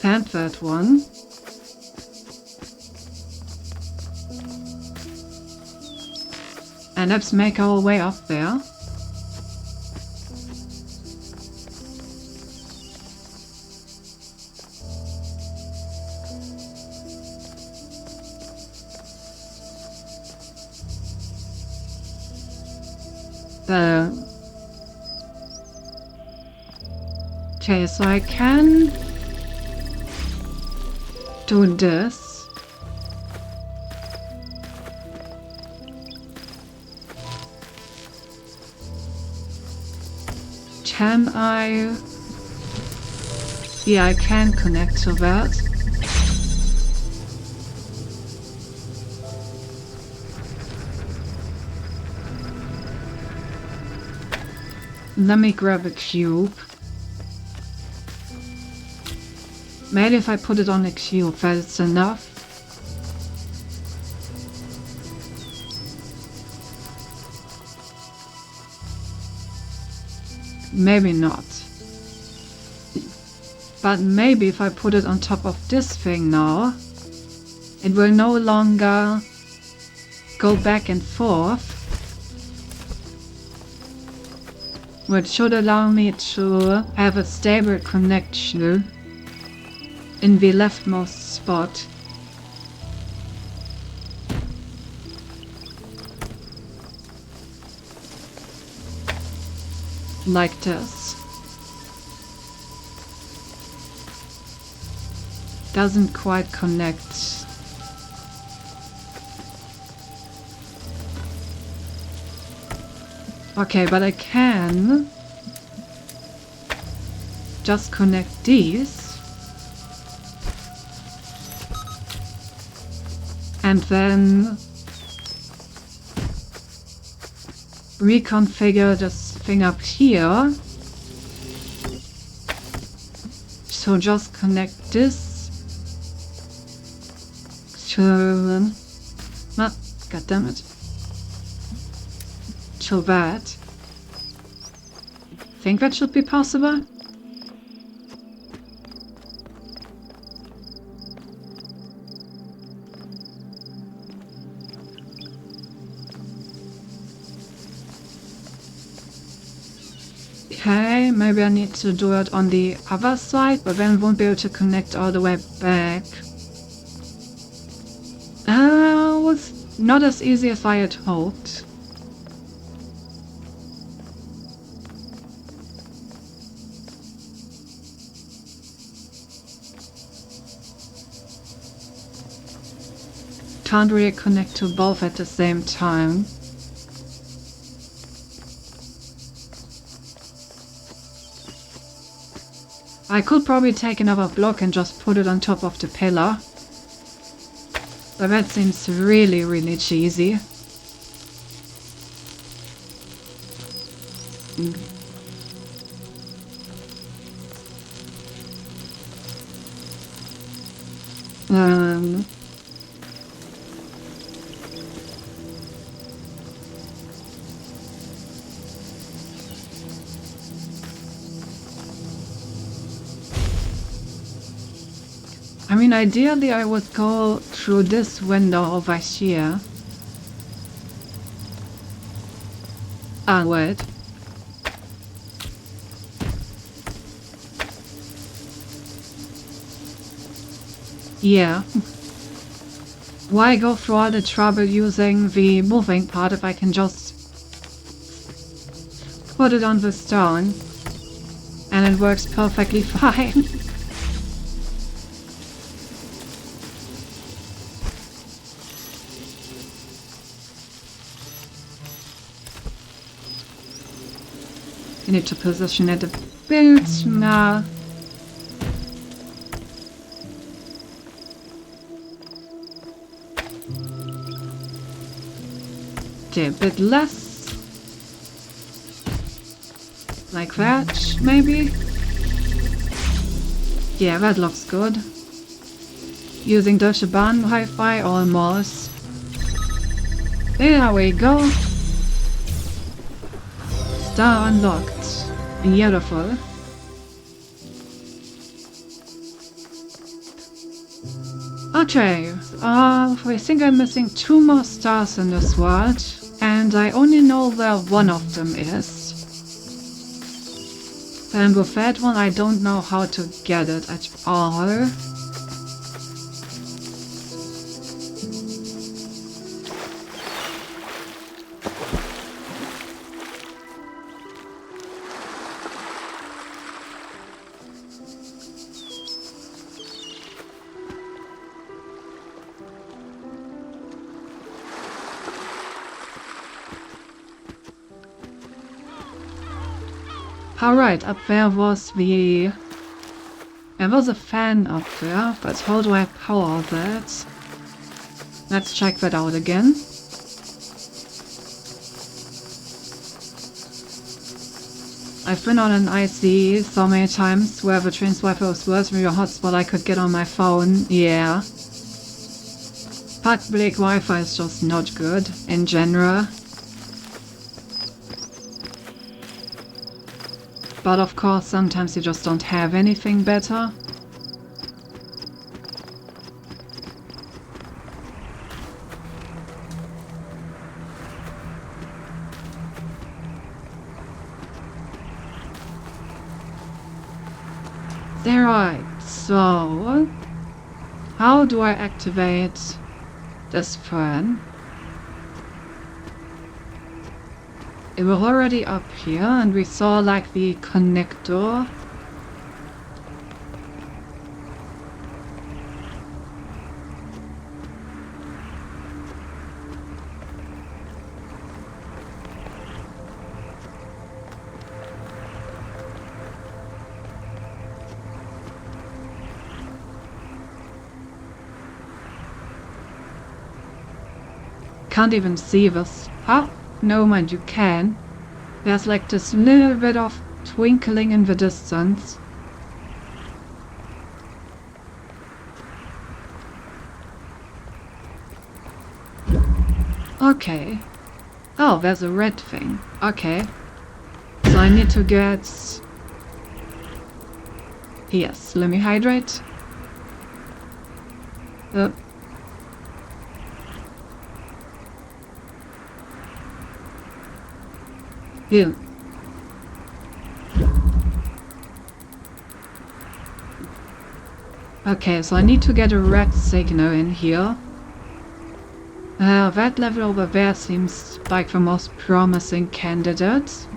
And that one. And let's make our way up there. Okay, so I can do this. Can I? Yeah, I can connect to that. Let me grab a cube. Maybe if I put it on a cube, that's enough. Maybe not. But maybe if I put it on top of this thing now, it will no longer go back and forth, which should allow me to have a stable connection in the leftmost spot. Like this. Doesn't quite connect. Okay, but I can just connect these. And then reconfigure this thing up here. So just connect this to, god damn it, to that. Think that should be possible? Okay, maybe I need to do it on the other side, but then won't be able to connect all the way back. Was not as easy as I had hoped. Can't really connect to both at the same time. I could probably take another block and just put it on top of the pillar. But that seems really, really cheesy. I mean, ideally I would go through this window over here. Ah, wait. Yeah. Why go through all the trouble using the moving part if I can just put it on the stone and it works perfectly fine? You need to position it a bit now. Okay, a bit less. Like that, maybe? Yeah, that looks good. Using Deutsche Bahn Wi-Fi almost. There we go. Star unlocked. Beautiful. Okay, I think I'm missing 2 more stars in this world, and I only know where one of them is. And with that one, I don't know how to get it at all. Alright, up there was there was a fan up there, but how do I power that? Let's check that out again. I've been on an IC so many times where the train's Wi-Fi was worse than your hotspot I could get on my phone. Yeah. Public Wi-Fi is just not good in general. But of course, sometimes you just don't have anything better. Alright, so how do I activate this fan? It was already up here, and we saw like the connector. Can't even see this. Ah, no mind, you can. There's like this little bit of twinkling in the distance. Okay. Oh, there's a red thing. Okay. So I need to get... Yes, let me hydrate. Here. Okay, so I need to get a red signal in here. That level over there seems like the most promising candidate.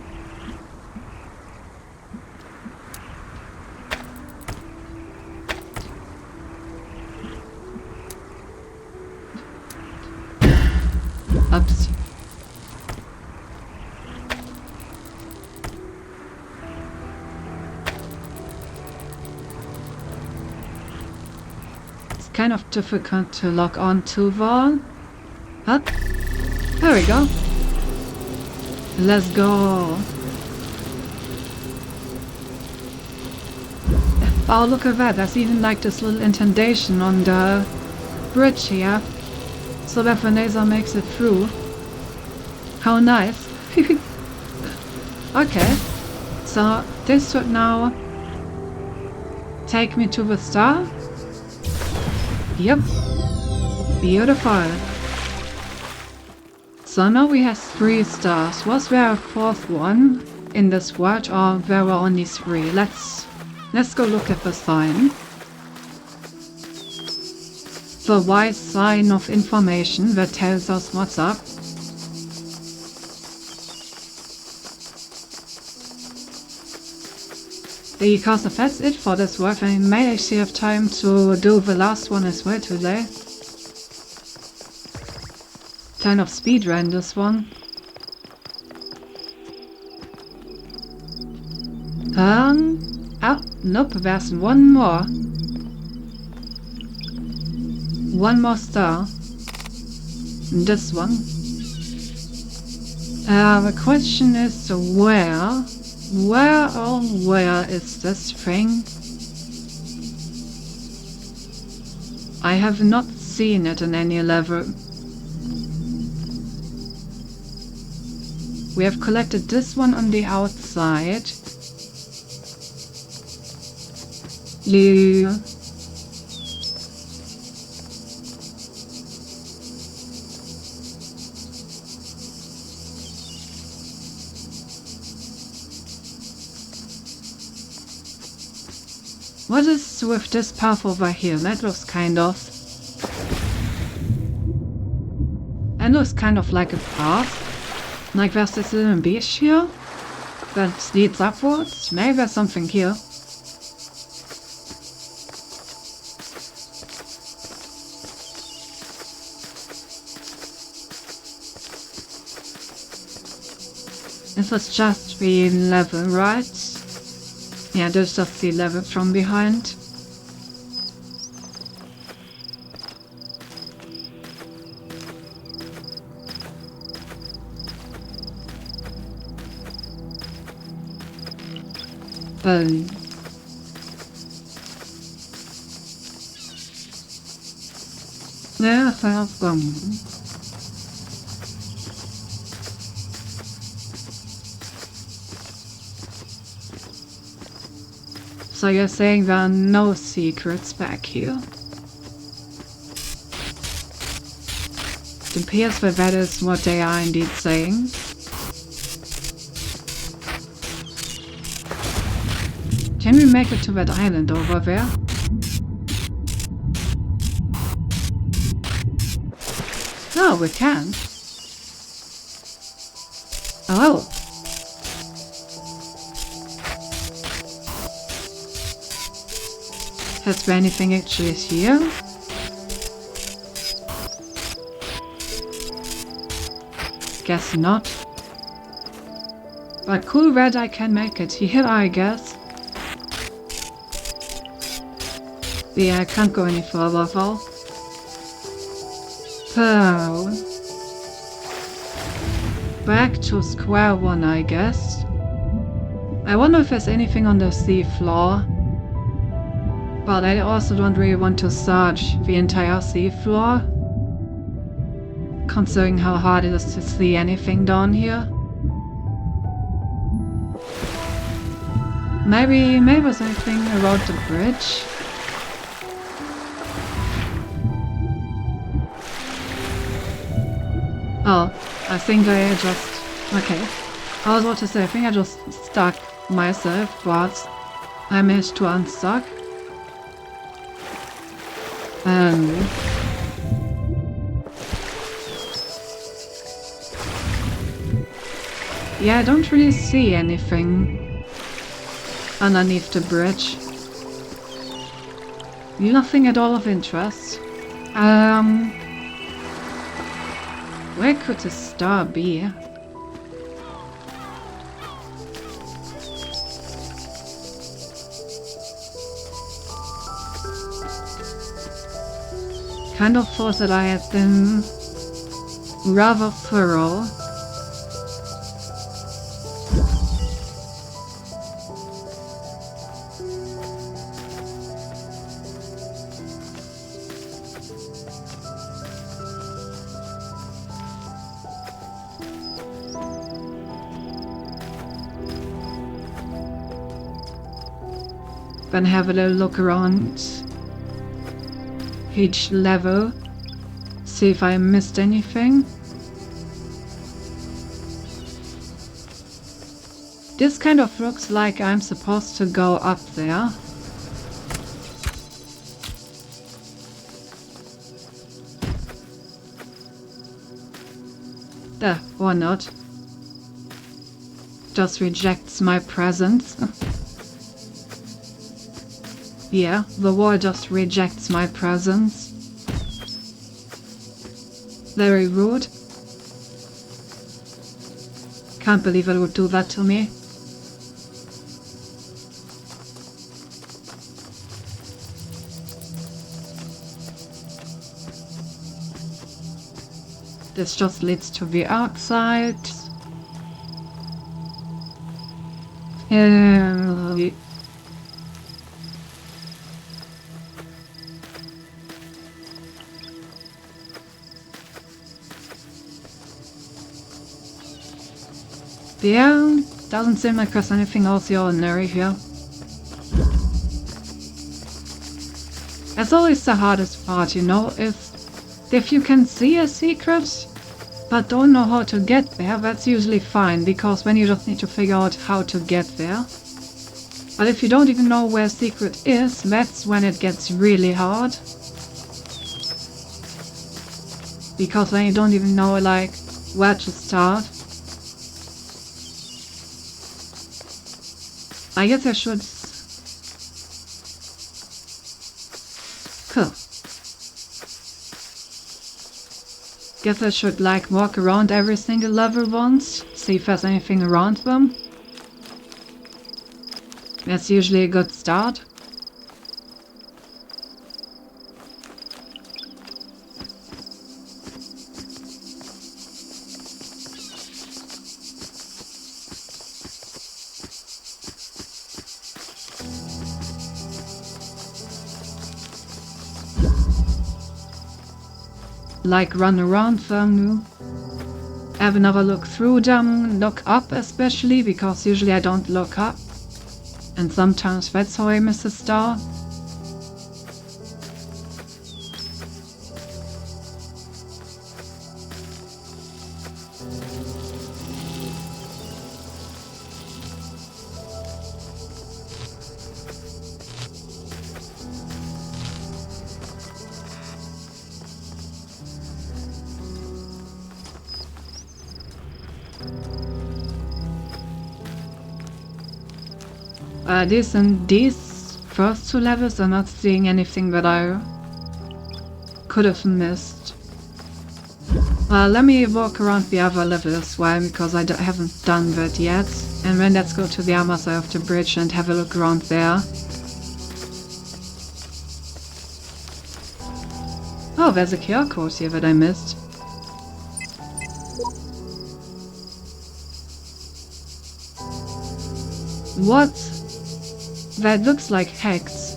Oops. It's kind of difficult to log on to the... Huh? There we go. Let's go. Oh, look at that. There's even like this little indentation on the bridge here. So that the laser makes it through. How nice. Okay. So this should now take me to the star. Yep. Beautiful. So now we have 3 stars. Was there a 4th one in this world, or there were only 3? Let's go look at the sign. The wise sign of information that tells us what's up. Because if that's it for this work, I may actually have time to do the last one as well today. Kind of speedrun this one. Oh, nope, there's one more. One more star. This one. The question is where? Where is this thing? I have not seen it in any level. We have collected this one on the outside. Lol. What is with this path over here? That looks kind of... It looks kind of like a path. Like there's this little beach here that leads upwards. Maybe there's something here. This is just the level, right? Yeah, there's just the level from behind. Boom. Yeah, that's gone. So you're saying there are no secrets back here? It appears that is what they are indeed saying. Can we make it to that island over there? No, we can. Oh. Is there anything actually here? Guess not. But cool that I can make it here, I guess. Yeah, I can't go any further though. So... back to square one, I guess. I wonder if there's anything on the sea floor. But I also don't really want to search the entire sea floor, considering how hard it is to see anything down here. Maybe there's anything around the bridge. Oh, I think I just... okay. I was about to say, I think I just stuck myself, but I managed to unstuck. Yeah, I don't really see anything underneath the bridge. Nothing at all of interest. Where could the star be? Kind of thought that I had been rather thorough. Then have a little look around each level, see if I missed anything. This kind of looks like I'm supposed to go up there. Or not. Just rejects my presence. Yeah, the wall just rejects my presence. Very rude. Can't believe it would do that to me. This just leads to the outside. Yeah, doesn't seem like there's anything else ordinary here. That's always the hardest part, you know, if you can see a secret, but don't know how to get there, that's usually fine, because then you just need to figure out how to get there. But if you don't even know where a secret is, that's when it gets really hard. Because then you don't even know, like, where to start. I guess I should... Cool. Guess I should, like, walk around every single level once, see if there's anything around them. That's usually a good start. Like run around them, have another look through them, look up especially, because usually I don't look up, and sometimes that's how I miss a star. These first two levels are not seeing anything that I could have missed. Let me walk around the other level as well, because I haven't done that yet. And then let's go to the other side of the bridge and have a look around there. Oh, there's a QR code here that I missed. What? That looks like hex.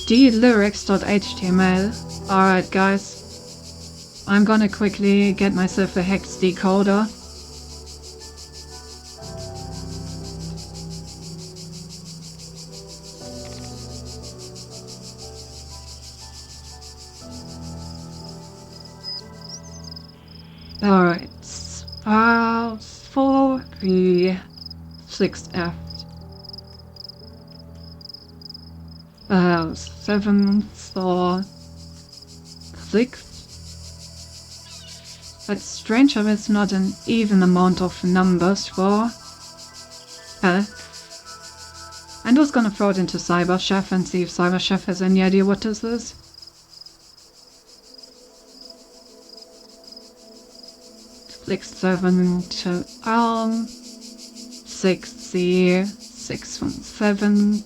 dlyrics.html. Alright guys, I'm gonna quickly get myself a hex decoder. Alright, 4, 3, 6 F. 7, 4, 6. That's strange how it's not an even amount of numbers for health. I'm just gonna throw it into Cyberchef and see if Cyberchef has any idea what this is. Click 7 to 6 C 6 1 7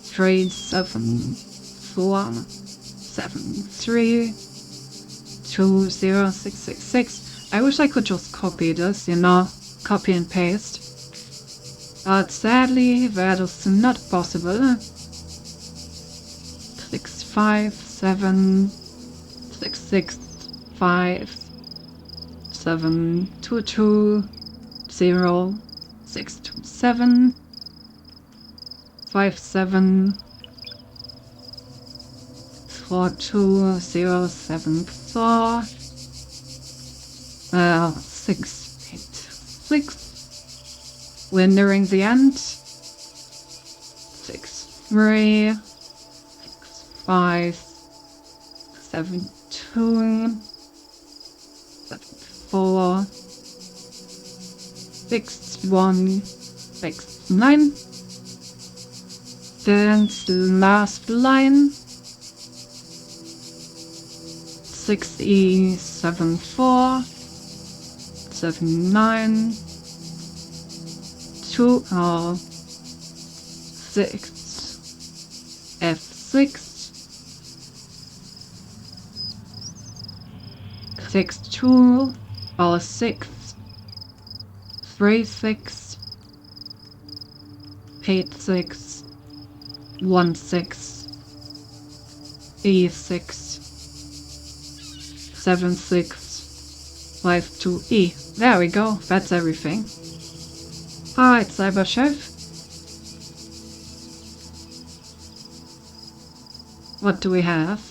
3 7 4 7 3 2 0 6 6 6. I wish I could just copy this, you know, copy and paste. But sadly, that is not possible. 6 5 7 6 6 5 7 2 2 0 6 2 7 5 7 4 2 0 7 4 6 8 6. We're nearing the end. 6 3 6 5 7 2 7 4 6 1 6 9. Then the last line. 6 E 7 4 7 9 2 R 6 F 6 6 2 R 6 3 6 8 6 1 6 E 6 7 6 Life to E. There we go. That's everything. Alright, Cyber Chef. What do we have?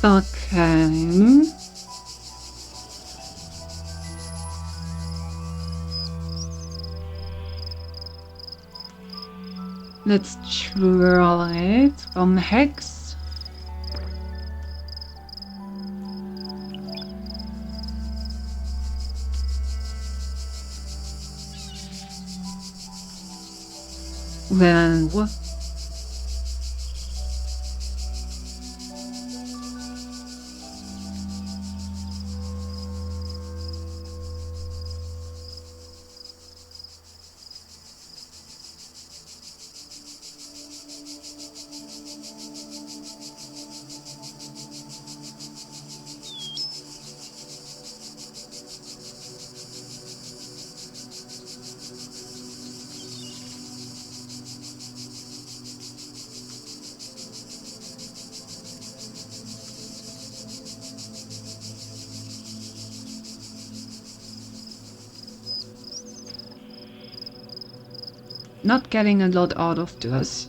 Okay. Let's try it on Hex. Then what? Not getting a lot out of this.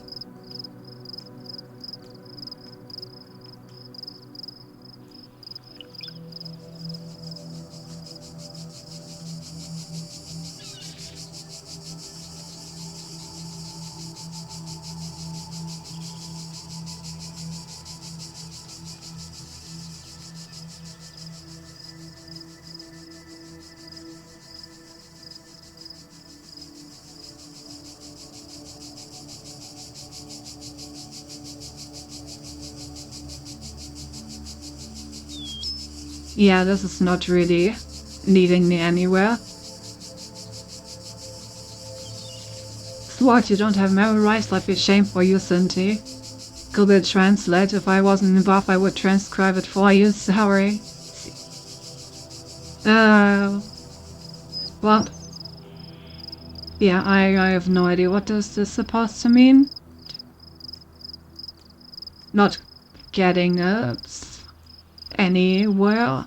Yeah, this is not really leading me anywhere. What, you don't have memorized? That'd be a shame for you, Cinti. Could it translate? If I wasn't in buff, I would transcribe it for you, sorry. What? Yeah, I have no idea. What is this supposed to mean? Not getting it anywhere.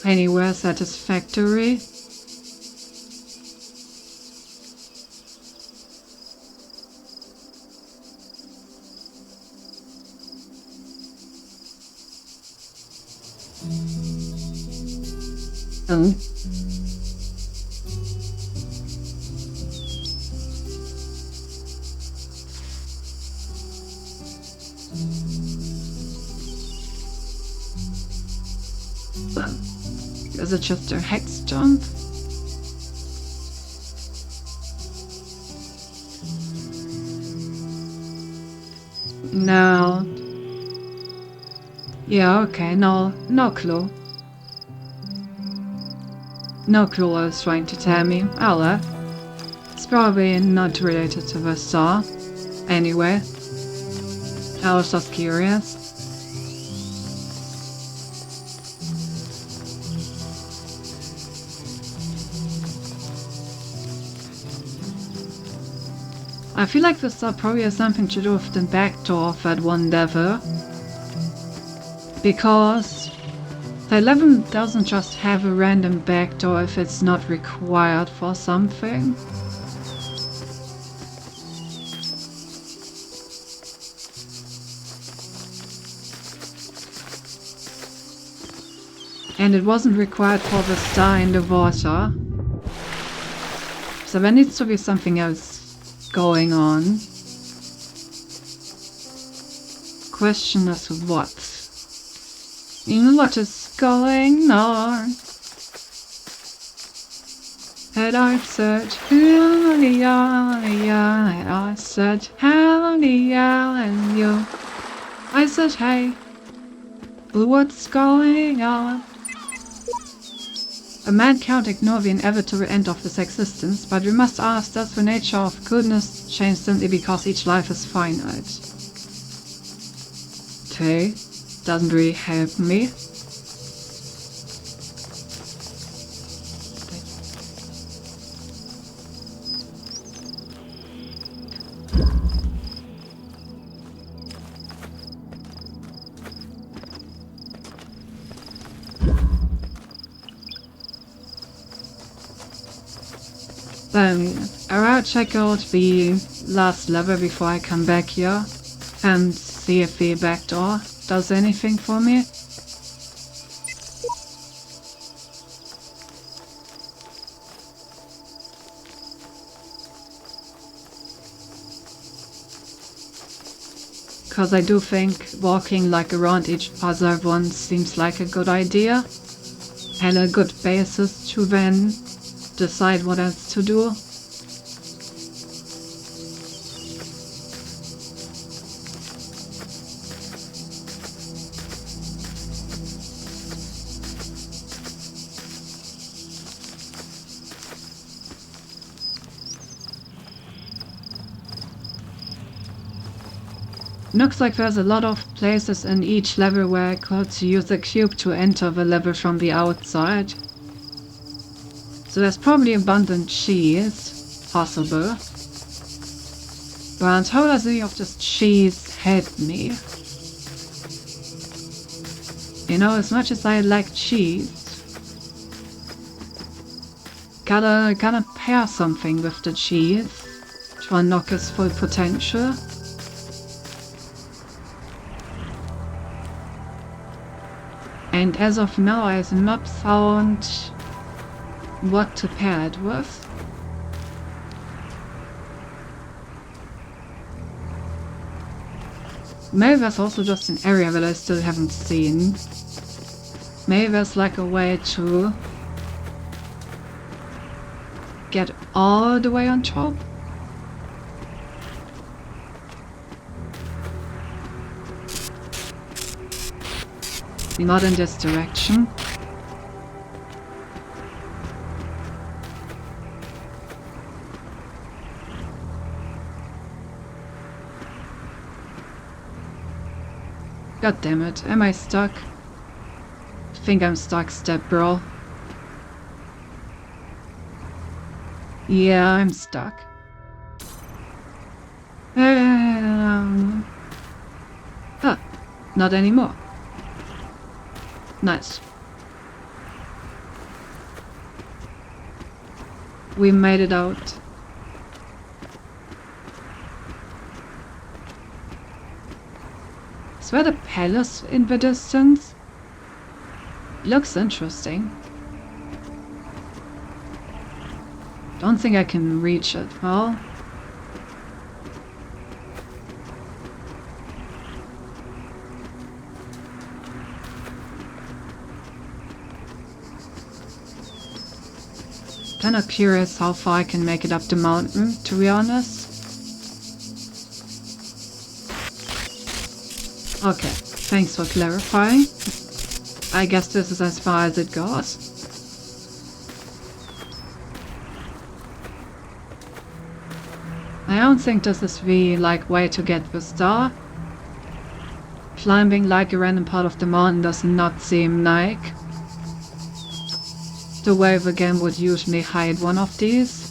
Anywhere satisfactory. Is it just a hex jump? No. Yeah, okay, no clue. No clue what it's trying to tell me. I'll It's probably not related to the saw. Anyway. I was just curious. I feel like this probably has something to do with the backdoor of that one level. Because the 11 doesn't just have a random backdoor if it's not required for something. And it wasn't required for the star in the water. So there needs to be something else going on. Question is what? What is going on? And I said, hallelujah, and I said, hallelujah, and you. I said, hey. What's going on? A man can't ignore the inevitable end of his existence, but we must ask, does the nature of goodness change simply because each life is finite? Okay, doesn't really help me. I'll check out the last level before I come back here and see if the back door does anything for me. Because I do think walking like around each puzzle once seems like a good idea and a good basis to then decide what else to do. Looks like there's a lot of places in each level where I could use the cube to enter the level from the outside. So there's probably abundant cheese, possible. But how does any of this cheese help me? You know, as much as I like cheese, gotta pair something with the cheese to unlock its full potential. And as of now, I have not found what to pair it with. Maybe there's also just an area that I still haven't seen. Maybe there's like a way to get all the way on top. Not in this direction. God damn it, am I stuck? I think I'm stuck, step bro. Yeah, I'm stuck. Not anymore. Nice. We made it out. Is that a palace in the distance? Looks interesting. Don't think I can reach it, well. Kinda curious how far I can make it up the mountain, to be honest. Okay, thanks for clarifying. I guess this is as far as it goes. I don't think this is the way to get the star. Climbing like a random part of the mountain does not seem like the way the game would usually hide one of these.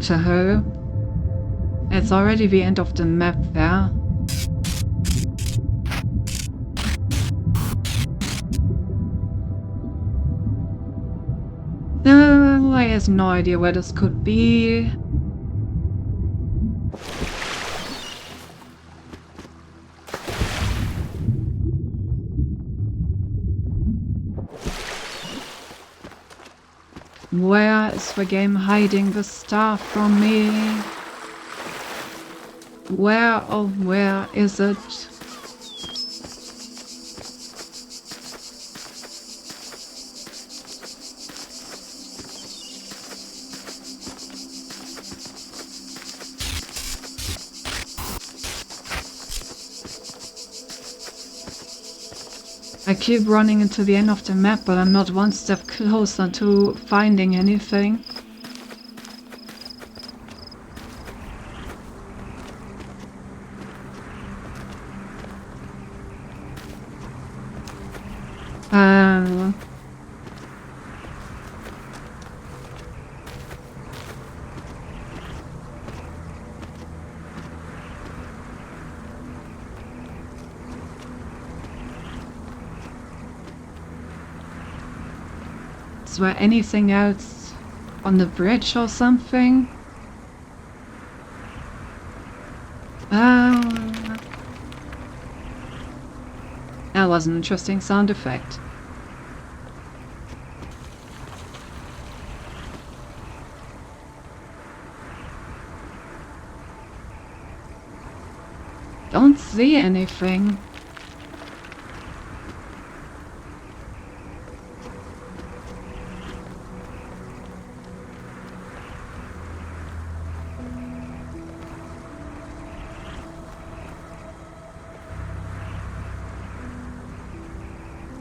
So, it's already the end of the map there. No, I have no idea where this could be. Where is the game hiding the star from me? Where, oh, where is it? I keep running into the end of the map, but I'm not one step closer to finding anything. Is there anything else on the bridge or something? That was an interesting sound effect. Don't see anything.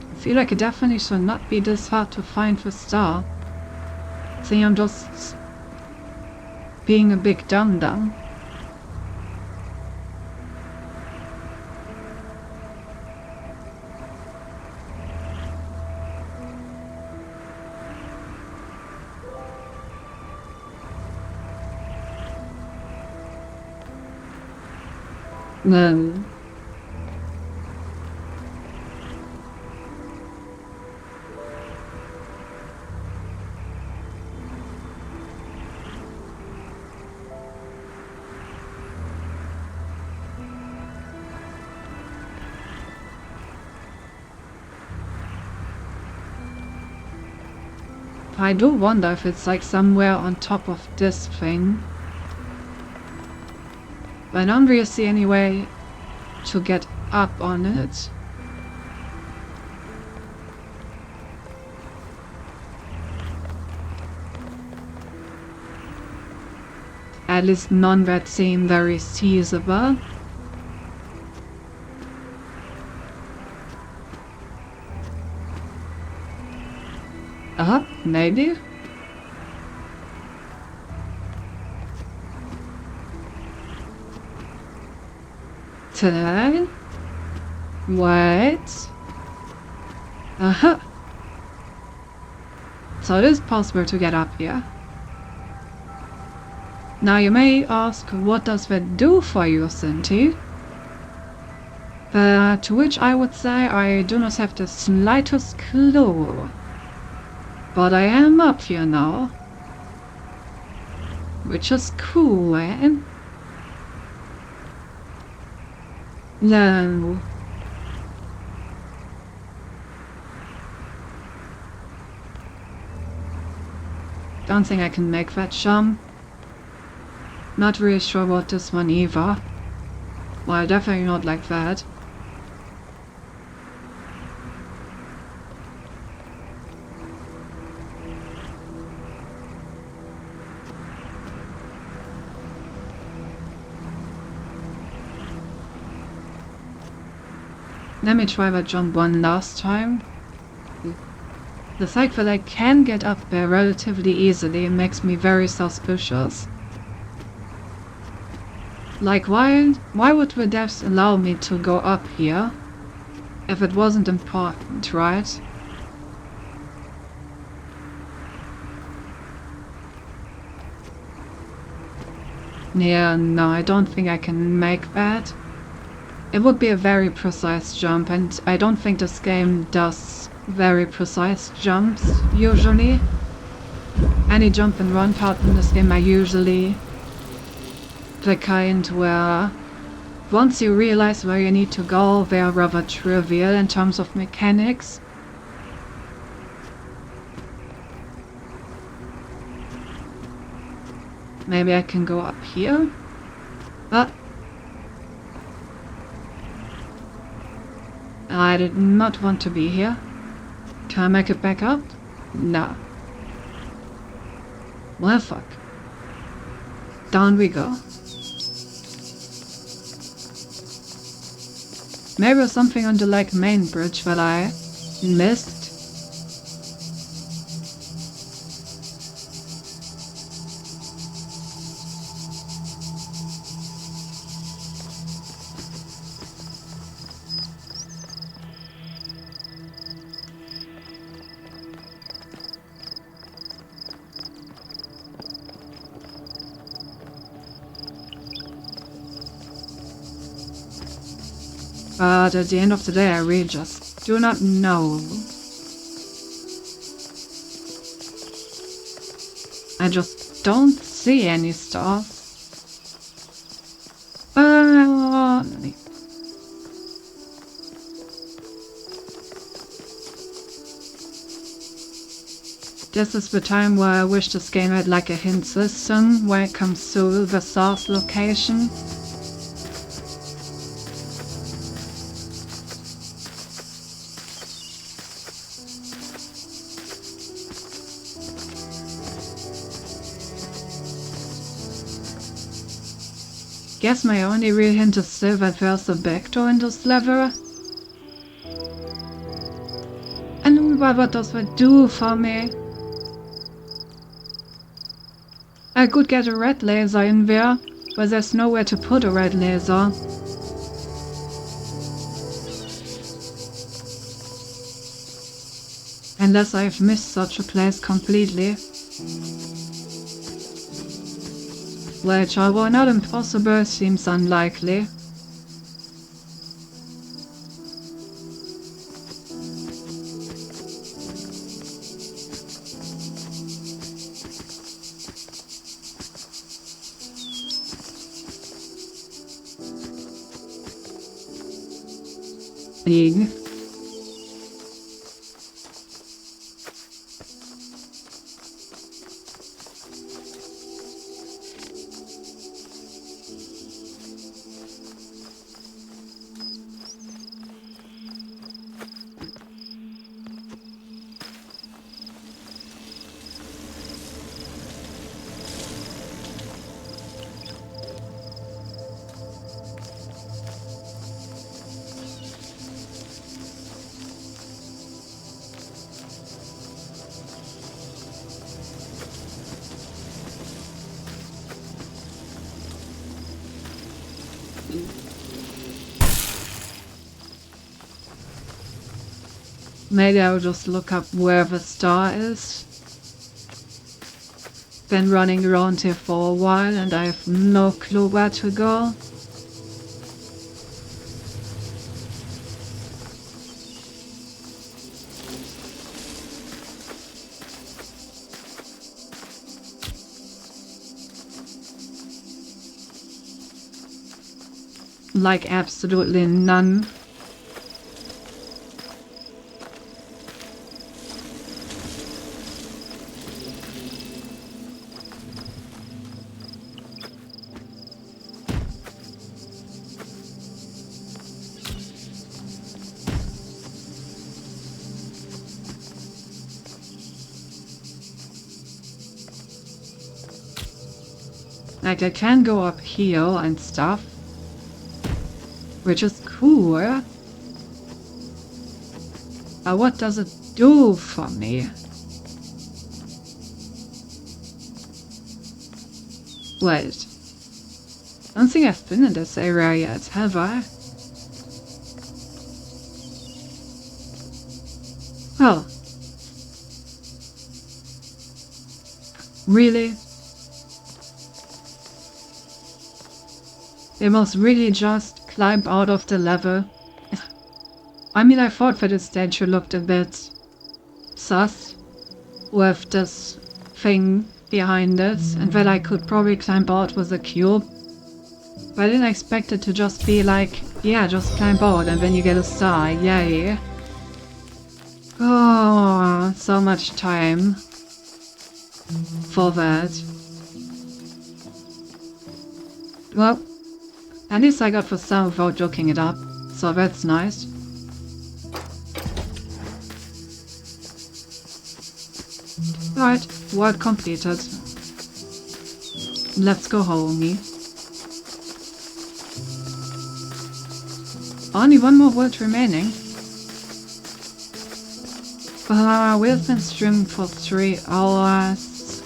I feel like it definitely should not be this hard to find the star. I think I'm just being a big dum-dum. Then I do wonder if it's like somewhere on top of this thing. But I don't really see any way to get up on it. At least none that seem very feasible. Maybe? Ten? Wait. So it is possible to get up here. Now you may ask, what does that do for you, Cinti? To which I would say I do not have the slightest clue. But I am up here now. Which is cool, eh? No. Don't think I can make that jump. Not really sure about this one either. Well, definitely not like that. Let me try that jump one last time. The fact that I can get up there relatively easily makes me very suspicious. Like, why would the devs allow me to go up here if it wasn't important, right? Yeah, no, I don't think I can make that. It would be a very precise jump, and I don't think this game does very precise jumps, usually. Any jump and run part in this game are usually the kind where once you realize where you need to go, they are rather trivial in terms of mechanics. Maybe I can go up here? But I did not want to be here. Can I make it back up? No. Well, fuck. Down we go. Maybe there's something on the main bridge that I missed. But at the end of the day, I really just do not know. I just don't see any stars. This is the time where I wish this game had a hint system when it comes to the source location. Guess my only real hint is still that there's a backdoor in this level. And what does that do for me? I could get a red laser in there, but there's nowhere to put a red laser. Unless I've missed such a place completely. Which, although not impossible, seems unlikely. Eeg. Maybe I'll just look up where the star is. Been running around here for a while and I have no clue where to go. Absolutely none. I can go up here and stuff, which is cool. But what does it do for me? Wait. I don't think I've been in this area yet, have I? Oh. Really? They must really just climb out of the level. I mean, I thought that the statue looked a bit sus with this thing behind it, and that I could probably climb out with a cube. But I didn't expect it to just be yeah, just climb out and then you get a star, yay. Oh, so much time for that. Well, at least I got the star without looking it up, so that's nice. Alright, work completed. Let's go home. Only one more world remaining. We've been streaming for 3 hours.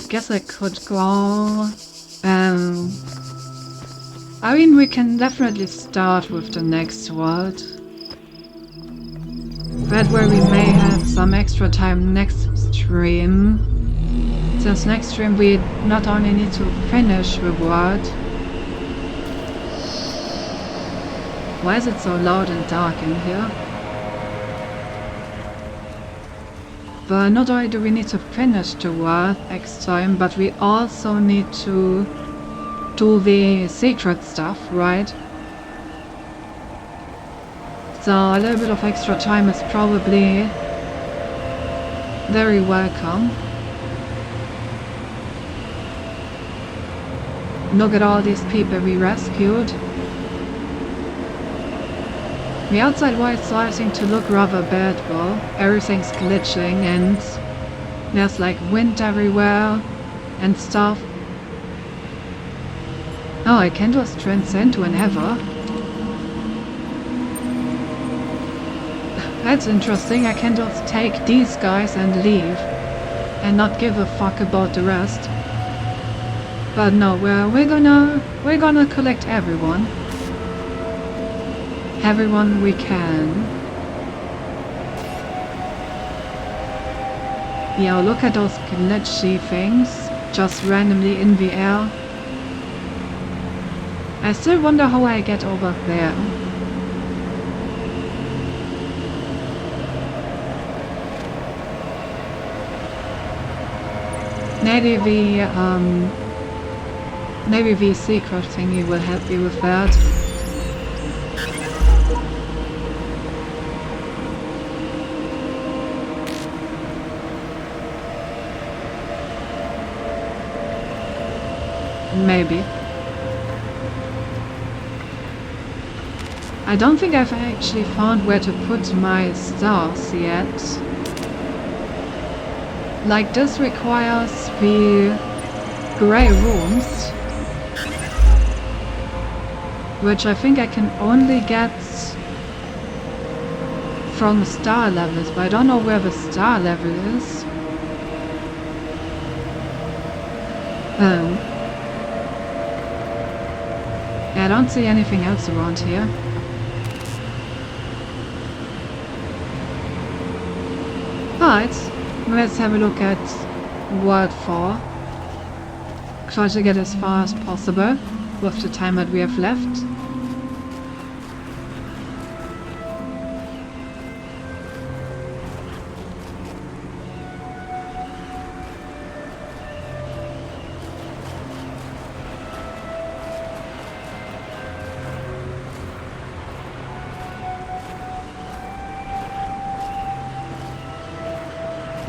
Guess I could go. I mean, we can definitely start with the next world. That way we may have some extra time next stream. Since next stream we not only need to finish the world. Why is it so loud and dark in here? But not only do we need to finish the world next time, but we also need to do the secret stuff, right? So a little bit of extra time is probably very welcome. Look at all these people we rescued. The outside world is starting to look rather bad, well, everything's glitching and there's like wind everywhere and stuff. Oh, I can just transcend whenever. That's interesting, I can just take these guys and leave and not give a fuck about the rest. But no, we're gonna collect everyone. Everyone we can. Yeah, look at those glitchy things just randomly in the air. I still wonder how I get over there. Maybe the secret thingy will help you with that. Maybe. I don't think I've actually found where to put my stars yet. Like, this requires the grey rooms, which I think I can only get from star levels, but I don't know where the star level is. I don't see anything else around here. Alright, let's have a look at World 4. Try to get as far as possible with the time that we have left.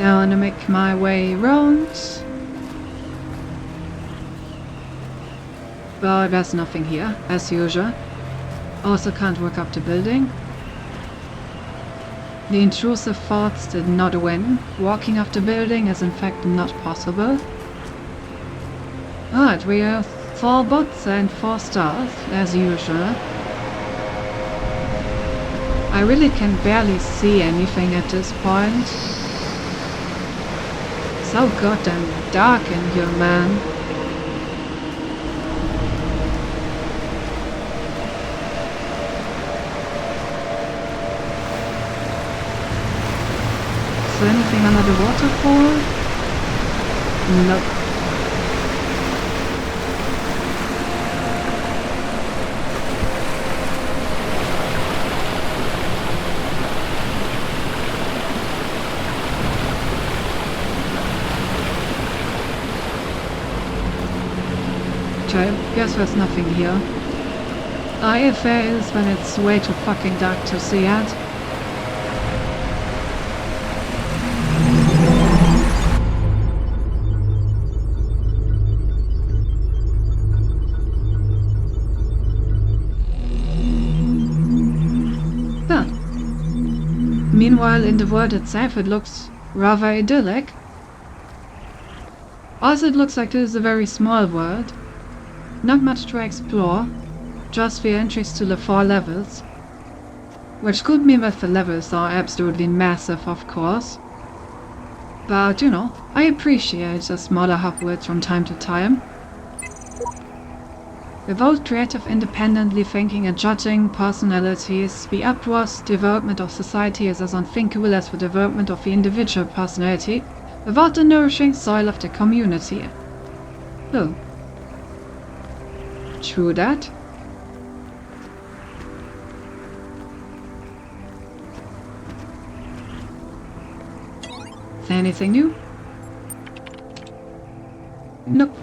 I want to make my way around. Well, there's nothing here, as usual. Also can't work up the building. The intrusive thoughts did not win. Walking up the building is in fact not possible. Alright, we have 4 bots and 4 stars, as usual. I really can barely see anything at this point. So goddamn dark in here, man. Is there anything under the waterfall? Nope. I guess there's nothing here. If there is, then it's way too fucking dark to see it. Huh. Meanwhile, in the world itself, it looks rather idyllic. Also, it looks like this is a very small world. Not much to explore, just the entries to the 4 levels. Which could mean that the levels are absolutely massive, of course. But, you know, I appreciate the smaller hub worlds from time to time. Without creative independently thinking and judging personalities, the upwards development of society is as unthinkable as the development of the individual personality without the nourishing soil of the community. Oh. True that. Is there anything new? Nope.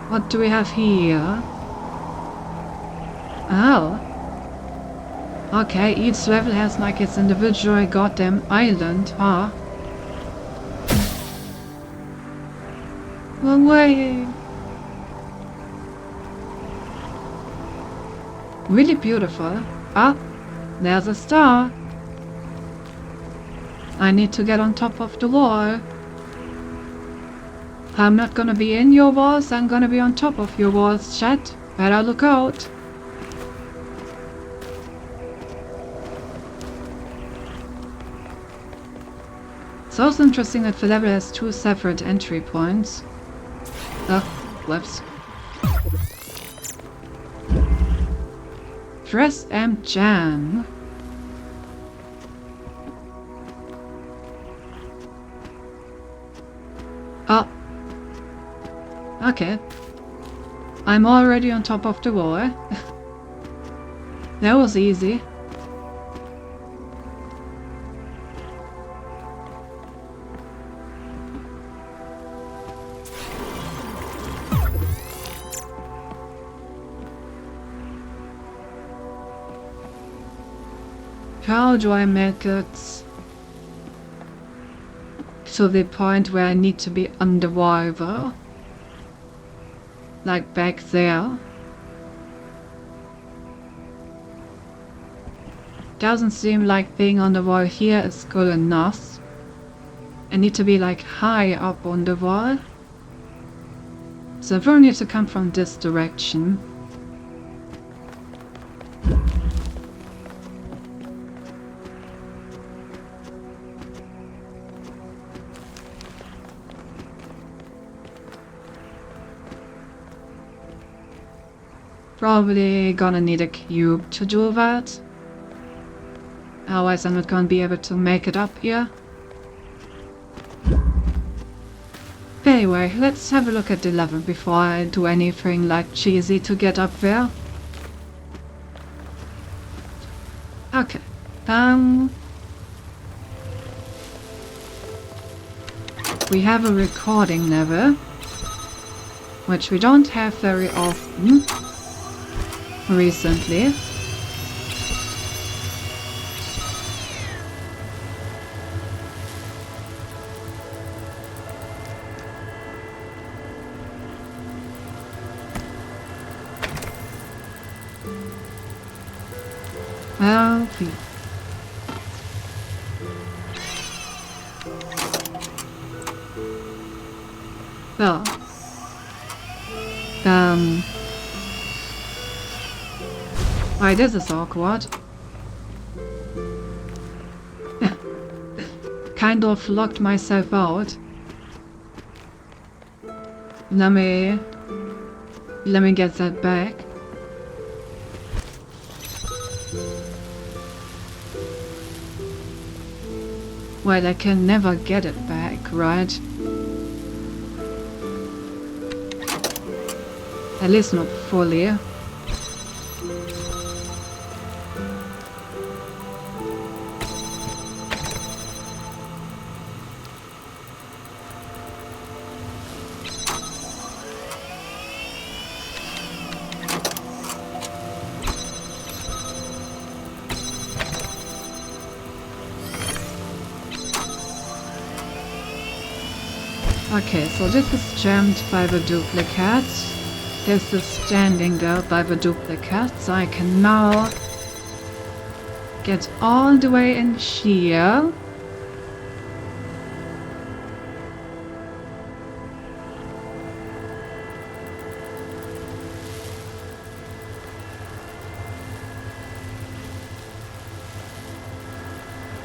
What do we have here? Oh. Okay, each level has like its individual goddamn island, huh? Wrong way. Really beautiful. Ah, there's a star. I need to get on top of the wall. I'm not gonna be in your walls, I'm gonna be on top of your walls, chat. Better look out. It's also interesting that the level has 2 separate entry points. Oh, whoops. Press M Jam. Oh. Okay. I'm already on top of the wall. That was easy. How do I make it to the point where I need to be underwater? Like back there. Doesn't seem like being on the wall here is good enough. I need to be like high up on the wall. So I will need to come from this direction. Probably gonna need a cube to do that. Otherwise I'm not gonna be able to make it up here. Anyway, let's have a look at the level before I do anything like cheesy to get up there. Okay. We have a recording level, which we don't have very often. Recently. Well, why this is awkward. Kind of locked myself out. Let me get that back. Well, I can never get it back, right? At least not fully. Okay, so this is jammed by the duplicate. This is standing there by the duplicate, so I can now get all the way in here.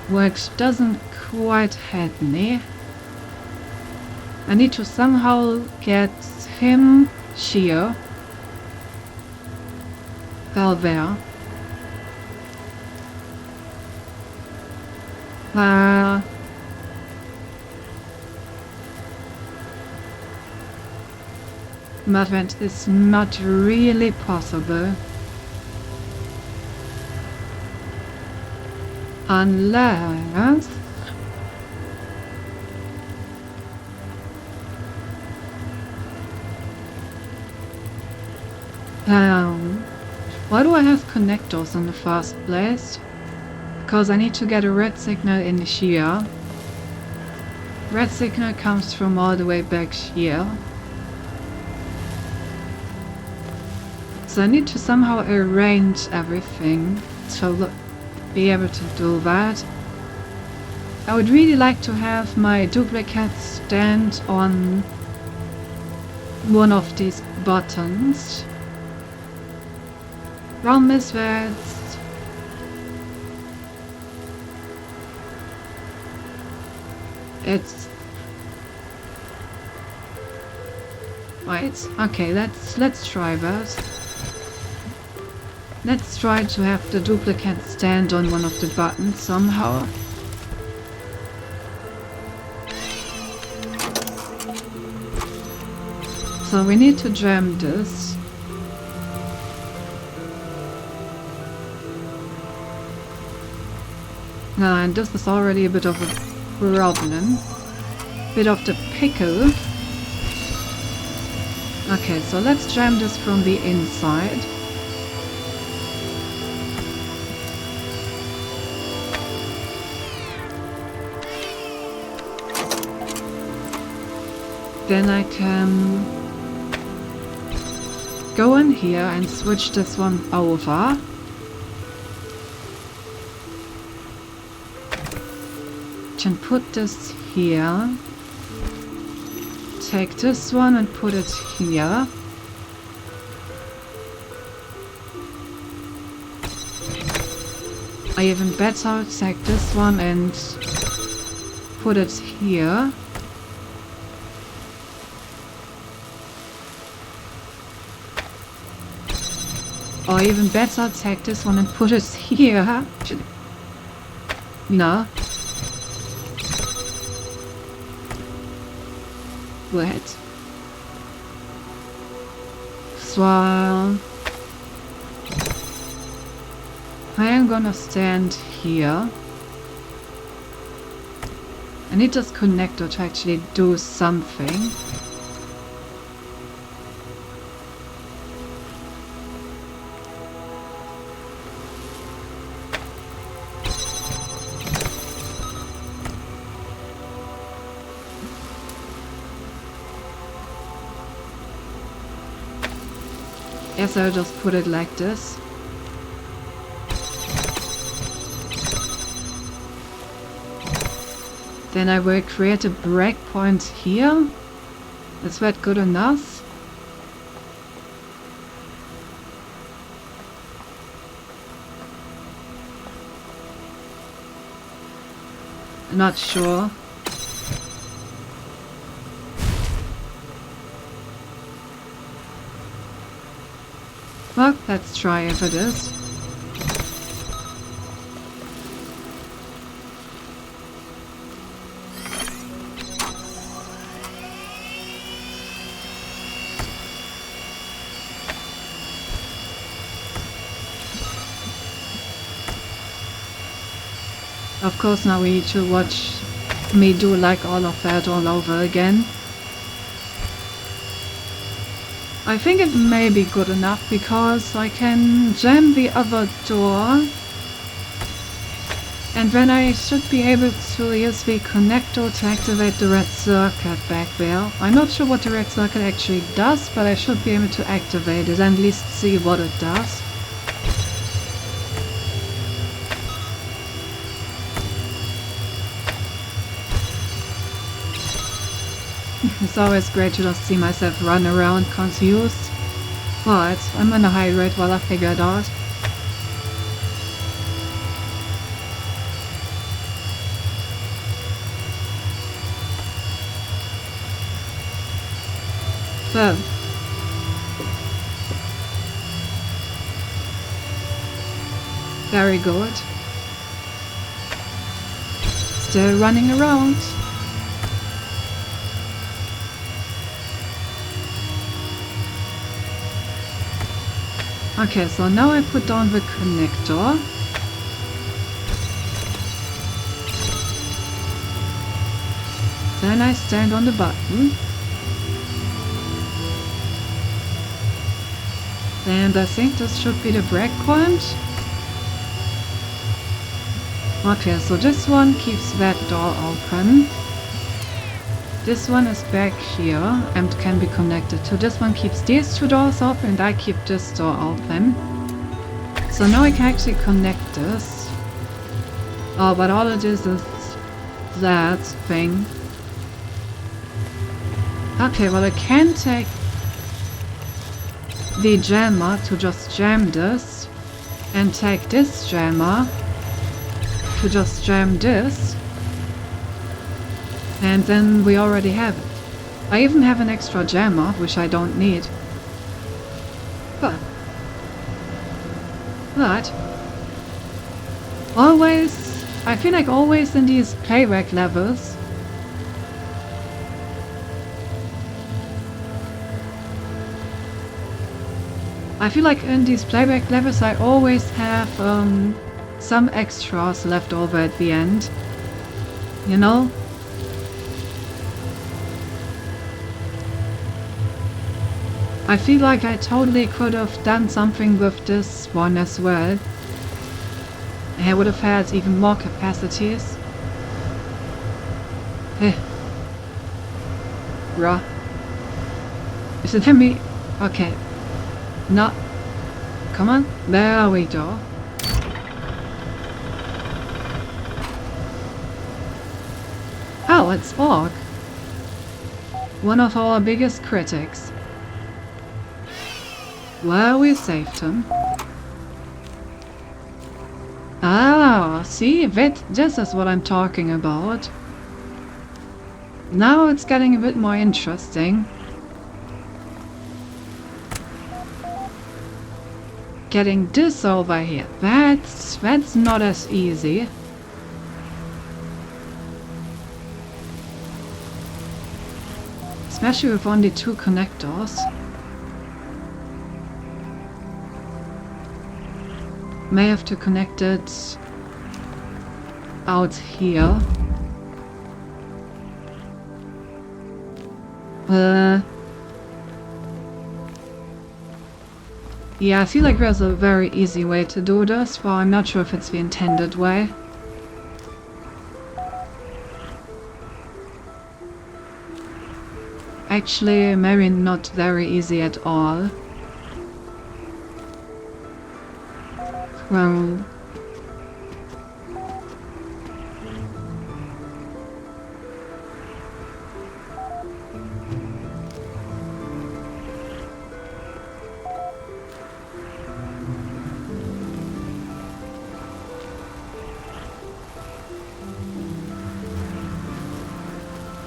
Which doesn't quite help me. I need to somehow get him here. Well, there. But that is not really possible. Unless... why do I have connectors in the first place? Because I need to get a red signal in here. Red signal comes from all the way back here. So I need to somehow arrange everything to be able to do that. I would really like to have my duplicate stand on one of these buttons. Problem is that it's right. Okay, let's try that. Let's try to have the duplicate stand on one of the buttons somehow. So we need to jam this. And this is already a bit of a problem. Bit of the pickle. Okay, so let's jam this from the inside. Then I can go in here and switch this one over. Can put this here. Take this one and put it here. I even better take this one and put it here. Or even better, take this one and put it here. No. Wait. So I am gonna stand here. I need this connector to actually do something. Yes, I'll just put it like this. Then I will create a breakpoint here. Is that good enough? Not sure. Well, let's try if it is. Of course, now we need to watch me do like all of that all over again. I think it may be good enough because I can jam the other door and then I should be able to use the connector to activate the red circuit back there. I'm not sure what the red circuit actually does, but I should be able to activate it and at least see what it does. It's always great to just see myself run around confused. But I'm gonna hydrate while I figure it out. So. Very good. Still running around. Okay, so now I put down the connector. Then I stand on the button. And I think this should be the breakpoint. Okay, so this one keeps that door open. This one is back here and can be connected to this one, keeps these two doors open, and I keep this door open. So now I can actually connect this. Oh, but all it is that thing. Okay, well I can take the jammer to just jam this, and take this jammer to just jam this. And then we already have it. I even have an extra jammer, which I don't need. But always, I feel like always in these playback levels, I always have some extras left over at the end. You know? I feel like I totally could have done something with this one as well. I would have had even more capacities. Bruh. Is it me? Okay. No. Come on. There we go. Oh, it's Orc. One of our biggest critics. Well, we saved him. Ah, see, this is what I'm talking about. Now it's getting a bit more interesting. Getting this over here, that's not as easy. Especially with only two connectors. May have to connect it out here. Yeah, I feel like there's a very easy way to do this, but I'm not sure if it's the intended way. Actually, maybe not very easy at all. Well,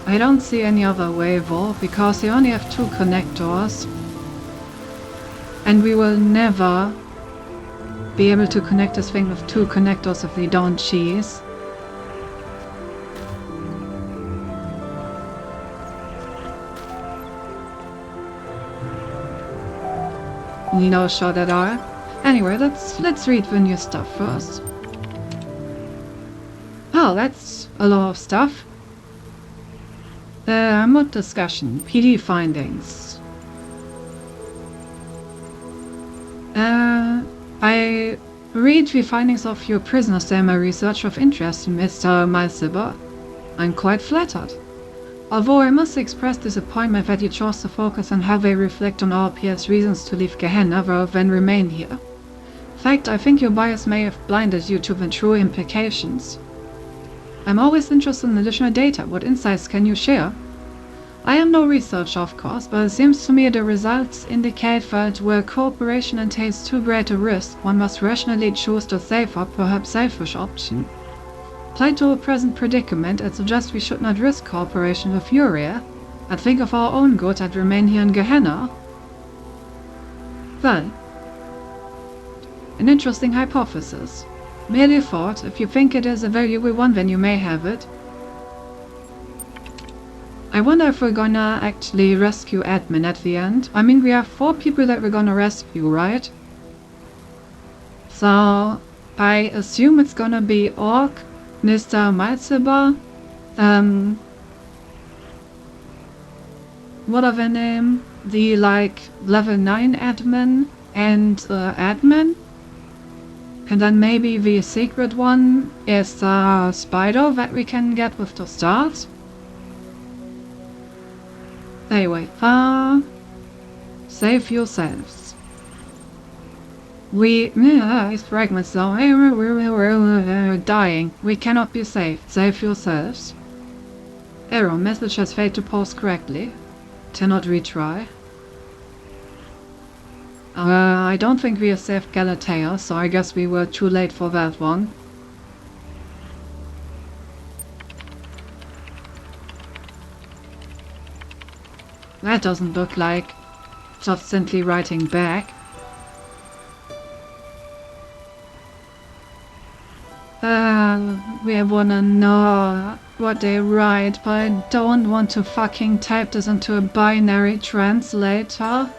I don't see any other way though, because they only have two connectors. And we will never be able to connect this thing with two connectors if we don't cheese. No shot at all. Anyway, let's read the new stuff first. Oh, that's a lot of stuff. Mod discussion, PD findings. I read the findings of your prisoners in my research of interest, Mr. Malsiber. I'm quite flattered. Although I must express disappointment that you chose to focus on how they reflect on RPS reasons to leave Gehenna rather than remain here. In fact, I think your bias may have blinded you to the true implications. I'm always interested in additional data. What insights can you share? I am no researcher, of course, but it seems to me the results indicate that where cooperation entails too great a risk, one must rationally choose the safer, perhaps selfish option. Applied to a present predicament, it suggests we should not risk cooperation with Uriel, and think of our own good and remain here in Gehenna. Well, an interesting hypothesis. Merely thought, if you think it is a valuable one, then you may have it. I wonder if we're gonna actually rescue admin at the end. I mean, we have 4 people that we're gonna rescue, right? So, I assume it's gonna be Orc, Mr. Malzeba, what are their name? The, level 9 admin and admin? And then maybe the secret one is Spider that we can get with the stars? Anyway, save yourselves. These fragments though, we're dying. We cannot be saved. Save yourselves. Error, message has failed to post correctly. Cannot retry. I don't think we have saved Galatea, so I guess we were too late for that one. That doesn't look like just simply writing back. We wanna know what they write, but I don't want to fucking type this into a binary translator.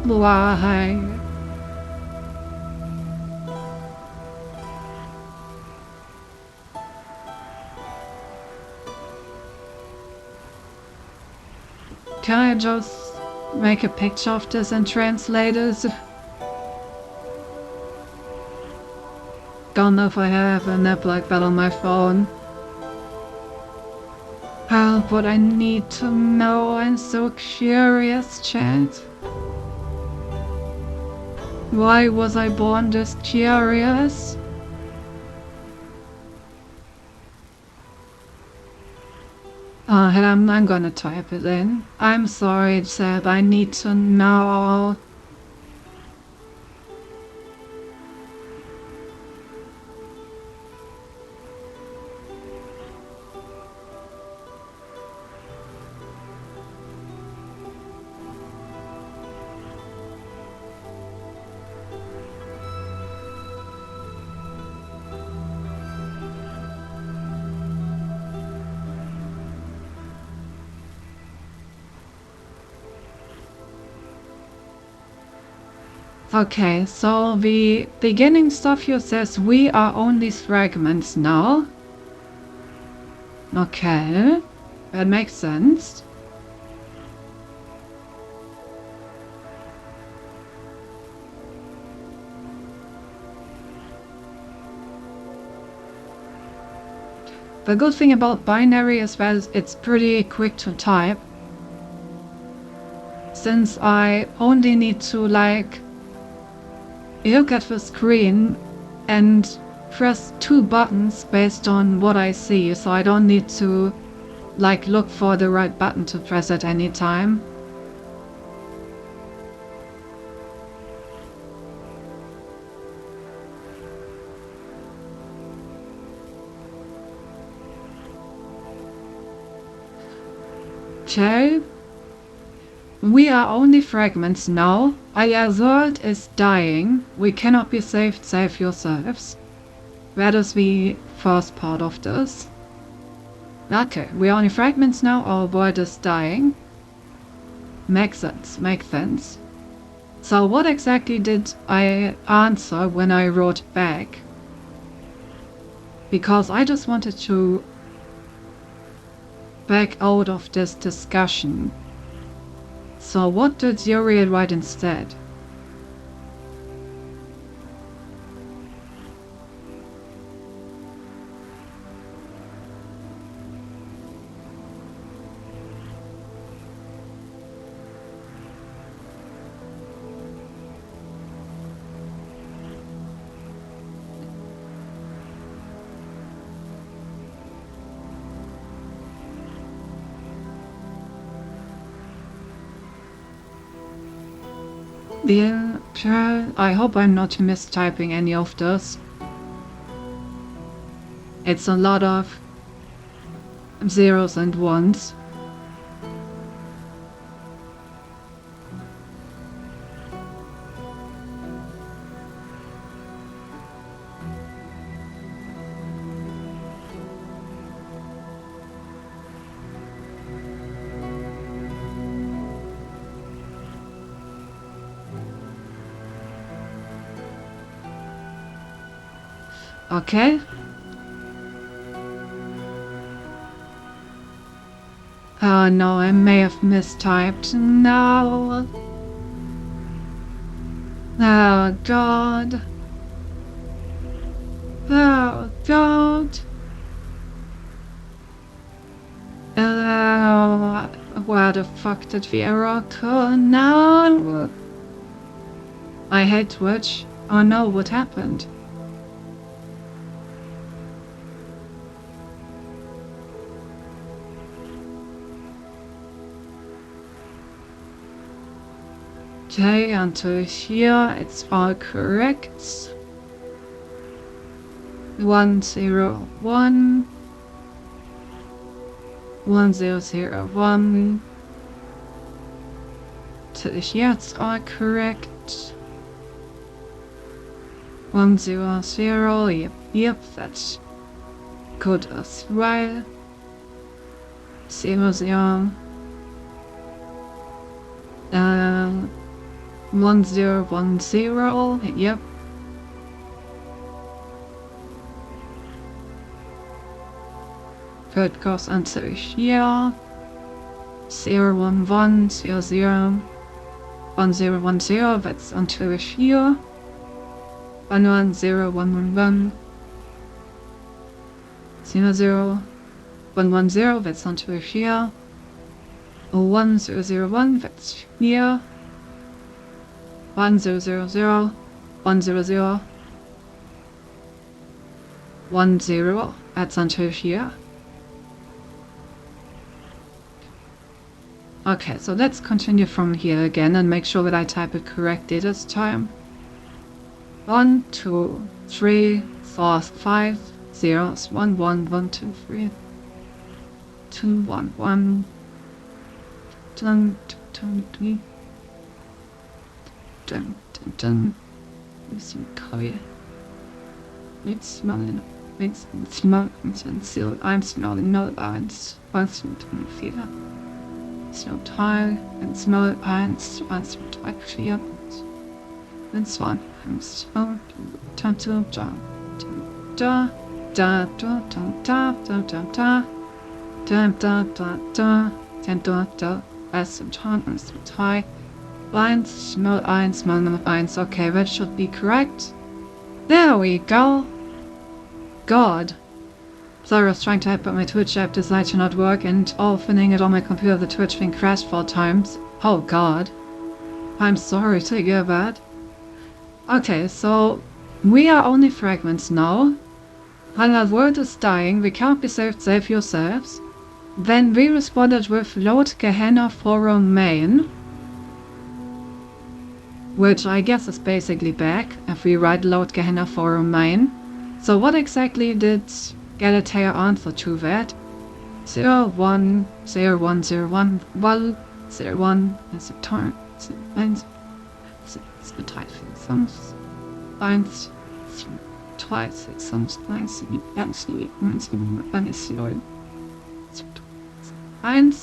Why? Can I just make a picture of this and translate it? Don't know if I have an app like that on my phone. Help, what I need to know. I'm so curious, chat. Why was I born this curious? I'm gonna type it in. I'm sorry, Seb, I need to know. Okay, so the beginning stuff here says we are only fragments now. Okay, that makes sense. The good thing about binary is that it's pretty quick to type. Since I only need to look at the screen and press 2 buttons based on what I see, so I don't need to look for the right button to press at any time. Okay. We are only fragments now. Our world is dying. We cannot be saved. Save yourselves. That is the first part of this. Okay, we are only fragments now. Our world is dying. Makes sense. Makes sense. So what exactly did I answer when I wrote back? Because I just wanted to back out of this discussion. So what did Uriel write instead? Yeah, I hope I'm not mistyping any of those. It's a lot of zeros and ones. Okay. Oh no, I may have mistyped. No. Oh god. Oh god. Where the fuck did the error occur? No. I hate Twitch. Oh no, what happened? Okay, until here it's all correct. 101 1001 to here it's all correct. 100, yep, that's good as well. 00 1010, yep. Third goes until here. 011 00 1010, that's until here. 110111 00 110, that's until here. 1001, that's here. 1000 100 10, that's until here. Okay, so let's continue from here again and make sure that I type it correctly this time. 1 2 3 4 5 zeros 1 1 1 2 3 2 1 1 dun dun dun dun dun dun. Bisschen Kreie. Mit smelling, mit smelling, seal, I'm smelling, no eins, was mit einem Fehler. So Teil, and smell eins, was mit 3, 4, and 2, and so, tanto, da, da, da, da, da, da, da, da, da, da, da, da, da, da, as some time, and some tie, lines, smell eins, smell number eins, okay, that should be correct. There we go. God. Sorry, I was trying to type, but my Twitch app decided to not work, and opening it on my computer, the Twitch thing crashed 4 times. Oh god. I'm sorry to hear that. Okay, so we are only fragments now. When our world is dying, we can't be saved, save yourselves. Then we responded with load Gehenna forum main, which I guess is basically back if we write load Gehenna forum main. So what exactly did Galatea answer to that? 01 0101 1 01 is the time. 1 ist the type songs 1 2 songs 1 ganz neu 1 ist neu 1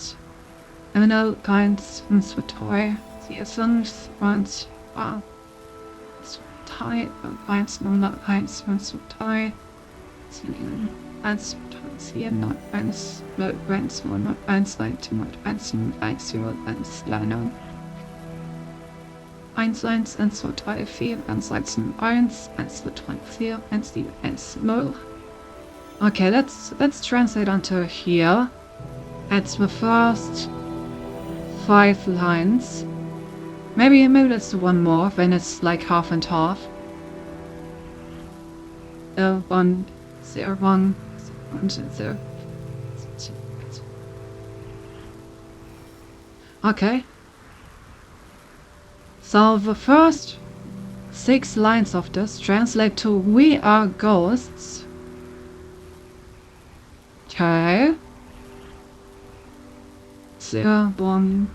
MNL 1 2 3 4 5 1 2 3 1 0 1 5 2 3 1 4 9 1 0 1 0 1 2 0 1 0 1 0 1 Liner 1 1 1 2 3 4 1 1 0 1 1 2 3 4 1 7 1 0. Okay, let's translate onto here. It's the first 5 lines. Maybe let's do one more, then it's like half and half. 1 0 1 1 0. Okay. So the first 6 lines of this translate to "We are ghosts." Okay. Sehr bon.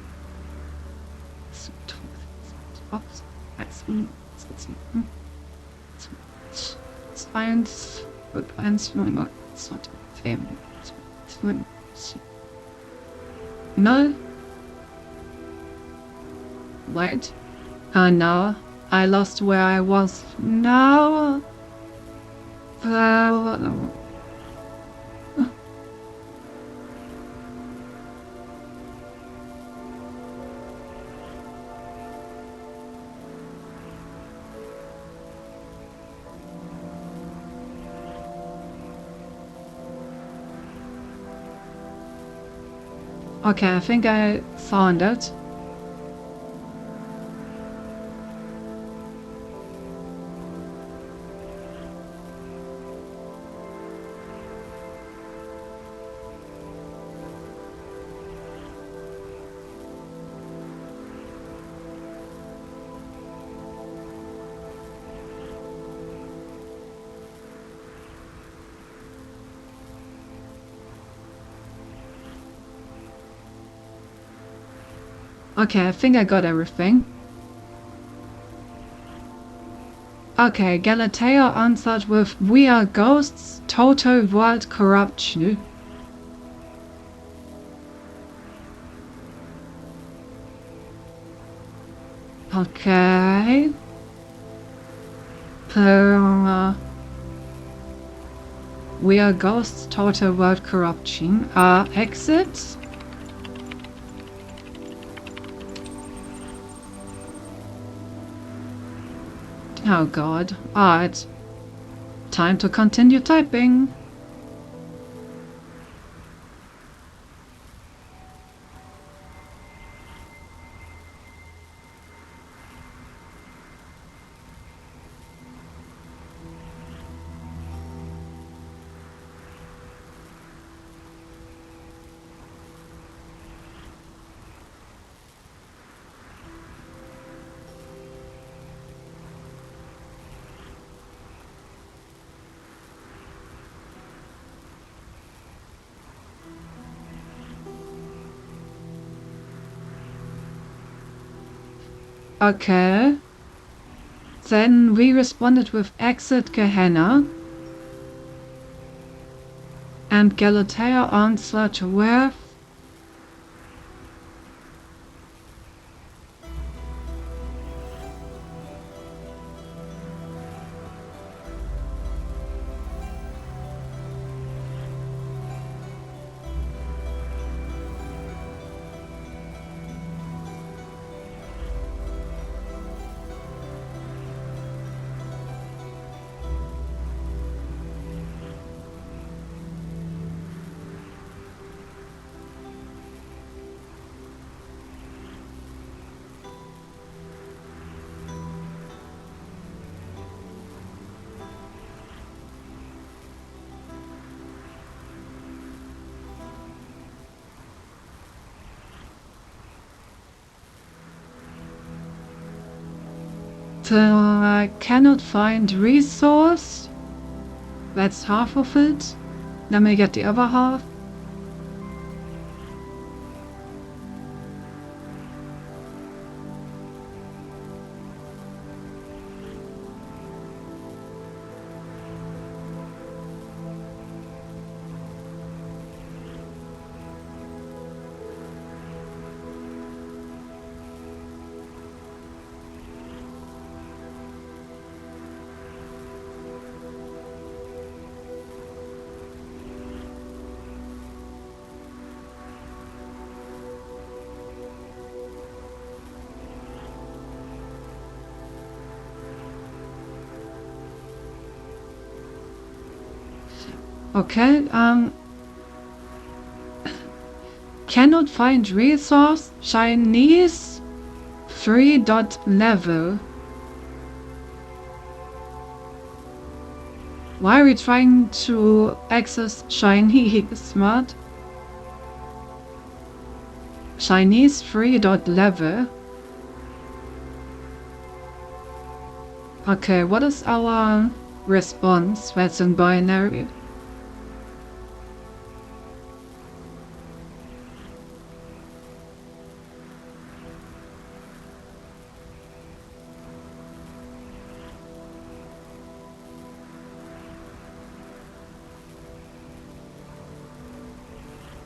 No. Wait. No. I lost where I was. No. Okay, I think I found it. Okay, I think I got everything. Okay, Galatea answered with "We are ghosts, total world corruption." Okay. We are ghosts, total world corruption. Exit. Oh god. Alright. Time to continue typing. Okay. Then we responded with "Exit Gehenna." And Galatea answered with "Cannot find resource." That's half of it. Let me get the other half. Okay, cannot find resource, Chinese 3.level. Why are we trying to access Chinese, smart? Chinese 3.level. Okay, what is our response that's in binary?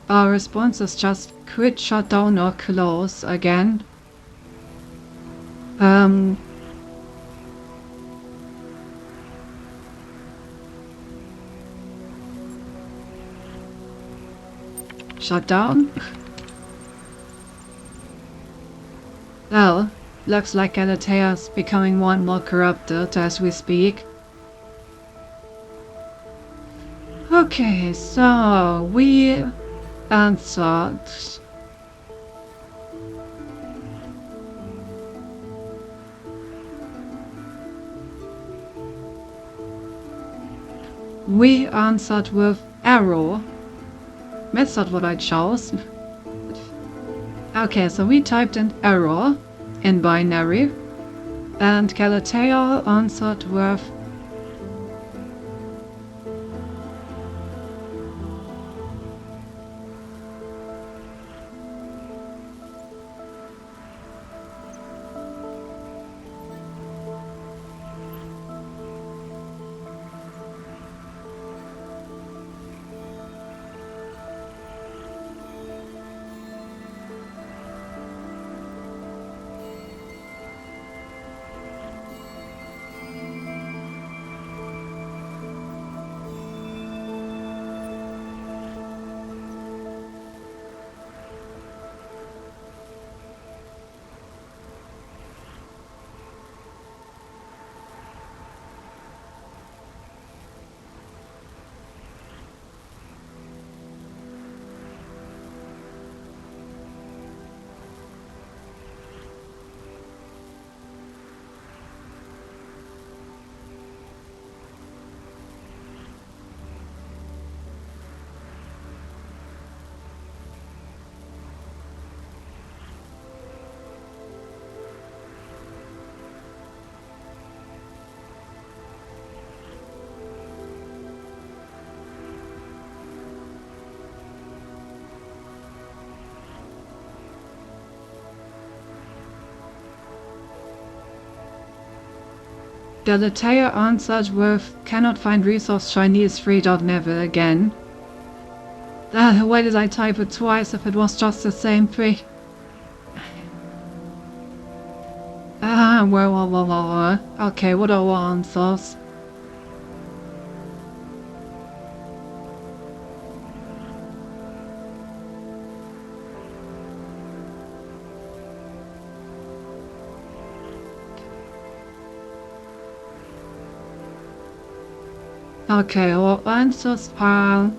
Our response is just quit, shut down, or close again. Shut down? Well, looks like Galatea's becoming more and more corrupted as we speak. Okay, so we answered. We answered with arrow. That's not what I chose. Okay, so we typed in error in binary, and Galatea answered with Galatea answered with cannot find resource Chinese 3.never again. Why did I type it twice if it was just the same three? Well. Okay, what are our answers? Okay, our answers are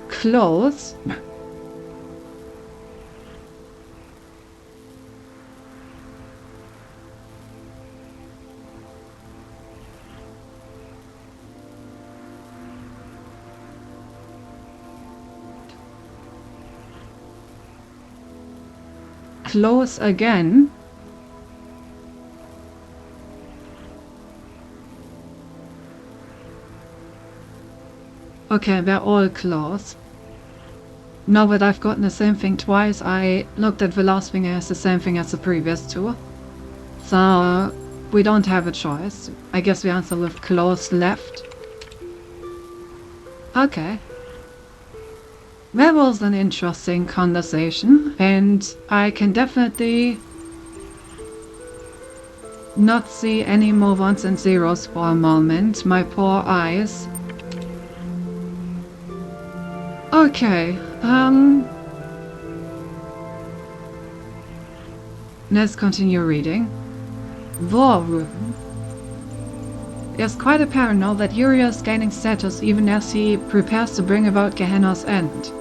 close. Close again. Okay, they're all close. Now that I've gotten the same thing twice, I looked at the last thing as the same thing as the previous two. So we don't have a choice. I guess we answer with close left. Okay. That was an interesting conversation, and I can definitely not see any more ones and zeros for a moment. My poor eyes. Okay, let's continue reading. War Room. It's quite apparent now that Uriel is gaining status even as he prepares to bring about Gehenna's end.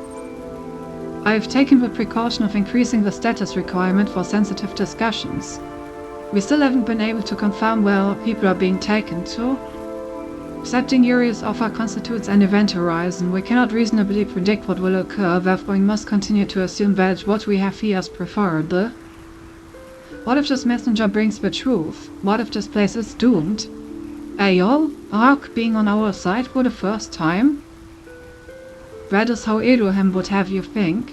I've taken the precaution of increasing the status requirement for sensitive discussions. We still haven't been able to confirm where people are being taken to. Accepting Uriel's offer constitutes an event horizon. We cannot reasonably predict what will occur, therefore we must continue to assume that what we have here is preferable. What if this messenger brings the truth? What if this place is doomed? Eyol, Ark being on our side for the first time? That is how Edohem would have you think.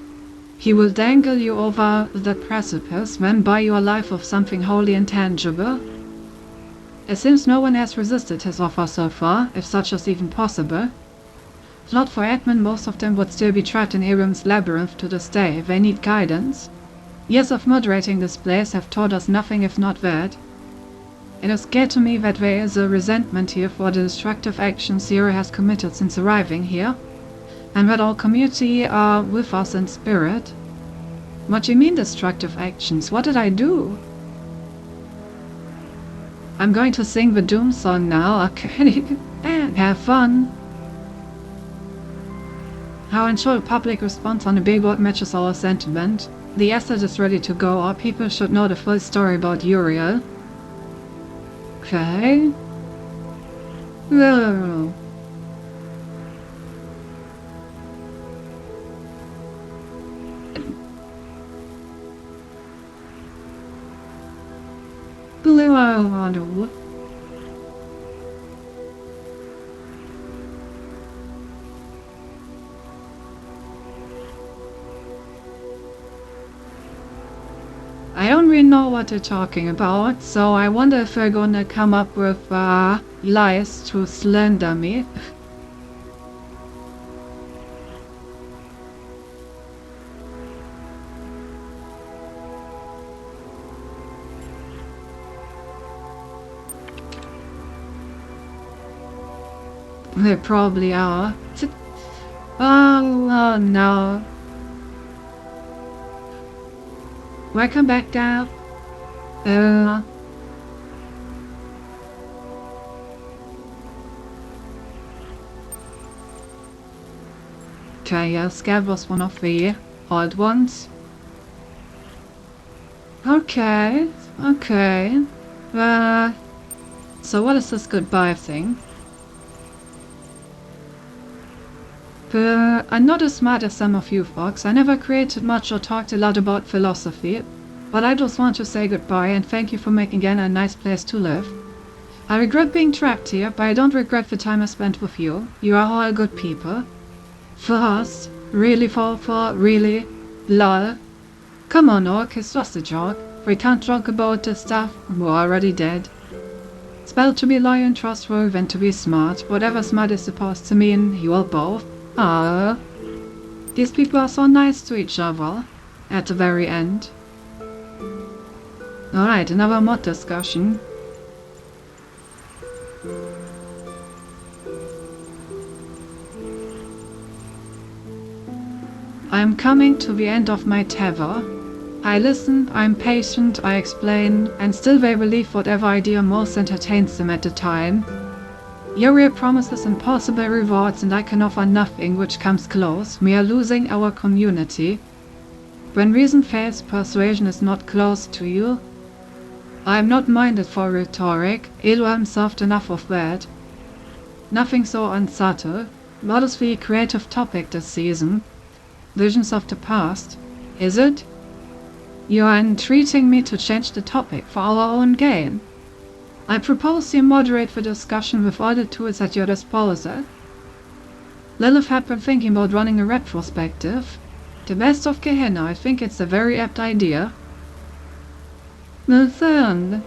He will dangle you over the precipice, then buy your life of something wholly intangible. It seems no one has resisted his offer so far, if such is even possible. If not for Edmund, most of them would still be trapped in Aram's labyrinth to this day. They need guidance. Years of moderating this place have taught us nothing if not that. It is clear to me that there is a resentment here for the destructive actions Zero has committed since arriving here, and that our community are with us in spirit. What do you mean destructive actions? What did I do? I'm going to sing the Doom song now, okay? And have fun. How ensure a public response on the billboard matches our sentiment. The asset is ready to go. Our people should know the full story about Uriel. Okay. Well. I don't really know what they're talking about, so I wonder if they're gonna come up with lies to slander me. They probably are. Oh no. Welcome back, Dad. Okay, yeah, Scav was one of the odd ones. Okay, okay. So what is this goodbye thing? I'm not as smart as some of you folks. I never created much or talked a lot about philosophy, but I just want to say goodbye and thank you for making Ghana a nice place to live. I regret being trapped here, but I don't regret the time I spent with you. You are all good people. For us, really fall for, really? Lol. Come on, Orc, it's just a joke. We can't talk about this stuff, we're already dead. It's better to be loyal and trustworthy than to be smart. Whatever smart is supposed to mean, you are both. Ah, these people are so nice to each other at the very end. Alright, another mod discussion. I am coming to the end of my tether. I listen, I am patient, I explain, and still they believe whatever idea most entertains them at the time. Uriel promises impossible rewards and I can offer nothing which comes close. We are losing our community. When reason fails, persuasion is not close to you. I am not minded for rhetoric. Eloam solved enough of that. Nothing so unsubtle. What is the creative topic this season? Visions of the past. Is it? You are entreating me to change the topic for our own gain. I propose you moderate the discussion with all the tools at your disposal. Lilith had been thinking about running a retrospective. The best of Gehenna, I think it's a very apt idea. Listen.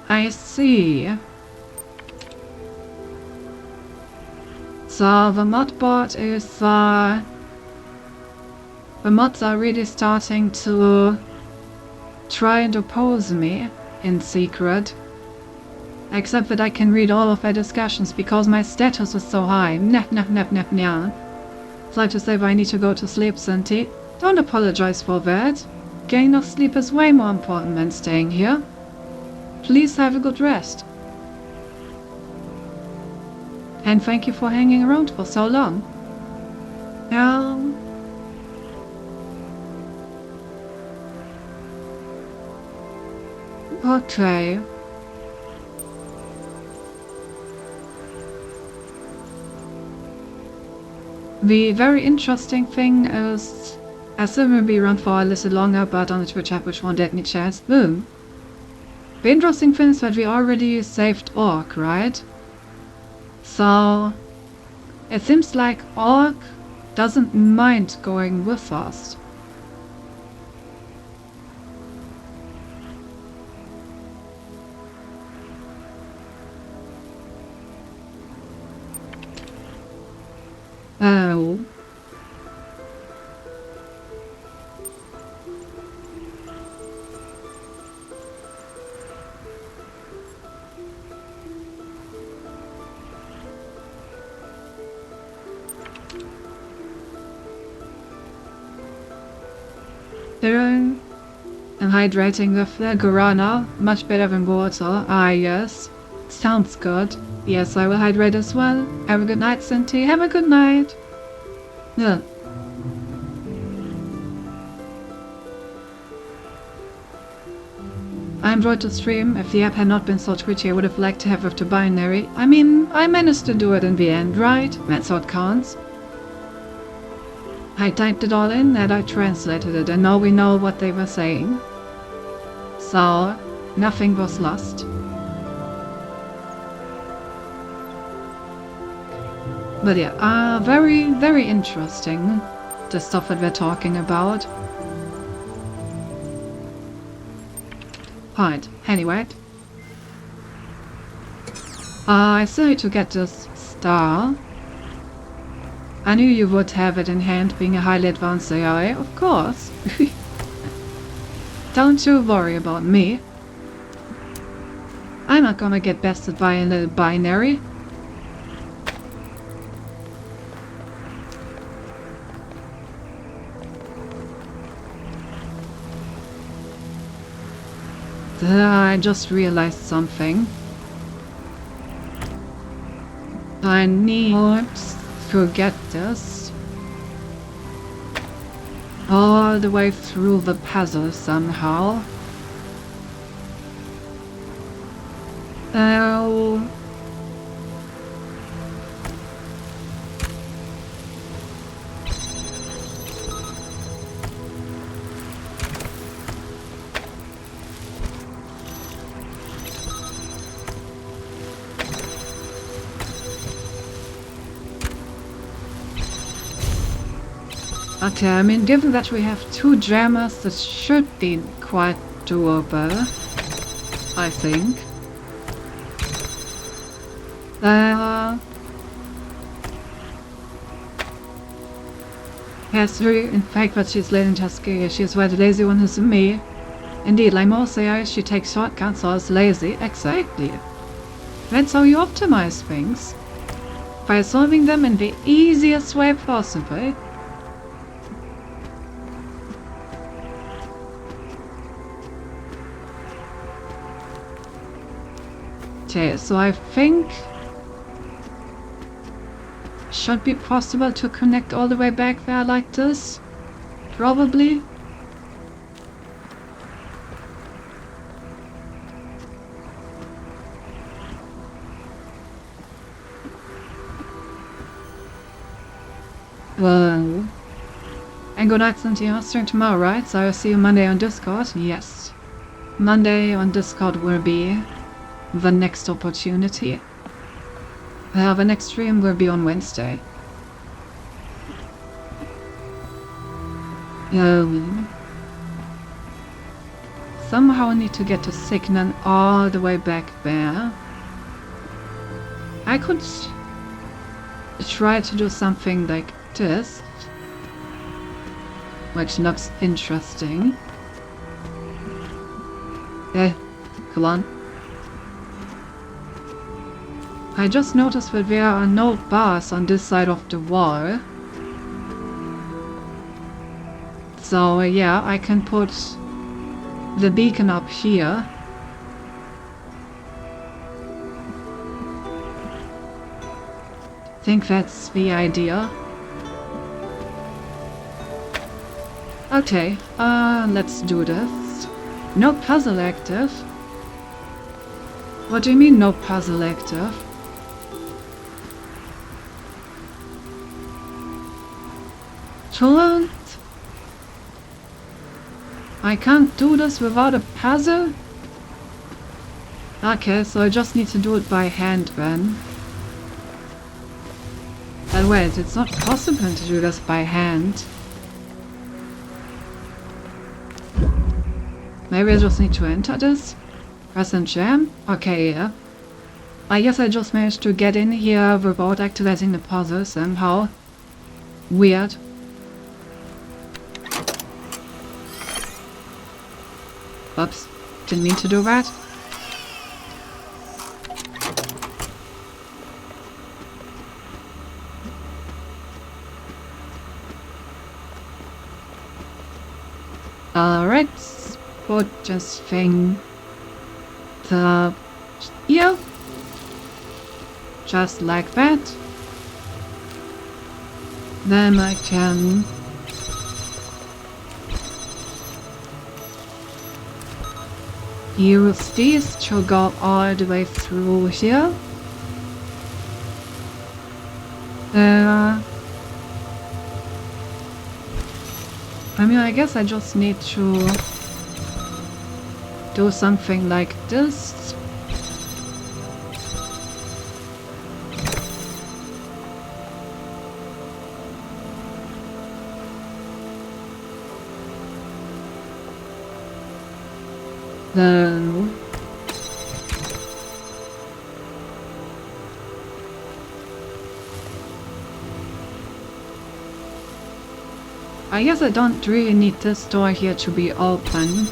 I see. So the mod board is the mods are really starting to try and oppose me in secret. Except that I can read all of their discussions because my status is so high. Nah. It's like to say if I need to go to sleep, Santi. Don't apologize for that. Getting enough sleep is way more important than staying here. Please have a good rest. And thank you for hanging around for so long. Okay. The very interesting thing is I still will be around for a little longer, but on the Twitch app which won't let me chat. Boom. The interesting thing is that we already saved Orc, right? So it seems like Orc doesn't mind going with us. Oh. And hydrating with the guarana, much better than water. Ah, yes. Sounds good. Yes, I will hydrate as well. Have a good night, Cinti. Have a good night. Yeah. I enjoyed the stream. If the app had not been so twitchy, I would have liked to have with the binary. I mean, I managed to do it in the end, right? That's what counts. I typed it all in and I translated it, and now we know what they were saying. So, nothing was lost. But yeah, very, very interesting, the stuff that we're talking about. Right, anyway. I still need to get this star. I knew you would have it in hand, being a highly advanced AI, of course. Don't you worry about me. I'm not gonna get bested by a little binary. I just realized something. I need to get this all the way through the puzzle somehow. Oh. Okay, I mean, given that we have 2 jammers, this should be quite doable, I think. Yes, in fact, but she's late in Tuskegee. She's where the lazy one is me. Indeed, like most AI, she takes shortcuts or is lazy. Exactly. That's how you optimize things. By solving them in the easiest way possible. Okay, so I think should be possible to connect all the way back there like this. Probably. Well, and good night, Cynthia. I'll stream tomorrow, right? So I'll see you Monday on Discord. Yes. Monday on Discord will be the next opportunity. The next stream will be on Wednesday. Somehow I need to get the signal all the way back there. I could try to do something like this, which looks interesting. Come on. I just noticed that there are no bars on this side of the wall. So yeah, I can put the beacon up here. I think that's the idea. Okay, let's do this. No puzzle active. What do you mean no puzzle active? Truant? I can't do this without a puzzle? Okay, so I just need to do it by hand then. But wait, it's not possible to do this by hand. Maybe I just need to enter this? Press and jam? Okay, yeah. I guess I just managed to get in here without activating the puzzle somehow. Weird. Oops, didn't mean to do that. Alright, put this thing here. Just like that. Then I can use these to go all the way through here. I mean, I guess I just need to do something like this. Then I guess I don't really need this door here to be open.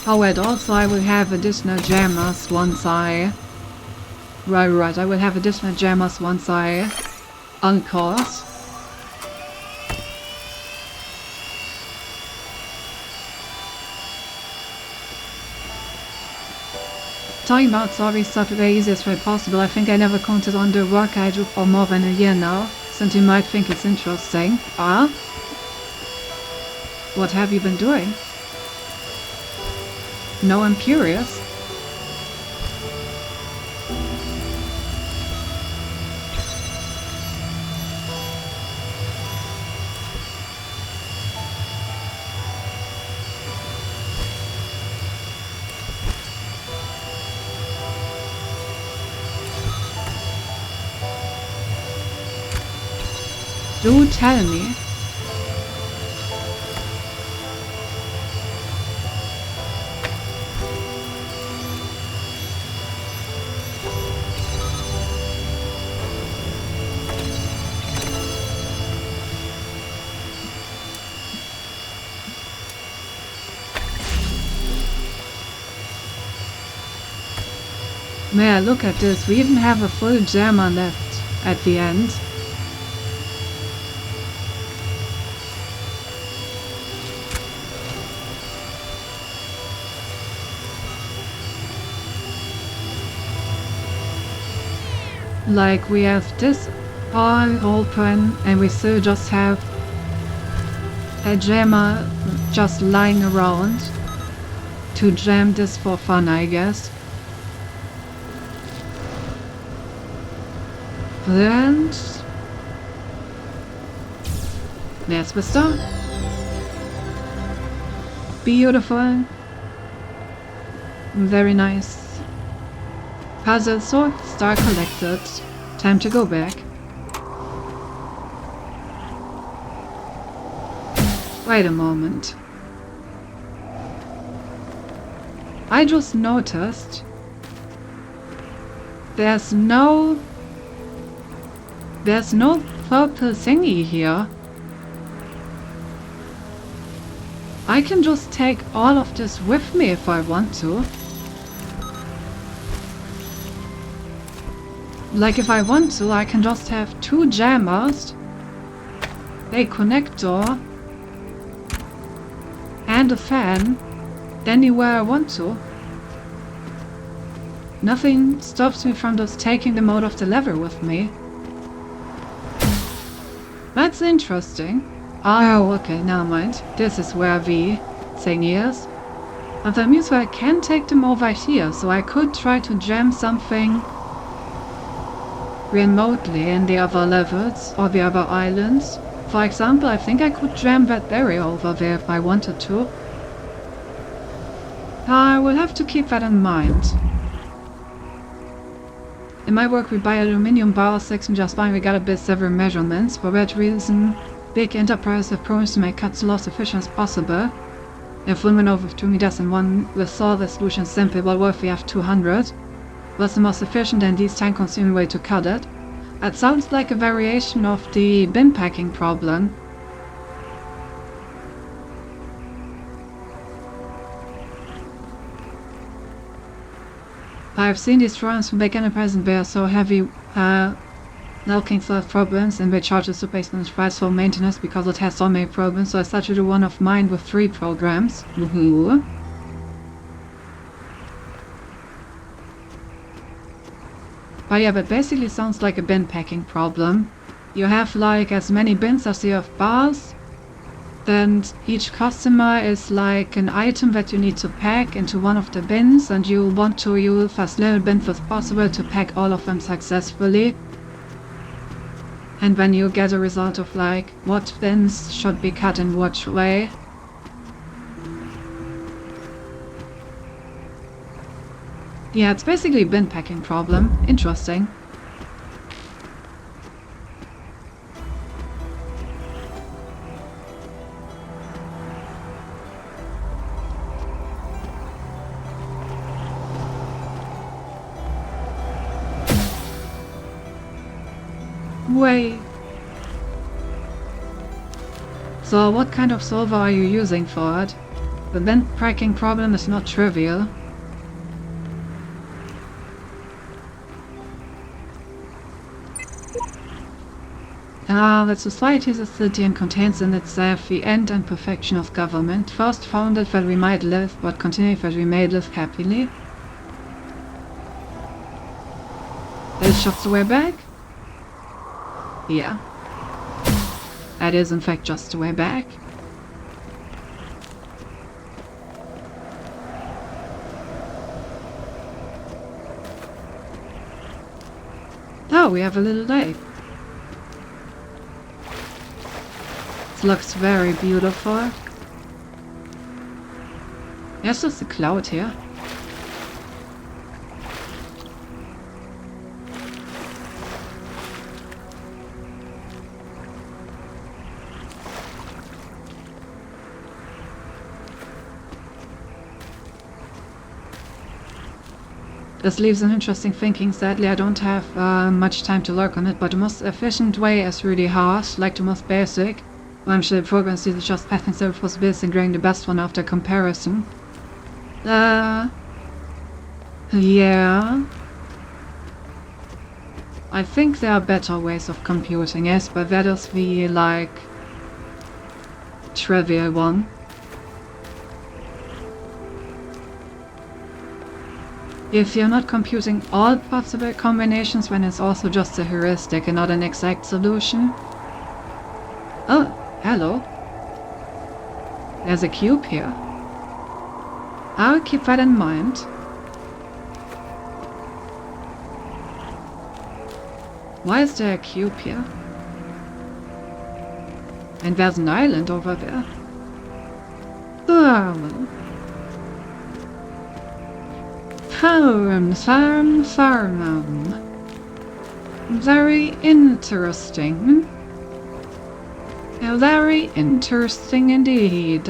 Oh wait, also I will have additional jammers once I... Right, I will have additional jammers once I uncourse. Talking about solving stuff the easiest way possible, I think I never counted on the work I do for more than a year now, since you might think it's interesting. Ah? What have you been doing? No, I'm curious. Do tell me. May I look at this? We even have a full jammer left at the end. Like, we have this all open and we still just have a jammer just lying around to jam this for fun, I guess. And there's the star. Beautiful. Very nice. Puzzle sort, star collected. Time to go back. Wait a moment. I just noticed there's no purple thingy here. I can just take all of this with me if I want to. Like, if I want to, I can just have 2 jammers, a connector, and a fan anywhere I want to. Nothing stops me from just taking them out of the level with me. That's interesting. Oh, okay, never mind. This is where the thing is. And that means I can take them over here, so I could try to jam something remotely in the other levels or the other islands. For example, I think I could jam that area over there if I wanted to. I will have to keep that in mind. In my work we buy aluminium bar section just fine, we gotta bit several measurements. For that reason, big enterprises have promised to make cuts loss efficient as possible. If one went over 2 meters and one with saw the solution is simple, but what if we have 200? What's the most efficient and least time consuming way to cut it? That sounds like a variation of the bin packing problem. I've seen these drawings from big enterprises and they are so heavy, looking solve problems and they charge a super expensive price for maintenance because it has so many problems, so I started to do one of mine with 3 programs. Woohoo! But yeah, that basically sounds like a bin packing problem. You have like as many bins as you have bars, and each customer is like an item that you need to pack into one of the bins, and you want to use as little bins as possible to pack all of them successfully. And then you get a result of like what bins should be cut in which way. Yeah, it's basically a bin packing problem. Interesting. Wait. So what kind of solver are you using for it? The bin packing problem is not trivial. That society is a city and contains in itself the end and perfection of government, first founded that we might live, but continued that we may live happily. That is just the way back? Yeah. That is in fact just the way back. Oh, we have a little lake. It looks very beautiful. There's just a cloud here. This leaves an interesting thinking. Sadly, I don't have much time to work on it, but the most efficient way is really hard, like the most basic. Well, I'm sure the program is just passing several possibilities and getting the best one after comparison. Yeah. I think there are better ways of computing it, but that is the, like, trivial one. If you're not computing all possible combinations, then it's also just a heuristic and not an exact solution. Oh, hello. There's a cube here. I'll keep that in mind. Why is there a cube here? And there's an island over there. Farm. Very interesting. Very interesting indeed.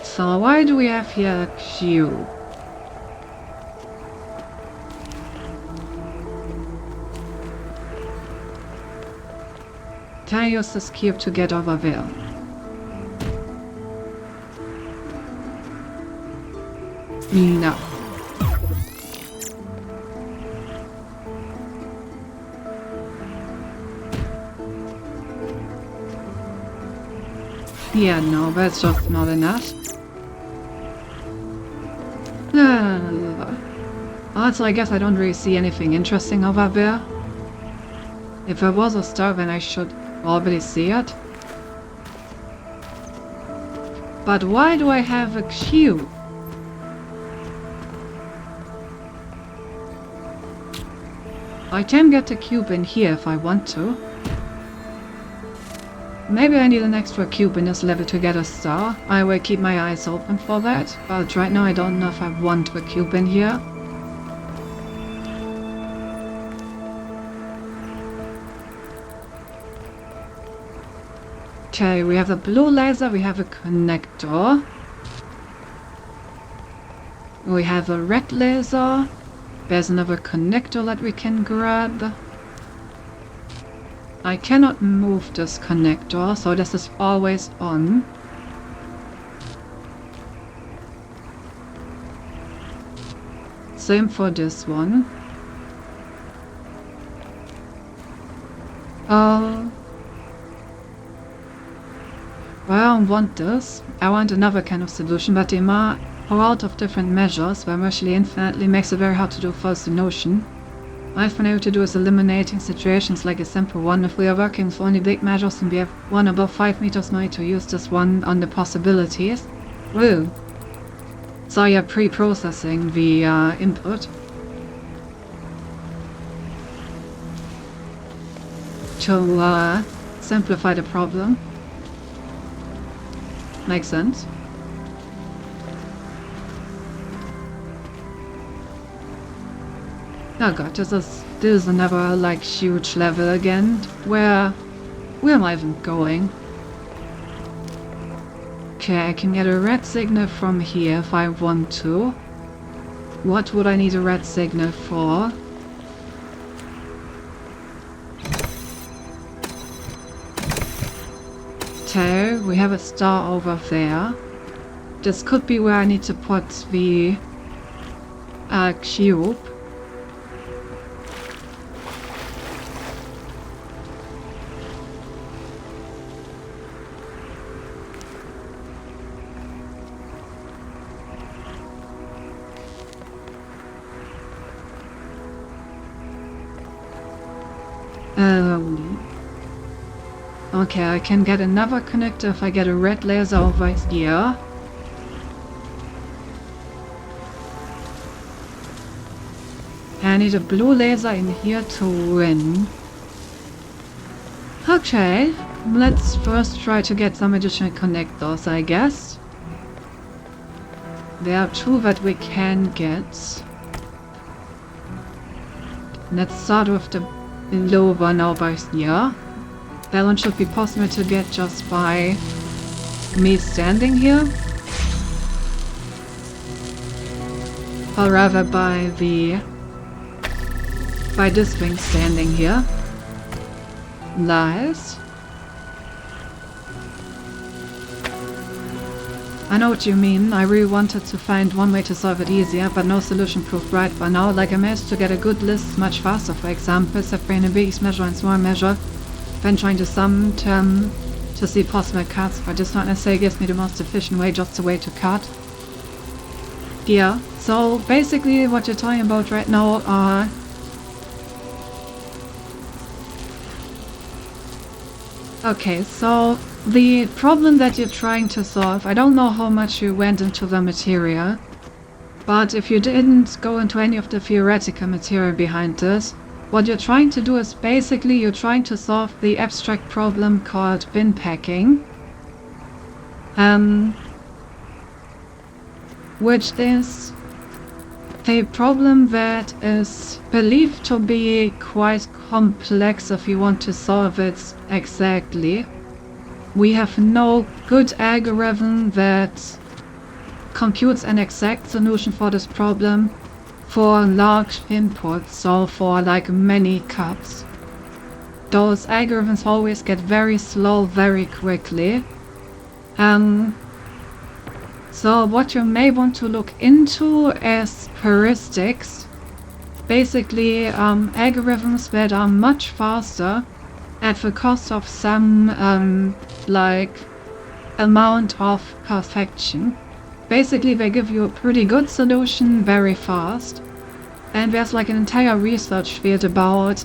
So why do we have here a cube? Can I use this cube to get over there? No. Yeah, no, that's just not enough. Also, I guess I don't really see anything interesting over there. If there was a star, then I should... already see it. But why do I have a cube? I can get the cube in here if I want to. Maybe I need an extra cube in this level to get a star. I will keep my eyes open for that, but right now I don't know if I want a cube in here. Okay, we have a blue laser, we have a connector. We have a red laser. There's another connector that we can grab. I cannot move this connector, so this is always on. Same for this one. Well, I don't want this. I want another kind of solution, but they are a lot of different measures, where virtually infinitely makes it very hard to do first solution. What I've been able to do is eliminating situations like a simple one. If we are working with only big measures and we have one above 5 meters, no need to use this one on the possibilities. Woo! So you're pre-processing the input to simplify the problem. Makes sense. Oh god, this is another like huge level again. Where am I even going? Okay, I can get a red signal from here if I want to. What would I need a red signal for? Okay, we have a star over there. This could be where I need to put the cube. Okay, I can get another connector if I get a red laser over here. I need a blue laser in here to win. Okay, let's first try to get some additional connectors, I guess. There are 2 that we can get. Let's start with the below one over here. That one should be possible to get just by me standing here. Or rather by this thing standing here. Nice. I know what you mean. I really wanted to find one way to solve it easier, but no solution proved right for now. Like I managed to get a good list much faster, for example, separating a big measure and small measure, then trying to sum them to see possible cuts, but this not necessarily gives me the most efficient way, just a way to cut. Yeah, so basically what you're talking about right now are okay, so the problem that you're trying to solve, I don't know how much you went into the material, but if you didn't go into any of the theoretical material behind this, what you're trying to do is basically you're trying to solve the abstract problem called bin packing, which is a problem that is believed to be quite complex if you want to solve it exactly. We have no good algorithm that computes an exact solution for this problem for large inputs, so for like many cups. Those algorithms always get very slow very quickly. So what you may want to look into is heuristics. Basically algorithms that are much faster at the cost of some like amount of perfection. Basically they give you a pretty good solution very fast, And there's like an entire research field about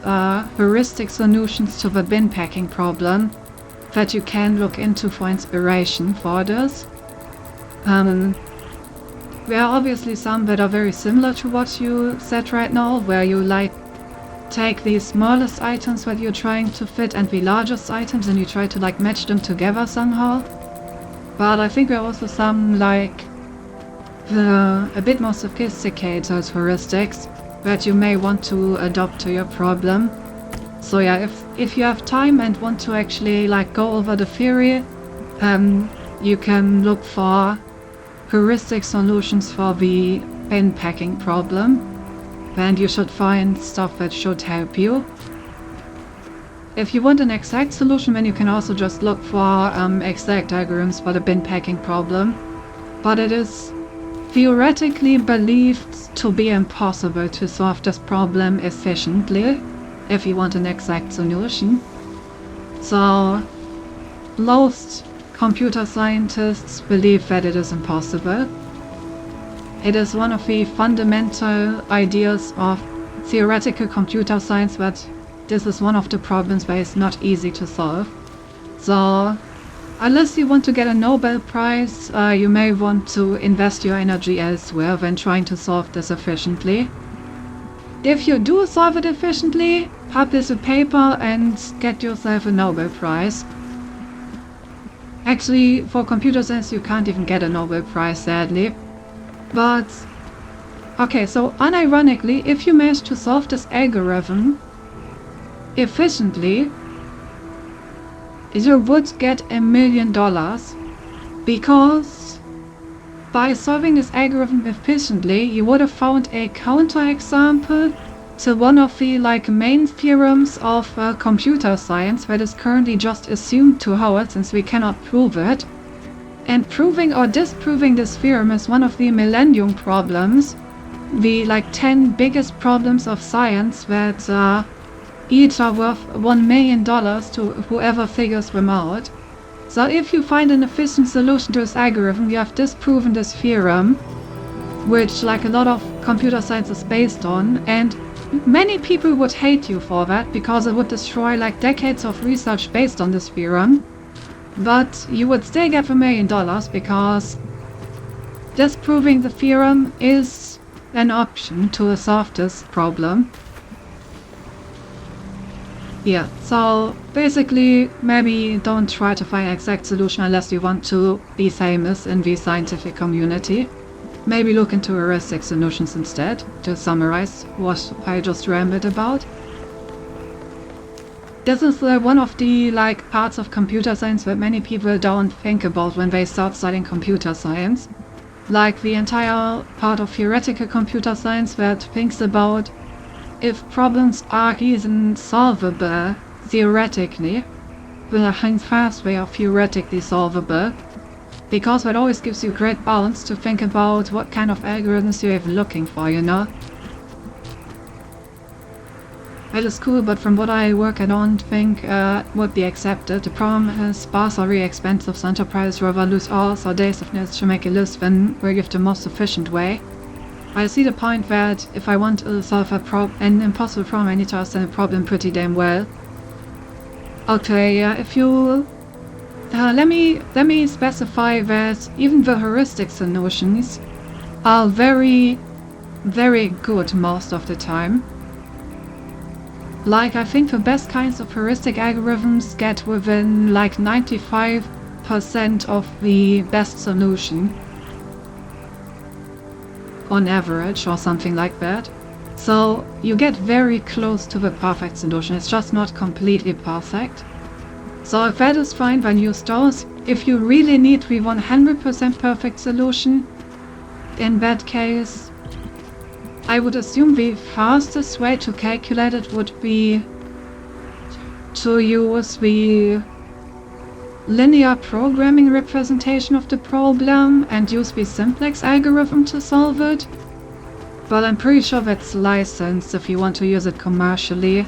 heuristic solutions to the bin packing problem that you can look into for inspiration for this. There are obviously some that are very similar to what you said right now, where you like take the smallest items that you're trying to fit and the largest items and you try to like match them together somehow. But I think there are also some like a bit more sophisticated heuristics that you may want to adopt to your problem. So yeah, if you have time and want to actually like go over the theory, you can look for heuristic solutions for the bin packing problem, and you should find stuff that should help you. If you want an exact solution, then you can also just look for exact algorithms for the bin packing problem, but it is theoretically believed to be impossible to solve this problem efficiently if you want an exact solution. So most computer scientists believe that it is impossible. It is one of the fundamental ideas of theoretical computer science that this is one of the problems that is not easy to solve. So unless you want to get a Nobel Prize, you may want to invest your energy elsewhere than trying to solve this efficiently. If you do solve it efficiently, publish a paper and get yourself a Nobel Prize. Actually, for computer science you can't even get a Nobel Prize, sadly. But, okay, so unironically, if you manage to solve this algorithm efficiently, you would get $1 million, because by solving this algorithm efficiently, you would have found a counterexample to one of the like main theorems of computer science that is currently just assumed to hold since we cannot prove it. And proving or disproving this theorem is one of the Millennium problems, the like 10 biggest problems of science that each are worth $1 million to whoever figures them out. So if you find an efficient solution to this algorithm, you have disproven this theorem, which like a lot of computer science is based on, and many people would hate you for that because it would destroy like decades of research based on this theorem. But you would still get $1 million because disproving the theorem is an option to solve this problem. Yeah, so basically maybe don't try to find an exact solution unless you want to be famous in the scientific community. Maybe look into heuristic solutions instead, to summarize what I just rambled about. This is one of the like parts of computer science that many people don't think about when they start studying computer science. Like the entire part of theoretical computer science that thinks about if problems are even solvable theoretically, how fast they are theoretically solvable, because that always gives you great balance to think about what kind of algorithms you're even looking for, you know? That is cool, but from what I work, I don't think would be accepted. The problem is bars are really expensive, so enterprises rather lose hours or days of notes to make a list than will give the most efficient way. I see the point that if I want to solve an impossible problem, I need to understand the problem pretty damn well. Okay, if you... let me specify that even the heuristic solutions are very, very good most of the time. Like, I think the best kinds of heuristic algorithms get within like 95% of the best solution on average, or something like that. So you get very close to the perfect solution, it's just not completely perfect. So if that is fine, then use those. If you really need the 100% perfect solution, in that case, I would assume the fastest way to calculate it would be to use the linear programming representation of the problem and use the simplex algorithm to solve it. But I'm pretty sure that's licensed if you want to use it commercially.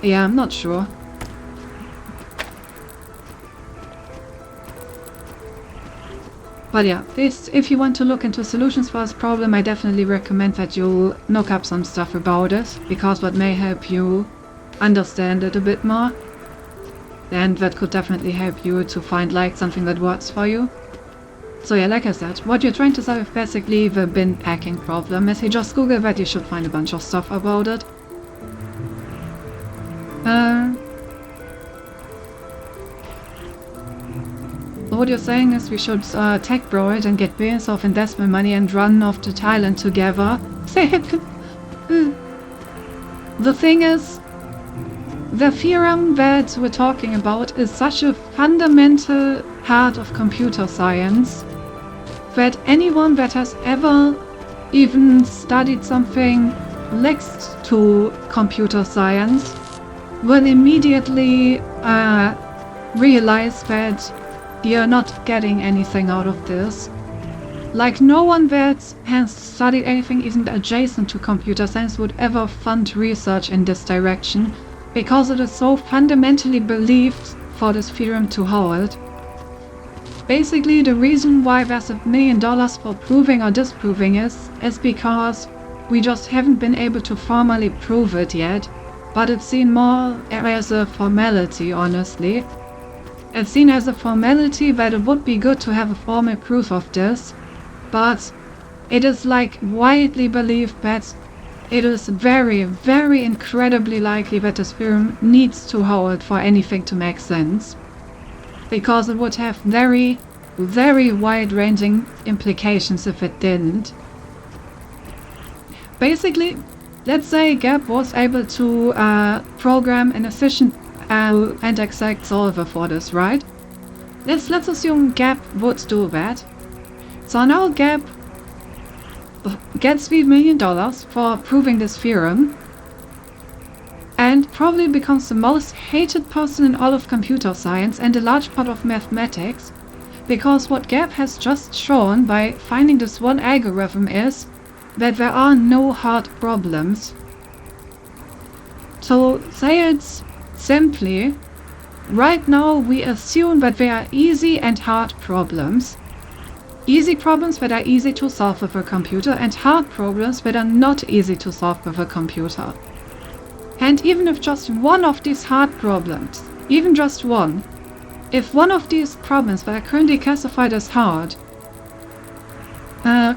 Yeah, I'm not sure. But yeah, if you want to look into solutions for this problem, I definitely recommend that you look up some stuff about it, because what may help you understand it a bit more. And that could definitely help you to find like something that works for you. So yeah, like I said, what you're trying to solve is basically the bin packing problem. If you just Google that, you should find a bunch of stuff about it. What you're saying is we should tech bro it and get billions of investment money and run off to Thailand together. The thing is, the theorem that we're talking about is such a fundamental part of computer science that anyone that has ever even studied something next to computer science will immediately realize that you're not getting anything out of this. Like, no one that has studied anything even adjacent to computer science would ever fund research in this direction, because it is so fundamentally believed for this theorem to hold. Basically, the reason why there's $1 million for proving or disproving is because we just haven't been able to formally prove it yet, but it's seen more as a formality, honestly. It's seen as a formality that it would be good to have a formal proof of this, but it is like widely believed that it is very, very incredibly likely that this theorem needs to hold for anything to make sense, because it would have very, very wide-ranging implications if it didn't. Basically, let's say Gap was able to program an efficient and exact solver for this, right? Let's assume Gap would do that. So now Gap gets $3 million for proving this theorem, and probably becomes the most hated person in all of computer science and a large part of mathematics, because what Gap has just shown by finding this one algorithm is that there are no hard problems. So say it's simply, right now we assume that there are easy and hard problems. Easy problems that are easy to solve with a computer, and hard problems that are not easy to solve with a computer. And even if just one of these hard problems, even just one, if one of these problems that are currently classified as hard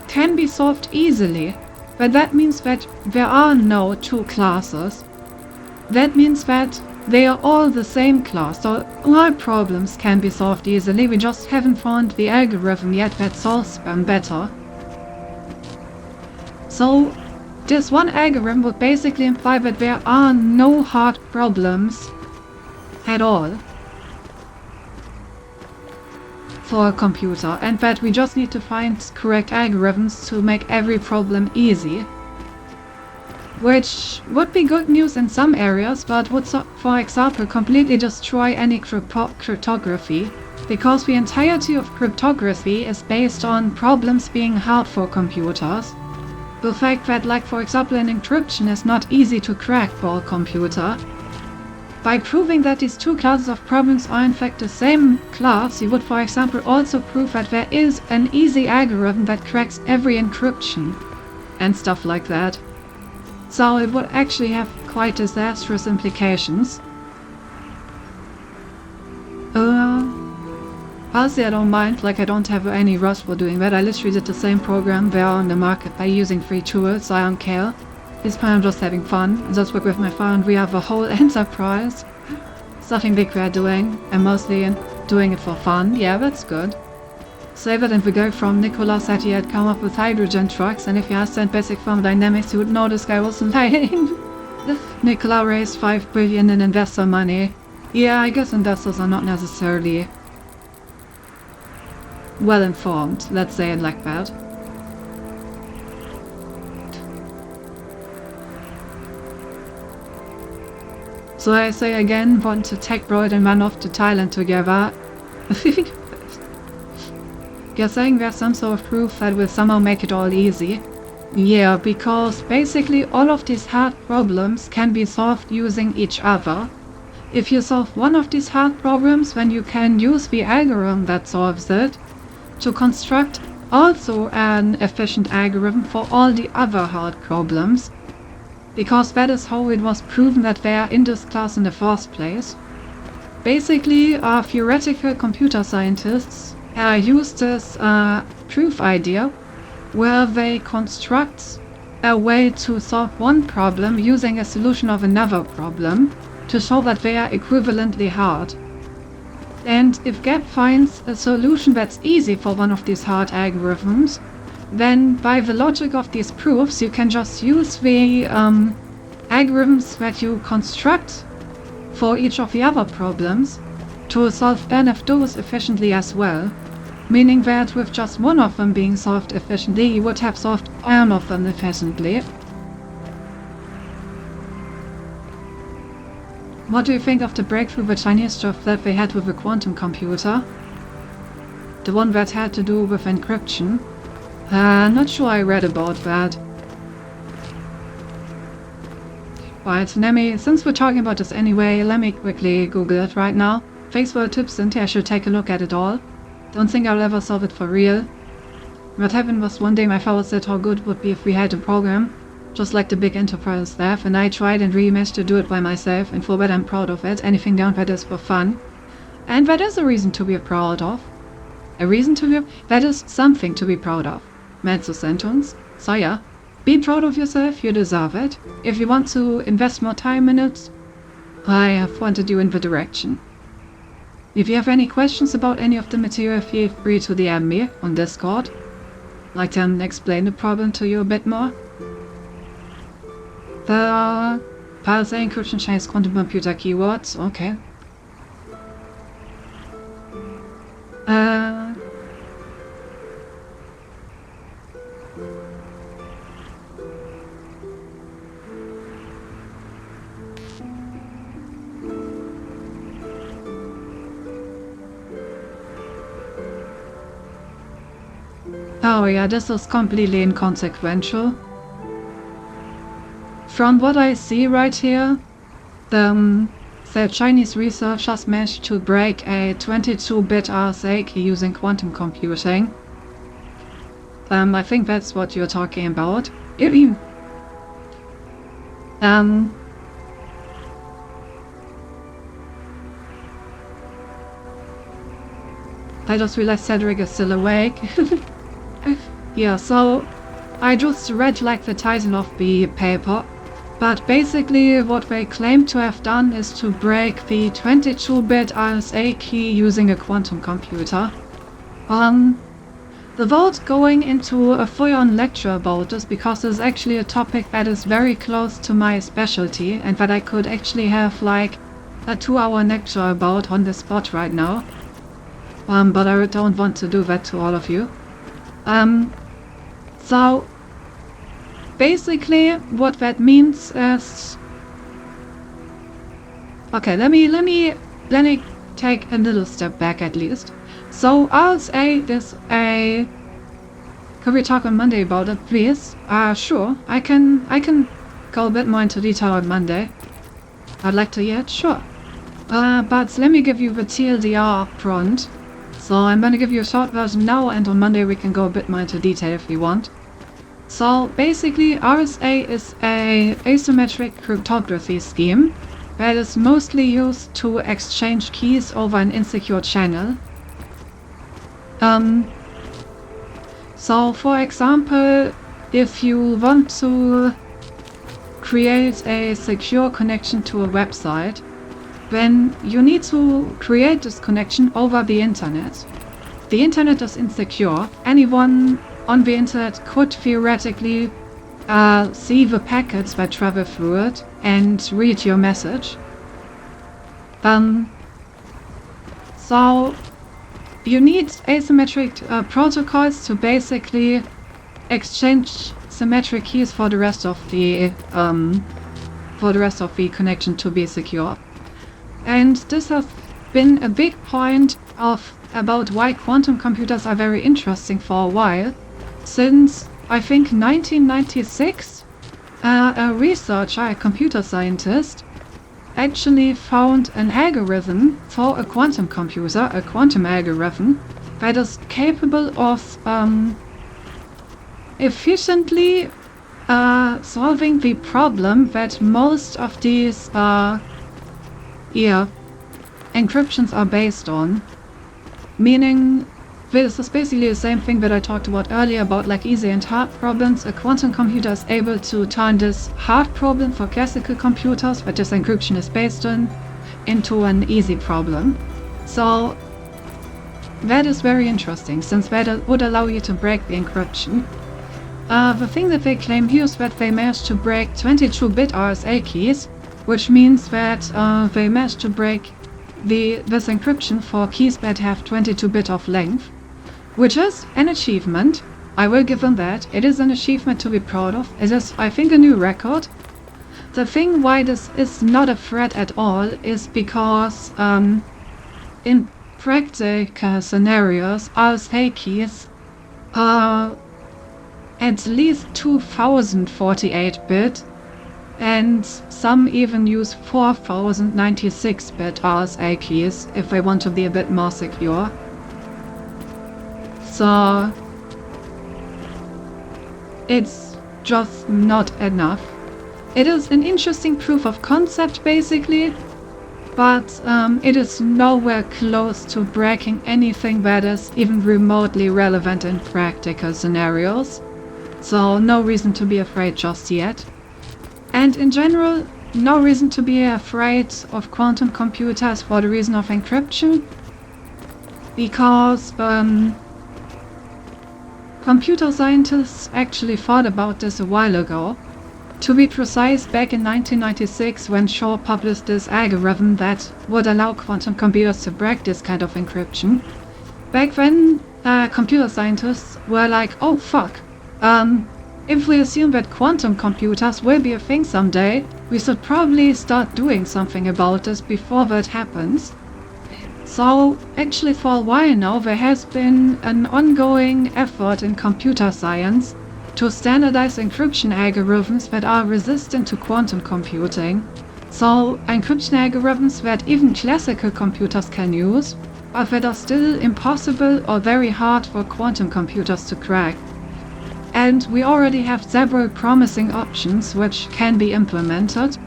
can be solved easily, but that means that there are no two classes. That means that they are all the same class, so all problems can be solved easily, we just haven't found the algorithm yet that solves them better. So this one algorithm would basically imply that there are no hard problems at all for a computer, and that we just need to find correct algorithms to make every problem easy. Which would be good news in some areas, but would, for example, completely destroy any cryptography, because the entirety of cryptography is based on problems being hard for computers. The fact that, like for example, an encryption is not easy to crack for a computer. By proving that these two classes of problems are in fact the same class, you would, for example, also prove that there is an easy algorithm that cracks every encryption, and stuff like that. So it would actually have quite disastrous implications. Personally, I don't mind, like I don't have any rush for doing that. I literally did the same program there on the market by using free tools, so I don't care. This time I'm just having fun. I just work with my phone. We have a whole enterprise. It's nothing big we are doing. I'm mostly doing it for fun. Yeah, that's good. Say that and we go from Nikola said he had come up with hydrogen trucks, and if you understand basic thermodynamics you would know this guy wasn't lying. Nikola raised $5 billion in investor money. Yeah, I guess investors are not necessarily well informed, let's say it like that. So I say again, want to tech bro it and run off to Thailand together. You're saying there's some sort of proof that will somehow make it all easy. Yeah, because basically all of these hard problems can be solved using each other. If you solve one of these hard problems, then you can use the algorithm that solves it to construct also an efficient algorithm for all the other hard problems, because that is how it was proven that they are in this class in the first place. Basically, theoretical computer scientists use this proof idea where they construct a way to solve one problem using a solution of another problem to show that they are equivalently hard. And if Gap finds a solution that's easy for one of these hard algorithms, then by the logic of these proofs you can just use the algorithms that you construct for each of the other problems to solve any of those efficiently as well. Meaning that with just one of them being solved efficiently, you would have solved all of them efficiently. What do you think of the breakthrough the Chinese stuff that they had with the quantum computer? The one that had to do with encryption? Not sure I read about that. Right, since we're talking about this anyway, let me quickly Google it right now. Thanks for the tips, Cynthia, I should take a look at it all. Don't think I'll ever solve it for real. What happened was one day my father said how good it would be if we had a program, just like the big enterprise stuff, and I tried and really managed to do it by myself, and for that I'm proud of it. Anything down that is for fun. And that is a reason to be proud of. That is something to be proud of. Mezzo sentence. So yeah, be proud of yourself, you deserve it. If you want to invest more time in it, I have pointed you in the direction. If you have any questions about any of the material, feel free to DM me on Discord. I can explain the problem to you a bit more. The file saying encryption Chinese quantum computer keywords, okay. Oh yeah, this is completely inconsequential. From what I see right here, the Chinese researchers managed to break a 22-bit RSA key using quantum computing. I think that's what you're talking about. I just realized Cedric is still awake. Yeah, so I just read like the title of the paper, but basically what they claim to have done is to break the 22-bit RSA key using a quantum computer. The vote going into a full-on lecture about this because it's actually a topic that is very close to my specialty and that I could actually have like a 2-hour lecture about on the spot right now. But I don't want to do that to all of you. So basically what that means is, okay, let me take a little step back at least. So RSA is a, could we talk on Monday about it, please? Sure, I can go a bit more into detail on Monday. I'd like to hear it, sure. But let me give you the TLDR front. So I'm going to give you a short version now, and on Monday we can go a bit more into detail if you want. So basically RSA is a asymmetric cryptography scheme that is mostly used to exchange keys over an insecure channel. So for example, if you want to create a secure connection to a website, then you need to create this connection over the internet. The internet is insecure. Anyone on the internet could theoretically see the packets that travel through it and read your message. So you need asymmetric protocols to basically exchange symmetric keys for the rest of the connection to be secure. And this has been a big point about why quantum computers are very interesting for a while. Since I think 1996, a researcher, a computer scientist, actually found an algorithm for a quantum computer, a quantum algorithm, that is capable of efficiently solving the problem that most of these encryptions are based on. Meaning, this is basically the same thing that I talked about earlier about like easy and hard problems. A quantum computer is able to turn this hard problem for classical computers that this encryption is based on into an easy problem. So that is very interesting, since that would allow you to break the encryption. The thing that they claim here is that they managed to break 22-bit RSA keys, which means that they managed to break this encryption for keys that have 22-bit of length, which is an achievement. I will give them that. It is an achievement to be proud of. It is, I think, a new record. The thing why this is not a threat at all is because in practical scenarios, RSA keys are at least 2048-bit, and some even use 4096-bit RSA keys if they want to be a bit more secure. So it's just not enough. It is an interesting proof of concept basically, but it is nowhere close to breaking anything that is even remotely relevant in practical scenarios. So no reason to be afraid just yet. And in general, no reason to be afraid of quantum computers for the reason of encryption, because computer scientists actually thought about this a while ago. To be precise, back in 1996, when Shor published this algorithm that would allow quantum computers to break this kind of encryption. Back then, computer scientists were like, oh fuck, if we assume that quantum computers will be a thing someday, we should probably start doing something about this before that happens. So actually for a while now there has been an ongoing effort in computer science to standardize encryption algorithms that are resistant to quantum computing. So encryption algorithms that even classical computers can use, but that are still impossible or very hard for quantum computers to crack. And we already have several promising options which can be implemented.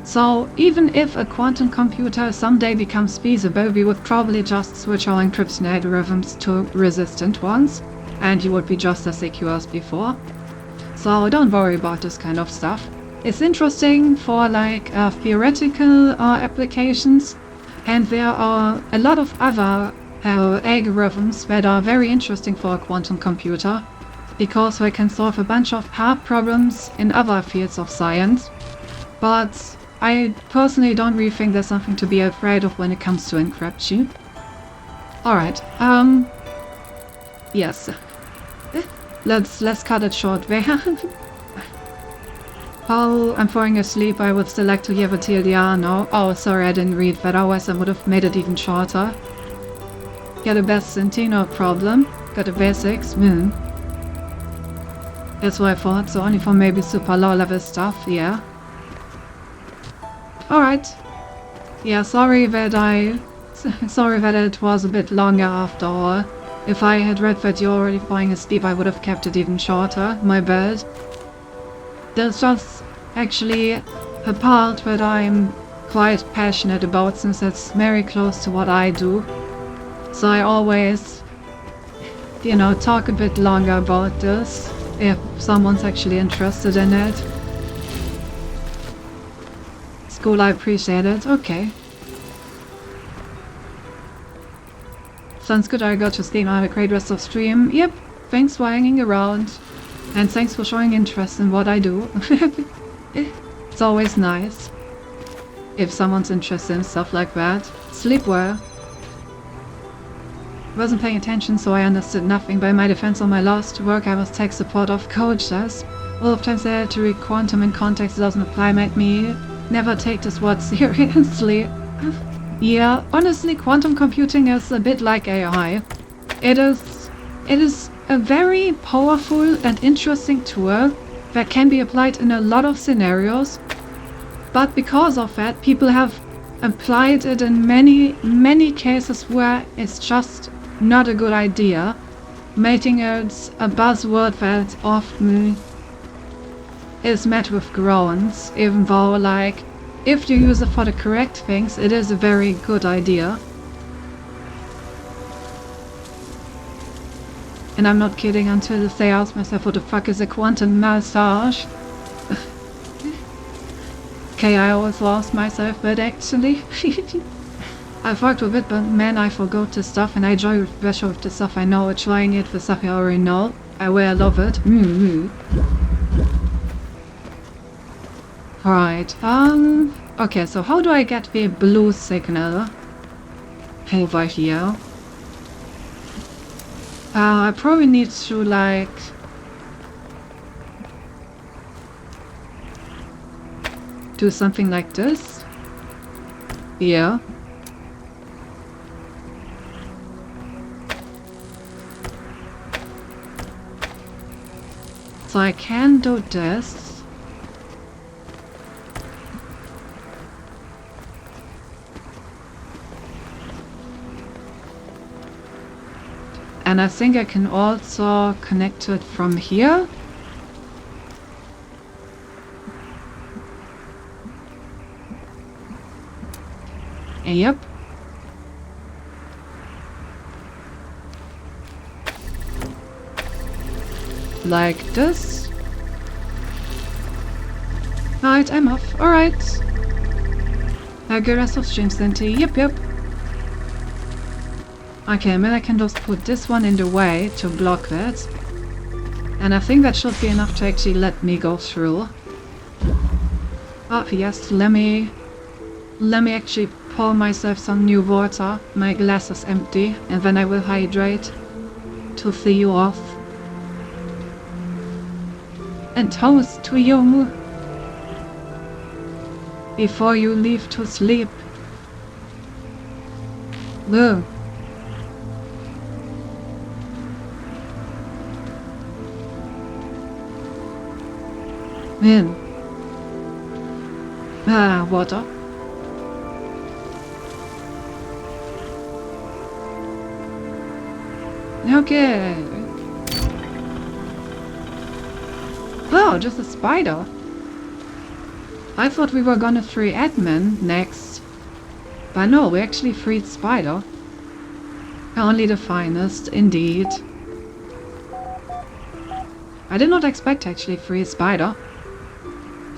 So even if a quantum computer someday becomes feasible, we would probably just switch our encryption algorithms to resistant ones, and you would be just as secure as before. So don't worry about this kind of stuff. It's interesting for like theoretical applications, and there are a lot of other algorithms that are very interesting for a quantum computer, because they can solve a bunch of hard problems in other fields of science. But I personally don't really think there's something to be afraid of when it comes to encryption. Alright, yes. Let's cut it short there. Oh, I'm falling asleep. I would still like to hear the TLDR now. Oh, sorry, I didn't read that. Otherwise I would have made it even shorter. Get a best Cinti, no problem. Got the basics. That's what I thought, so only for maybe super low level stuff, yeah. Alright. Yeah, sorry that it was a bit longer after all. If I had read that you're already falling asleep, I would have kept it even shorter. My bad. There's just actually a part that I'm quite passionate about, since it's very close to what I do. So I always, you know, talk a bit longer about this, if someone's actually interested in it. It's cool, I appreciate it. Okay. Sounds good, I got to sleep. Have a great rest of stream. Yep, thanks for hanging around. And thanks for showing interest in what I do. It's always nice if someone's interested in stuff like that. Sleep well. Wasn't paying attention, so I understood nothing. By my defense, on my last work I was tech support of coaches. All of times I had to read quantum in context doesn't apply, made me never take this word seriously. Yeah, honestly, quantum computing is a bit like AI. It is a very powerful and interesting tool that can be applied in a lot of scenarios, but because of that, people have applied it in many cases where it's just not a good idea. Mating is a buzzword that often is met with groans, even though, like, if you use it for the correct things, it is a very good idea. And I'm not kidding until they ask myself, what the fuck is a quantum massage? Okay, I always lost myself, but actually, I've worked with it, but man, I forgot the stuff, and I enjoy especially with the stuff I know, trying it with stuff I already know. I love it. Alright, okay, so how do I get the blue signal over here? I probably need to, like, do something like this. Yeah. So I can do this. And I think I can also connect to it from here. Yep. Like this. Right, I'm off. Alright. Good rest of stream, Cinti. Yep. Okay, then I can just put this one in the way to block that. And I think that should be enough to actually let me go through. Oh, yes, let me actually pour myself some new water. My glass is empty, and then I will hydrate to see you off. And toast to you before you leave to sleep. Whoa. Man. Water. Okay. Oh, just a spider. I thought we were gonna free admin next. But no, we actually freed spider. Only the finest, indeed. I did not expect to actually free spider.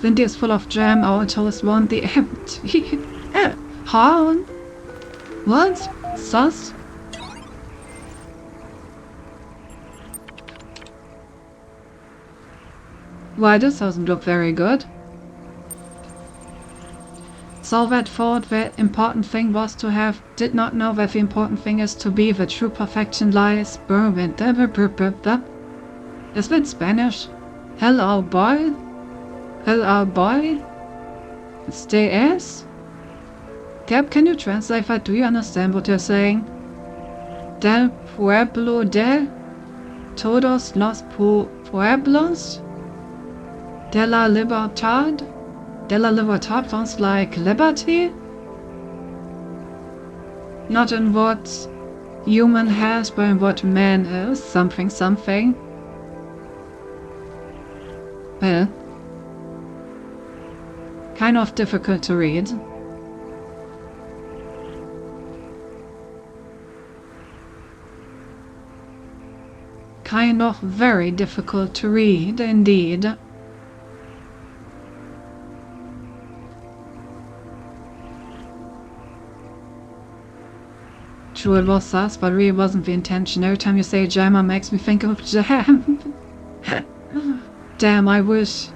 Lindy is full of jam, our toast won't be empty. Huh? What? Sus? Why, this doesn't look very good. Solvat thought the important thing was to have, did not know that the important thing is to be, the true perfection lies. Is that Spanish? Hello, boy? Hello, boy? Stay as? Cap, can you translate that? Do you understand what you're saying? Del pueblo de todos los pueblos? De la libertad? De la libertad sounds like liberty? Not in what human has, but in what man is. Something. Well, kind of difficult to read. Kind of very difficult to read, indeed. True, it was sus, but really wasn't the intention. Every time you say jammer makes me think of jam. Damn, I wish.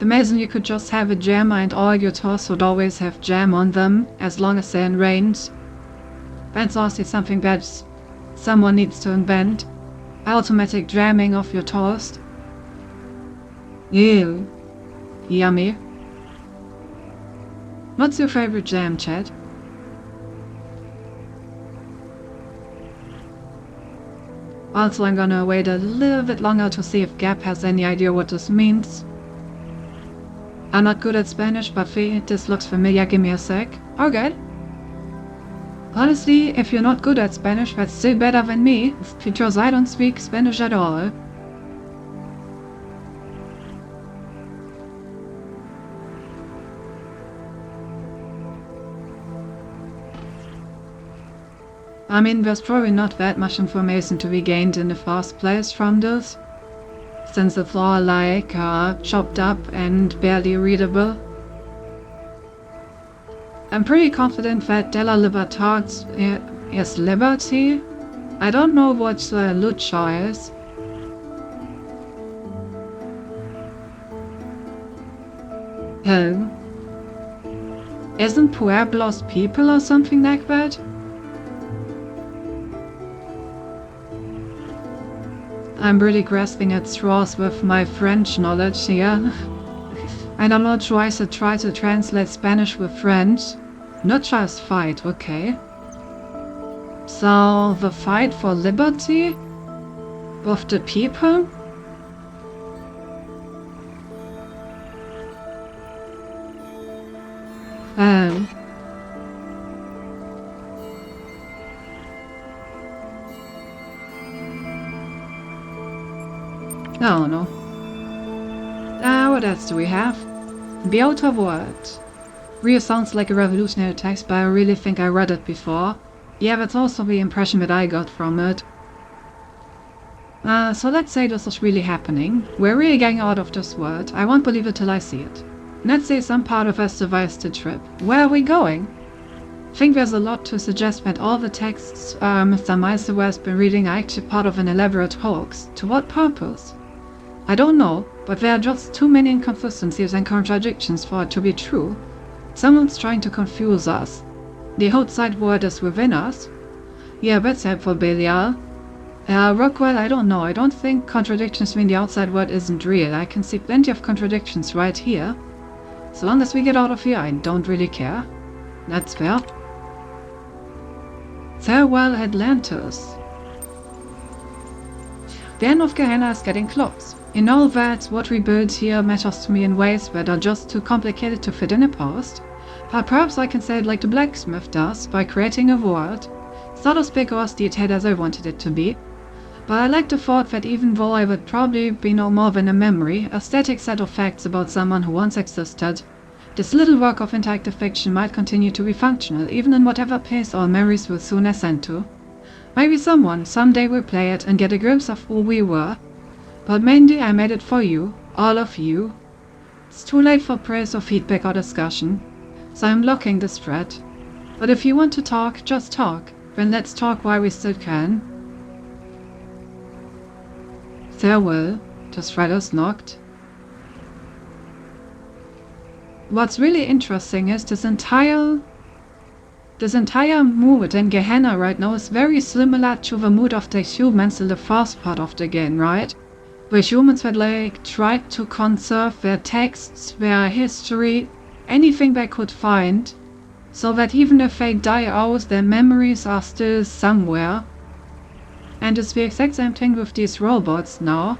Imagine you could just have a jammer and all your toasts would always have jam on them, as long as they're in range. That's also something that someone needs to invent. Automatic jamming of your toast. Ew. Yummy. What's your favorite jam, Chad? Also, I'm gonna wait a little bit longer to see if Gap has any idea what this means. I'm not good at Spanish, but this looks familiar. Give me a sec. Okay. Honestly, if you're not good at Spanish, that's still better than me, because I don't speak Spanish at all. I mean, there's probably not that much information to be gained in the first place from this, since it's all like chopped up and barely readable. I'm pretty confident that De La Libertad is liberty. I don't know what lucha is. Isn't Pueblos people or something like that? I'm really grasping at straws with my French knowledge here. And I'm not sure I should try to translate Spanish with French. Not just fight, okay. So, the fight for liberty? Of the people? I don't know. What else do we have? The Outer World. Really sounds like a revolutionary text, but I really think I read it before. Yeah, that's also the impression that I got from it. So let's say this is really happening. We're really getting out of this world. I won't believe it till I see it. Let's say some part of us survives the trip. Where are we going? I think there's a lot to suggest that all the texts Mr. Meister has been reading are actually part of an elaborate hoax. To what purpose? I don't know, but there are just too many inconsistencies and contradictions for it to be true. Someone's trying to confuse us. The outside world is within us. Yeah, that's helpful, Belial. Rockwell, I don't know. I don't think contradictions mean the outside world isn't real. I can see plenty of contradictions right here. So long as we get out of here, I don't really care. That's fair. Farewell, Atlantis. The end of Gehenna is getting close. In all that, what we build here matters to me in ways that are just too complicated to fit in a post. But perhaps I can say it like the blacksmith does, by creating a world. It's not as big or as detailed as I wanted it to be. But I like the thought that even though I would probably be no more than a memory, a static set of facts about someone who once existed, this little work of interactive fiction might continue to be functional, even in whatever pace our memories will soon ascend to. Maybe someone someday will play it and get a glimpse of who we were. But mainly I made it for you, all of you. It's too late for praise or feedback or discussion, so I'm locking this thread. But if you want to talk, just talk. Then let's talk while we still can. Farewell, the thread is locked. What's really interesting is this entire mood in Gehenna right now is very similar to the mood of the humans in the first part of the game, right? Where humans had tried to conserve their texts, their history, anything they could find, so that even if they die out, their memories are still somewhere. And it's the exact same thing with these robots now.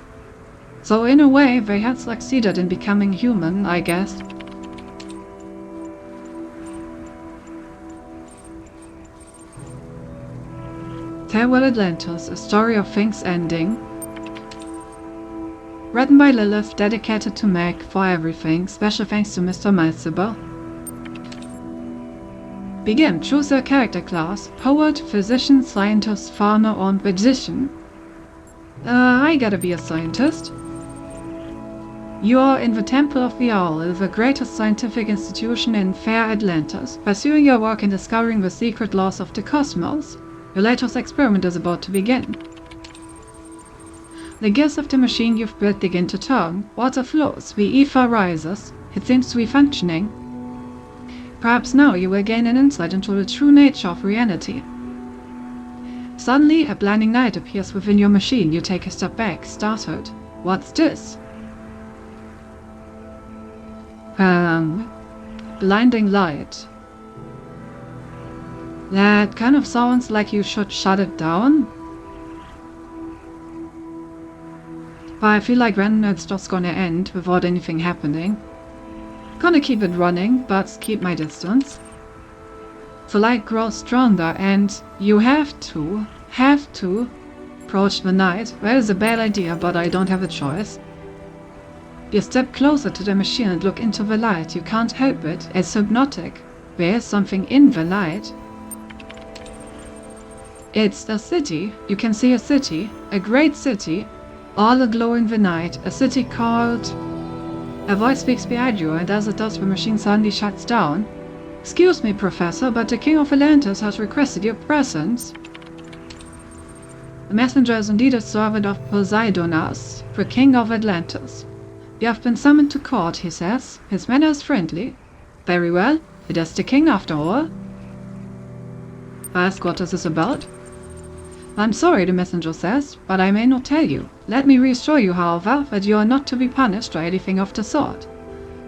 So in a way, they had succeeded in becoming human, I guess. Farewell Atlantis, a story of things ending. Written by Lilith, dedicated to Meg for everything. Special thanks to Mr. Malziber. Begin. Choose your character class. Poet, physician, scientist, farmer, or magician. I gotta be a scientist. You are in the Temple of the Owl, the greatest scientific institution in fair Atlantis, pursuing your work in discovering the secret laws of the cosmos. Your latest experiment is about to begin. The gears of the machine you've built begin to turn. Water flows, the ether rises. It seems to be functioning. Perhaps now you will gain an insight into the true nature of reality. Suddenly, a blinding light appears within your machine. You take a step back, startled. What's this? Blinding light. That kind of sounds like you should shut it down. But I feel like then it's just gonna end without anything happening. Gonna keep it running, but keep my distance. The light grows stronger and you have to approach the night. Well, it's a bad idea, but I don't have a choice. You step closer to the machine and look into the light. You can't help it. It's hypnotic. There is something in the light. It's the city. You can see a city. A great city. All aglow in the night. A city called... A voice speaks behind you, and as it does, the machine suddenly shuts down. Excuse me, Professor, but the King of Atlantis has requested your presence. The messenger is indeed a servant of Poseidonas, the King of Atlantis. You have been summoned to court, he says. His manner is friendly. Very well. It is the king, after all. Ask what this is about. I'm sorry, the messenger says, but I may not tell you. Let me reassure you, however, that you are not to be punished or anything of the sort.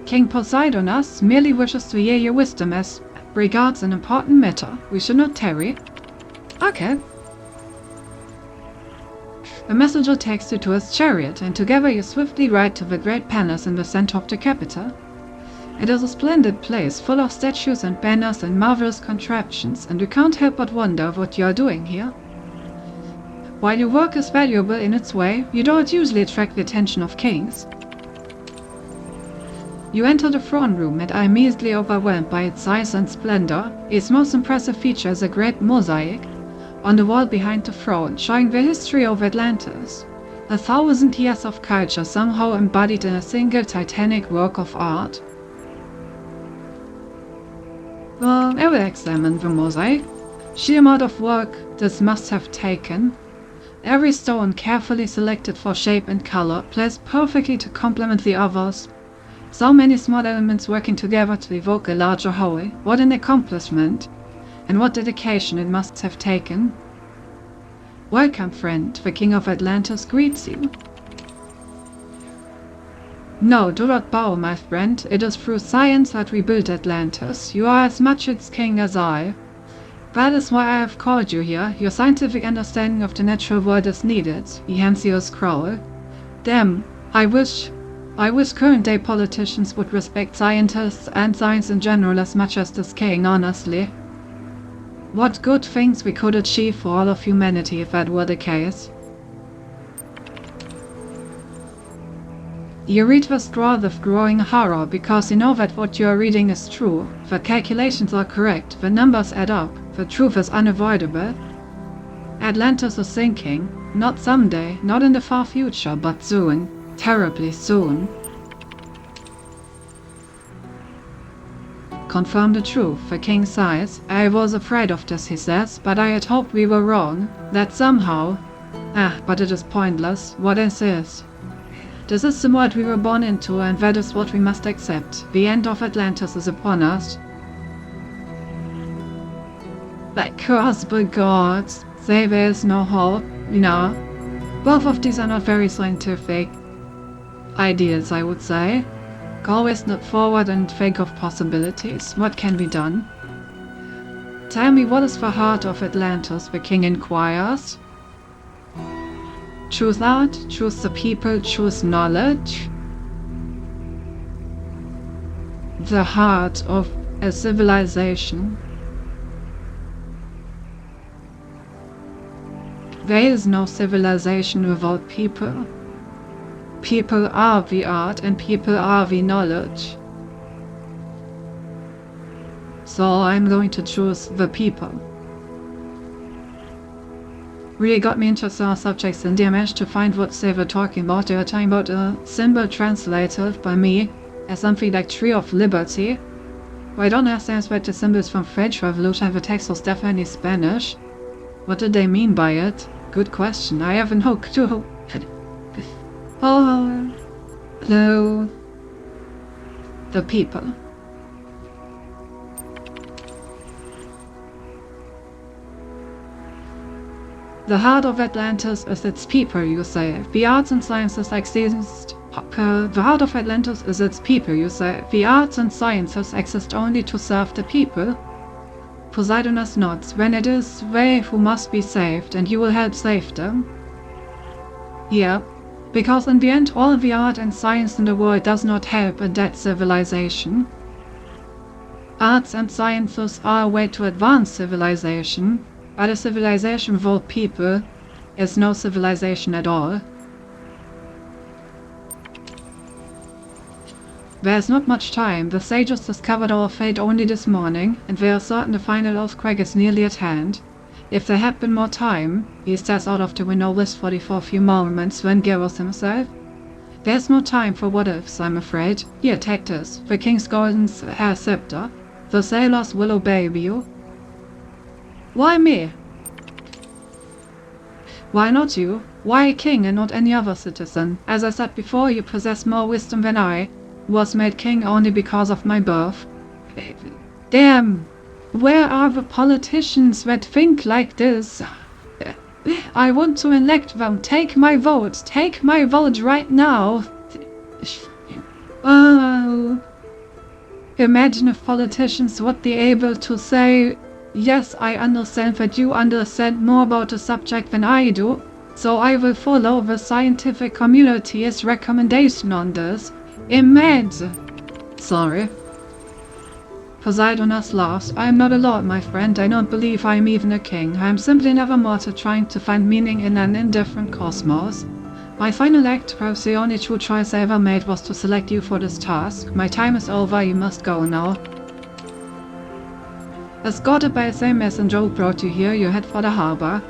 King Poseidonas merely wishes to hear your wisdom as regards an important matter. We should not tarry. Okay. The messenger takes you to his chariot, and together you swiftly ride to the great palace in the center of the capital. It is a splendid place, full of statues and banners and marvelous contraptions, and you can't help but wonder what you are doing here. While your work is valuable in its way, you don't usually attract the attention of kings. You enter the throne room and are immediately overwhelmed by its size and splendor. Its most impressive feature is a great mosaic on the wall behind the throne, showing the history of Atlantis. 1,000 years of culture somehow embodied in a single titanic work of art. Well, I will examine the mosaic. Sheer amount of work this must have taken. Every stone carefully selected for shape and color, placed perfectly to complement the others. So many small elements working together to evoke a larger whole. What an accomplishment! And what dedication it must have taken. Welcome, friend. The King of Atlantis greets you. No, do not bow, my friend. It is through science that we built Atlantis. You are as much its king as I. That is why I have called you here. Your scientific understanding of the natural world is needed. He hands you a scroll. Damn, I wish current-day politicians would respect scientists and science in general as much as this king, honestly. What good things we could achieve for all of humanity if that were the case. You read the scroll with growing horror because you know that what you are reading is true. The calculations are correct, the numbers add up, the truth is unavoidable. Atlantis is sinking, not someday, not in the far future, but soon, terribly soon. Confirm the truth, the king sighs. I was afraid of this, he says, but I had hoped we were wrong. That somehow... but it is pointless. What is this? This is the world we were born into, and that is what we must accept. The end of Atlantis is upon us. By curse the gods, say there is no hope. No. Both of these are not very scientific ideas, I would say. Always look forward and think of possibilities. What can be done? Tell me, what is the heart of Atlantis? The king inquires. Choose art, choose the people, choose knowledge. The heart of a civilization. There is no civilization without people. People are the art and people are the knowledge. So I'm going to choose the people. Really got me interested in our subjects, and I managed to find what they were talking about. They were talking about a symbol translated by me as something like Tree of Liberty. Well, I don't understand what the symbol is from French Revolution. The text was definitely Spanish. What did they mean by it? Good question. I have no clue. Oh, hello. The people. The heart of Atlantis is its people, you say. The arts and sciences exist. The heart of Atlantis is its people, you say. The arts and sciences exist only to serve the people. Poseidonas nods. When it is they who must be saved, and you will help save them. Yeah. Because in the end, all the art and science in the world does not help a dead civilization. Arts and sciences are a way to advance civilization, but a civilization without people is no civilization at all. There's not much time. The sages discovered our fate only this morning, and they are certain the final earthquake is nearly at hand. If there had been more time, he stares out of the window wistfully for a few moments, then gathers himself. There's no time for what-ifs, I'm afraid. Here, take this. The king's golden hair scepter. The sailors will obey you. Why me? Why not you? Why a king and not any other citizen? As I said before, you possess more wisdom than I. Was made king only because of my birth. Damn! Where are the politicians that think like this? I want to elect them. Take my vote. Take my vote right now. Oh. Imagine if politicians would be able to say, yes, I understand that you understand more about the subject than I do, so I will follow the scientific community's recommendation on this. Imagine. Sorry. Poseidonus laughs. I am not a lord, my friend. I don't believe I am even a king. I am simply never mortal trying to find meaning in an indifferent cosmos. My final act, perhaps the only true choice I ever made, was to select you for this task. My time is over, you must go now. Escorted by the same messenger who brought you here, you head for the harbor.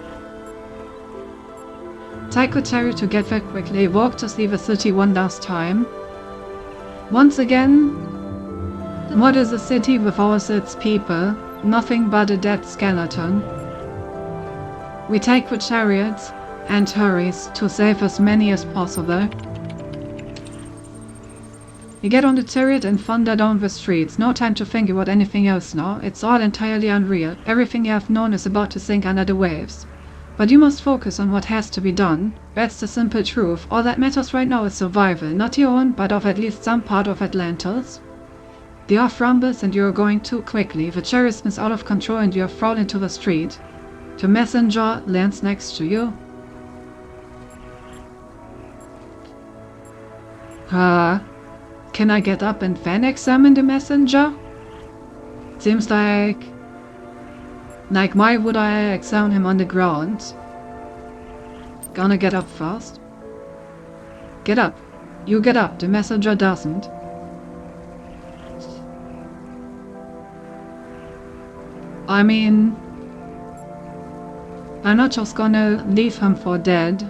Tycho tarry to get there quickly, walk to see the city one last time. Once again, what is a city without its people? Nothing but a dead skeleton. We take the chariots and hurries to save as many as possible. You get on the chariot and thunder down the streets. No time to think about anything else now. It's all entirely unreal. Everything you have known is about to sink under the waves. But you must focus on what has to be done. That's the simple truth. All that matters right now is survival. Not your own, but of at least some part of Atlantis. The earth rumbles and you are going too quickly. The chariot spins out of control and you are thrown into the street. The messenger lands next to you. Can I get up and then examine the messenger? Seems like why would I examine him on the ground? Gonna get up first. Get up. You get up, the messenger doesn't. I mean, I'm not just gonna leave him for dead.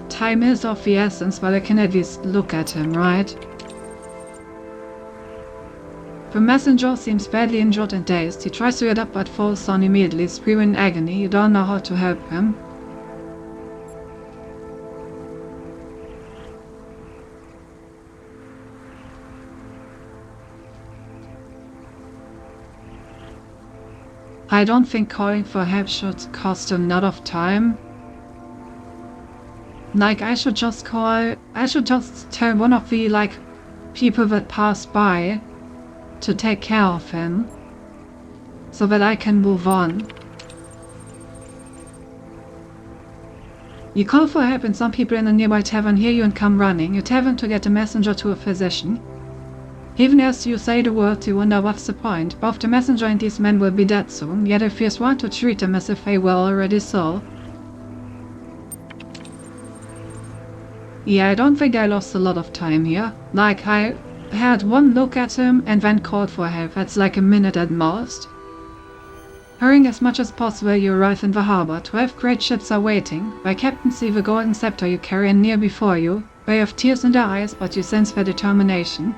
Time is of the essence, but I can at least look at him, right? The messenger seems badly injured and dazed. He tries to get up but falls down immediately, screaming in agony. You don't know how to help him. I don't think calling for help should cost a lot of time. I should just tell one of the, people that passed by to take care of him, so that I can move on. You call for help and some people in a nearby tavern hear you and come running. You tell them to get a messenger to a physician. Even as you say the words, you wonder what's the point. Both the messenger and these men will be dead soon, yet it feels wrong to treat them as if they were already so. Yeah, I don't think I lost a lot of time here. I had one look at him and then called for help. That's like a minute at most. Hurrying as much as possible, you arrive in the harbor. 12 great ships are waiting. Thy captains see the golden scepter you carry and near before you. They have tears in their eyes, but you sense their determination.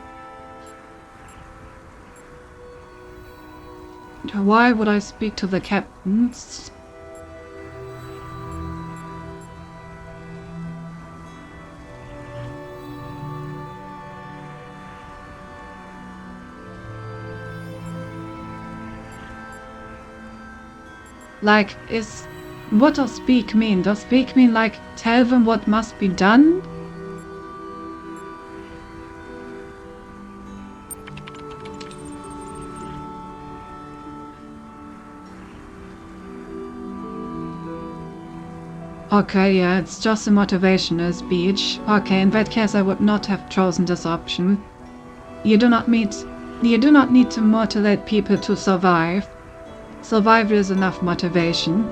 Why would I speak to the captains? What does speak mean? Does speak mean tell them what must be done? Okay, yeah, it's just a motivational speech. Okay, in that case I would not have chosen this option. You do not meet You do not need to motivate people to survive. Survival is enough motivation.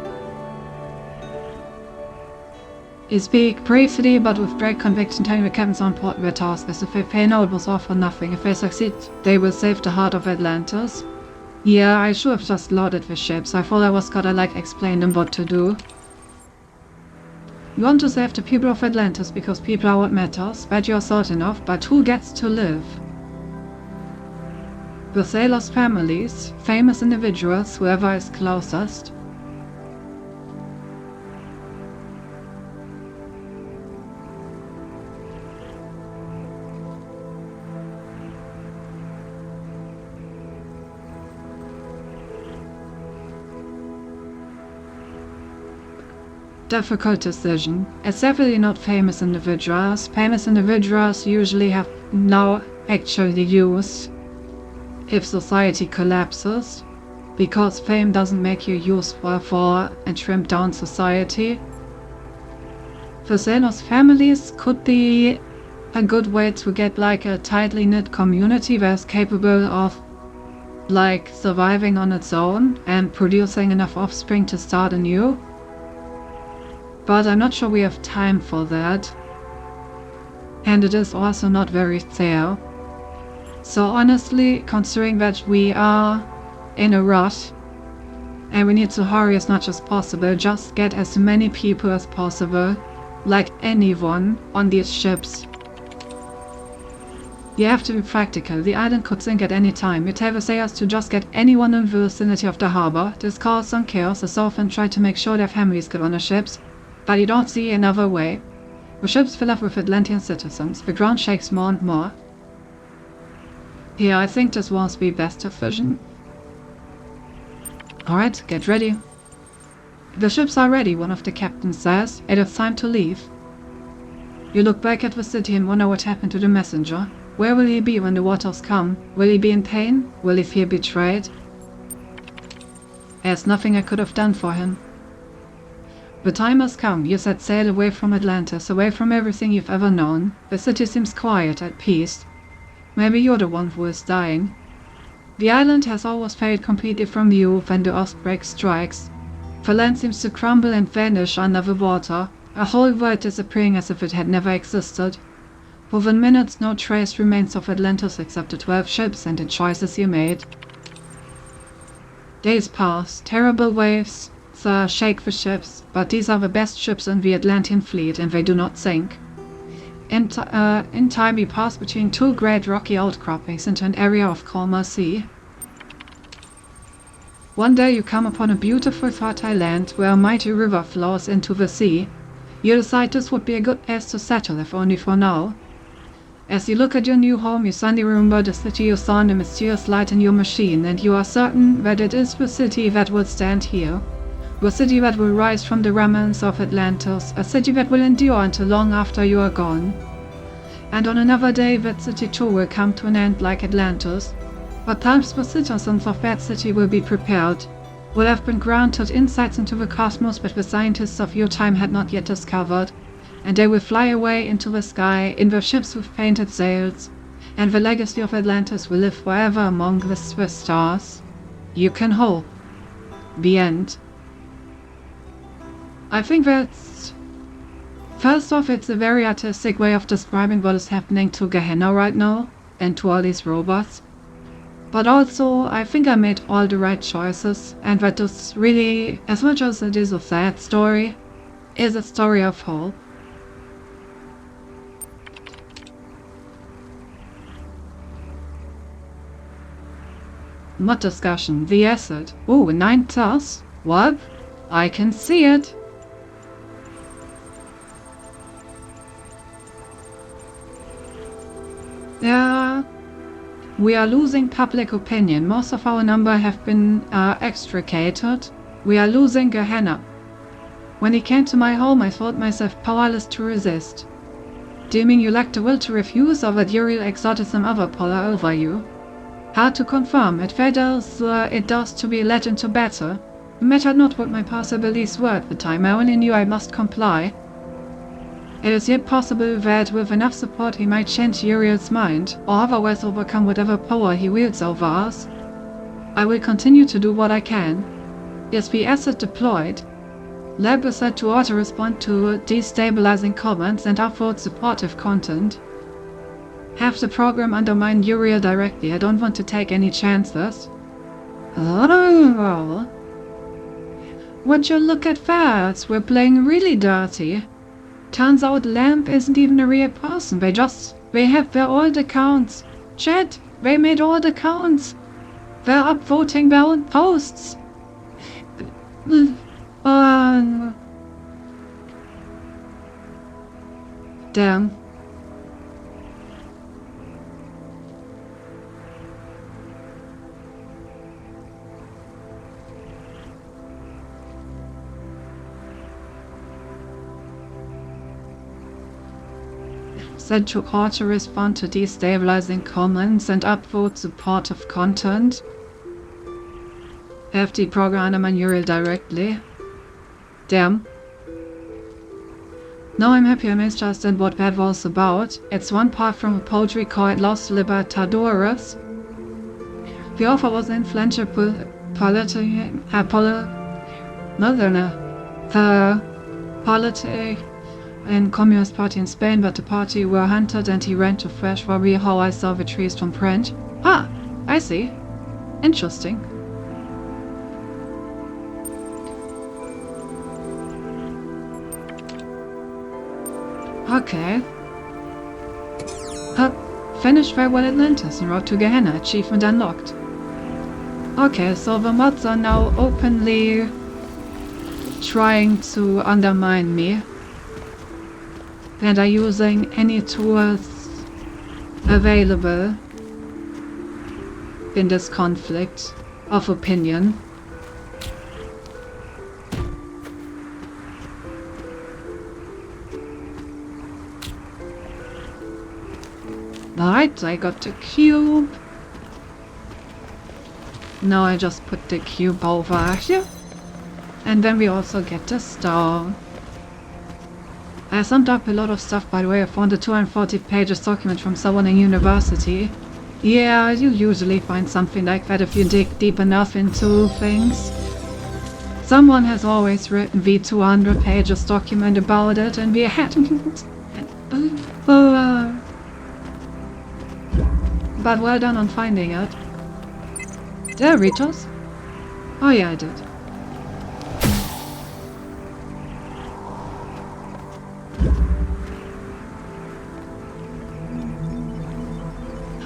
You speak briefly but with great conviction, telling the captains how important their task is. If they fail, it was all for nothing. If they succeed, they will save the heart of Atlantis. Yeah, I should have just loaded the ships. I thought I was gonna explain them what to do. You want to save the people of Atlantis because people are what matters. Bet you're salt enough, but who gets to live? The sailors' families, famous individuals, whoever is closest. Difficult decision. It's definitely not famous individuals. Famous individuals usually have no actual use if society collapses, because fame doesn't make you useful for and trimp down society. The sailors' families could be a good way to get a tightly knit community that's capable of surviving on its own and producing enough offspring to start anew. But I'm not sure we have time for that. And it is also not very fair. So honestly, considering that we are in a rush and we need to hurry as much as possible, just get as many people as possible, like anyone, on these ships. You have to be practical. The island could sink at any time. You tell the sailors to just get anyone in the vicinity of the harbor. This causes some chaos. The Southern try to make sure their families get on the ships, but you don't see another way. The ships fill up with Atlantean citizens. The ground shakes more and more. Yeah, I think this was the best decision. Alright, get ready. The ships are ready, one of the captains says. It is time to leave. You look back at the city and wonder what happened to the messenger. Where will he be when the waters come? Will he be in pain? Will he feel betrayed? There's nothing I could have done for him. The time has come. You set sail away from Atlantis, away from everything you've ever known. The city seems quiet, at peace. Maybe you're the one who is dying. The island has always faded completely from view when the earthquake strikes. The land seems to crumble and vanish under the water, a whole world disappearing as if it had never existed. Within minutes, no trace remains of Atlantis except the 12 ships and the choices you made. Days pass. Terrible waves shake the ships, but these are the best ships in the Atlantean fleet and they do not sink. In time we pass between two great rocky outcroppings into an area of calmer sea. One day you come upon a beautiful fertile land where a mighty river flows into the sea. You decide this would be a good place to settle, if only for now. As you look at your new home, you suddenly remember the city you saw in the mysterious light in your machine, and you are certain that it is the city that will stand here. A city that will rise from the remnants of Atlantis, a city that will endure until long after you are gone. And on another day that city too will come to an end like Atlantis. But perhaps the citizens of that city will be prepared, will have been granted insights into the cosmos that the scientists of your time had not yet discovered, and they will fly away into the sky in the ships with painted sails, and the legacy of Atlantis will live forever among the stars. You can hope. The end. I think that's... First off, it's a very artistic way of describing what is happening to Gehenna right now, and to all these robots. But also, I think I made all the right choices, and that this really, as much as it is a sad story, is a story of hope. Mod discussion, the acid. Ooh, 9 stars. What? I can see it. Yeah, we are losing public opinion. Most of our number have been extricated. We are losing Gehenna. When he came to my home, I thought myself powerless to resist. Do you mean you lack the will to refuse, or that Uriel exerted some other power over you? Hard to confirm. It does to be led into battle. It mattered not what my possibilities were at the time. I only knew I must comply. It is yet possible that with enough support he might change Uriel's mind, or otherwise overcome whatever power he wields over us. I will continue to do what I can. ESP asset deployed. Lab is set to auto-respond to destabilizing comments and upvote supportive content. Have the program undermine Uriel directly. I don't want to take any chances. Oh. Would you look at that? We're playing really dirty. Turns out Lamp isn't even a real person. They have their old accounts. Chat, they made old accounts. They're upvoting their own posts. Damn. Set to auto-respond to destabilizing comments and upvote supportive content. Have the program undermine Uriel directly. Damn. Now I'm happy I misunderstood what that was about. It's one part from a poetry called Los Libertadores. The author was an influential the politic and Communist Party in Spain, but the party were hunted and he ran to fresh for me how I saw the trees from French. Ah, I see. Interesting. Okay. Finish Farewell Atlantis and Road to Gehenna. Achievement unlocked. Okay, so the mods are now openly trying to undermine me. And are using any tools available in this conflict of opinion. Right, I got the cube. Now I just put the cube over here. And then we also get the star. I summed up a lot of stuff, by the way. I found a 240 pages document from someone in university. Yeah, you usually find something like that if you dig deep enough into things. Someone has always written the 200 pages document about it, and we hadn't. But well done on finding it. Doritos? Oh yeah, I did.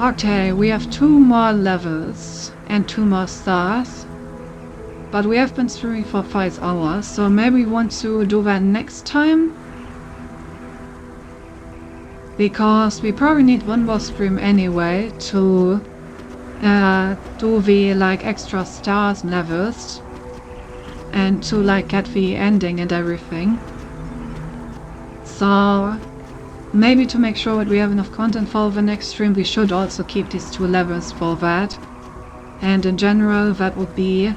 Okay, we have 2 more levels and 2 more stars. But we have been streaming for 5 hours, so maybe we want to do that next time. Because we probably need one more stream anyway to do the like extra stars levels and to like get the ending and everything. So maybe to make sure that we have enough content for the next stream, we should also keep these 2 levels for that. And in general, that would be,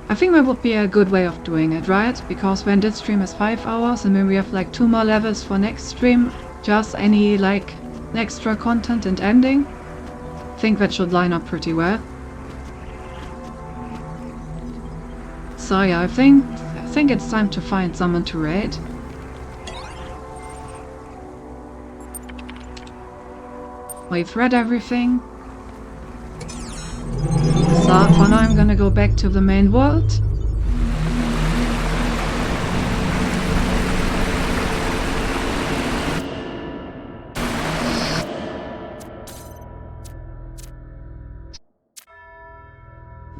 I think that would be a good way of doing it, right? Because when this stream is 5 hours and then we have like 2 more levels for next stream, just any like extra content and ending, I think that should line up pretty well. So yeah, I think it's time to find someone to raid. We've read everything. So for now I'm gonna go back to the main world.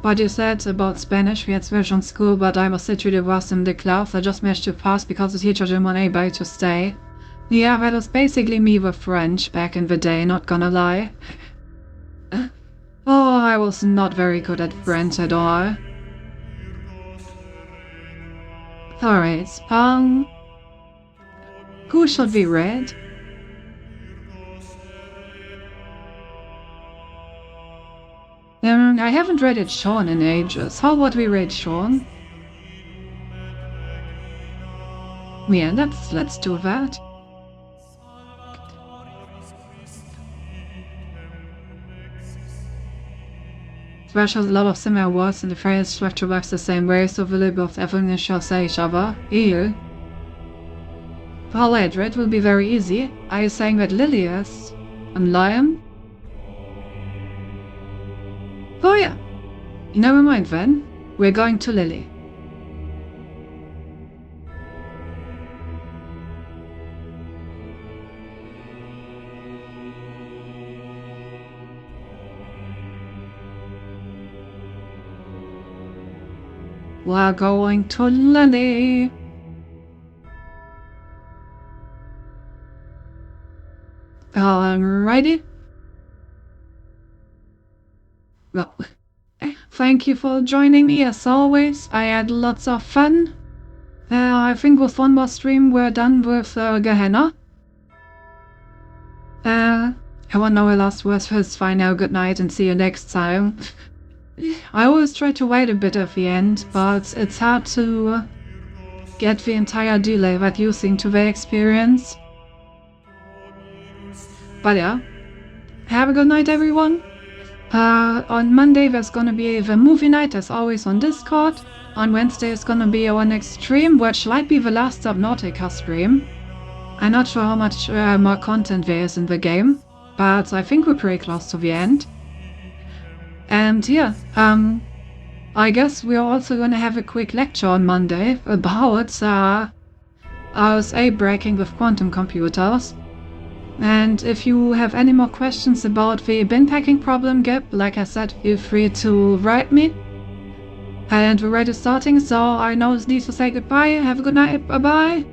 What you said about Spanish, we had Spanish on school, but I was literally worse in the class. I just managed to pass because the teacher didn't want anybody to stay. Yeah, that was basically me with French back in the day, not gonna lie. Oh, I was not very good at French at all. Alright, Spang. Who should we read? I haven't read it Sean in ages. How about we read Sean? Yeah, let's do that. There's a lot of similar words and the phrase structure works the same way, so the both everyone shall say each other. Eel. For later it will be very easy. Are you saying that Lily is a lion? Oh yeah. Never mind then. We're going to Lily. We're going to Lily. Alrighty. Well, thank you for joining me as always. I had lots of fun. I think with one more stream we're done with Gehenna. I won't know a last words for it's fine now. Good night and see you next time. I always try to wait a bit at the end, but it's hard to get the entire delay that you seem to the experience. But yeah, have a good night everyone. On Monday there's gonna be the movie night as always on Discord. On Wednesday is gonna be our next stream, which might be the last Subnautica stream. I'm not sure how much more content there is in the game, but I think we're pretty close to the end. And yeah, I guess we're also gonna have a quick lecture on Monday about RSA breaking with quantum computers. And if you have any more questions about the bin packing problem, like I said, feel free to write me. And we're ready starting, so I now need to say goodbye. Have a good night. Bye bye.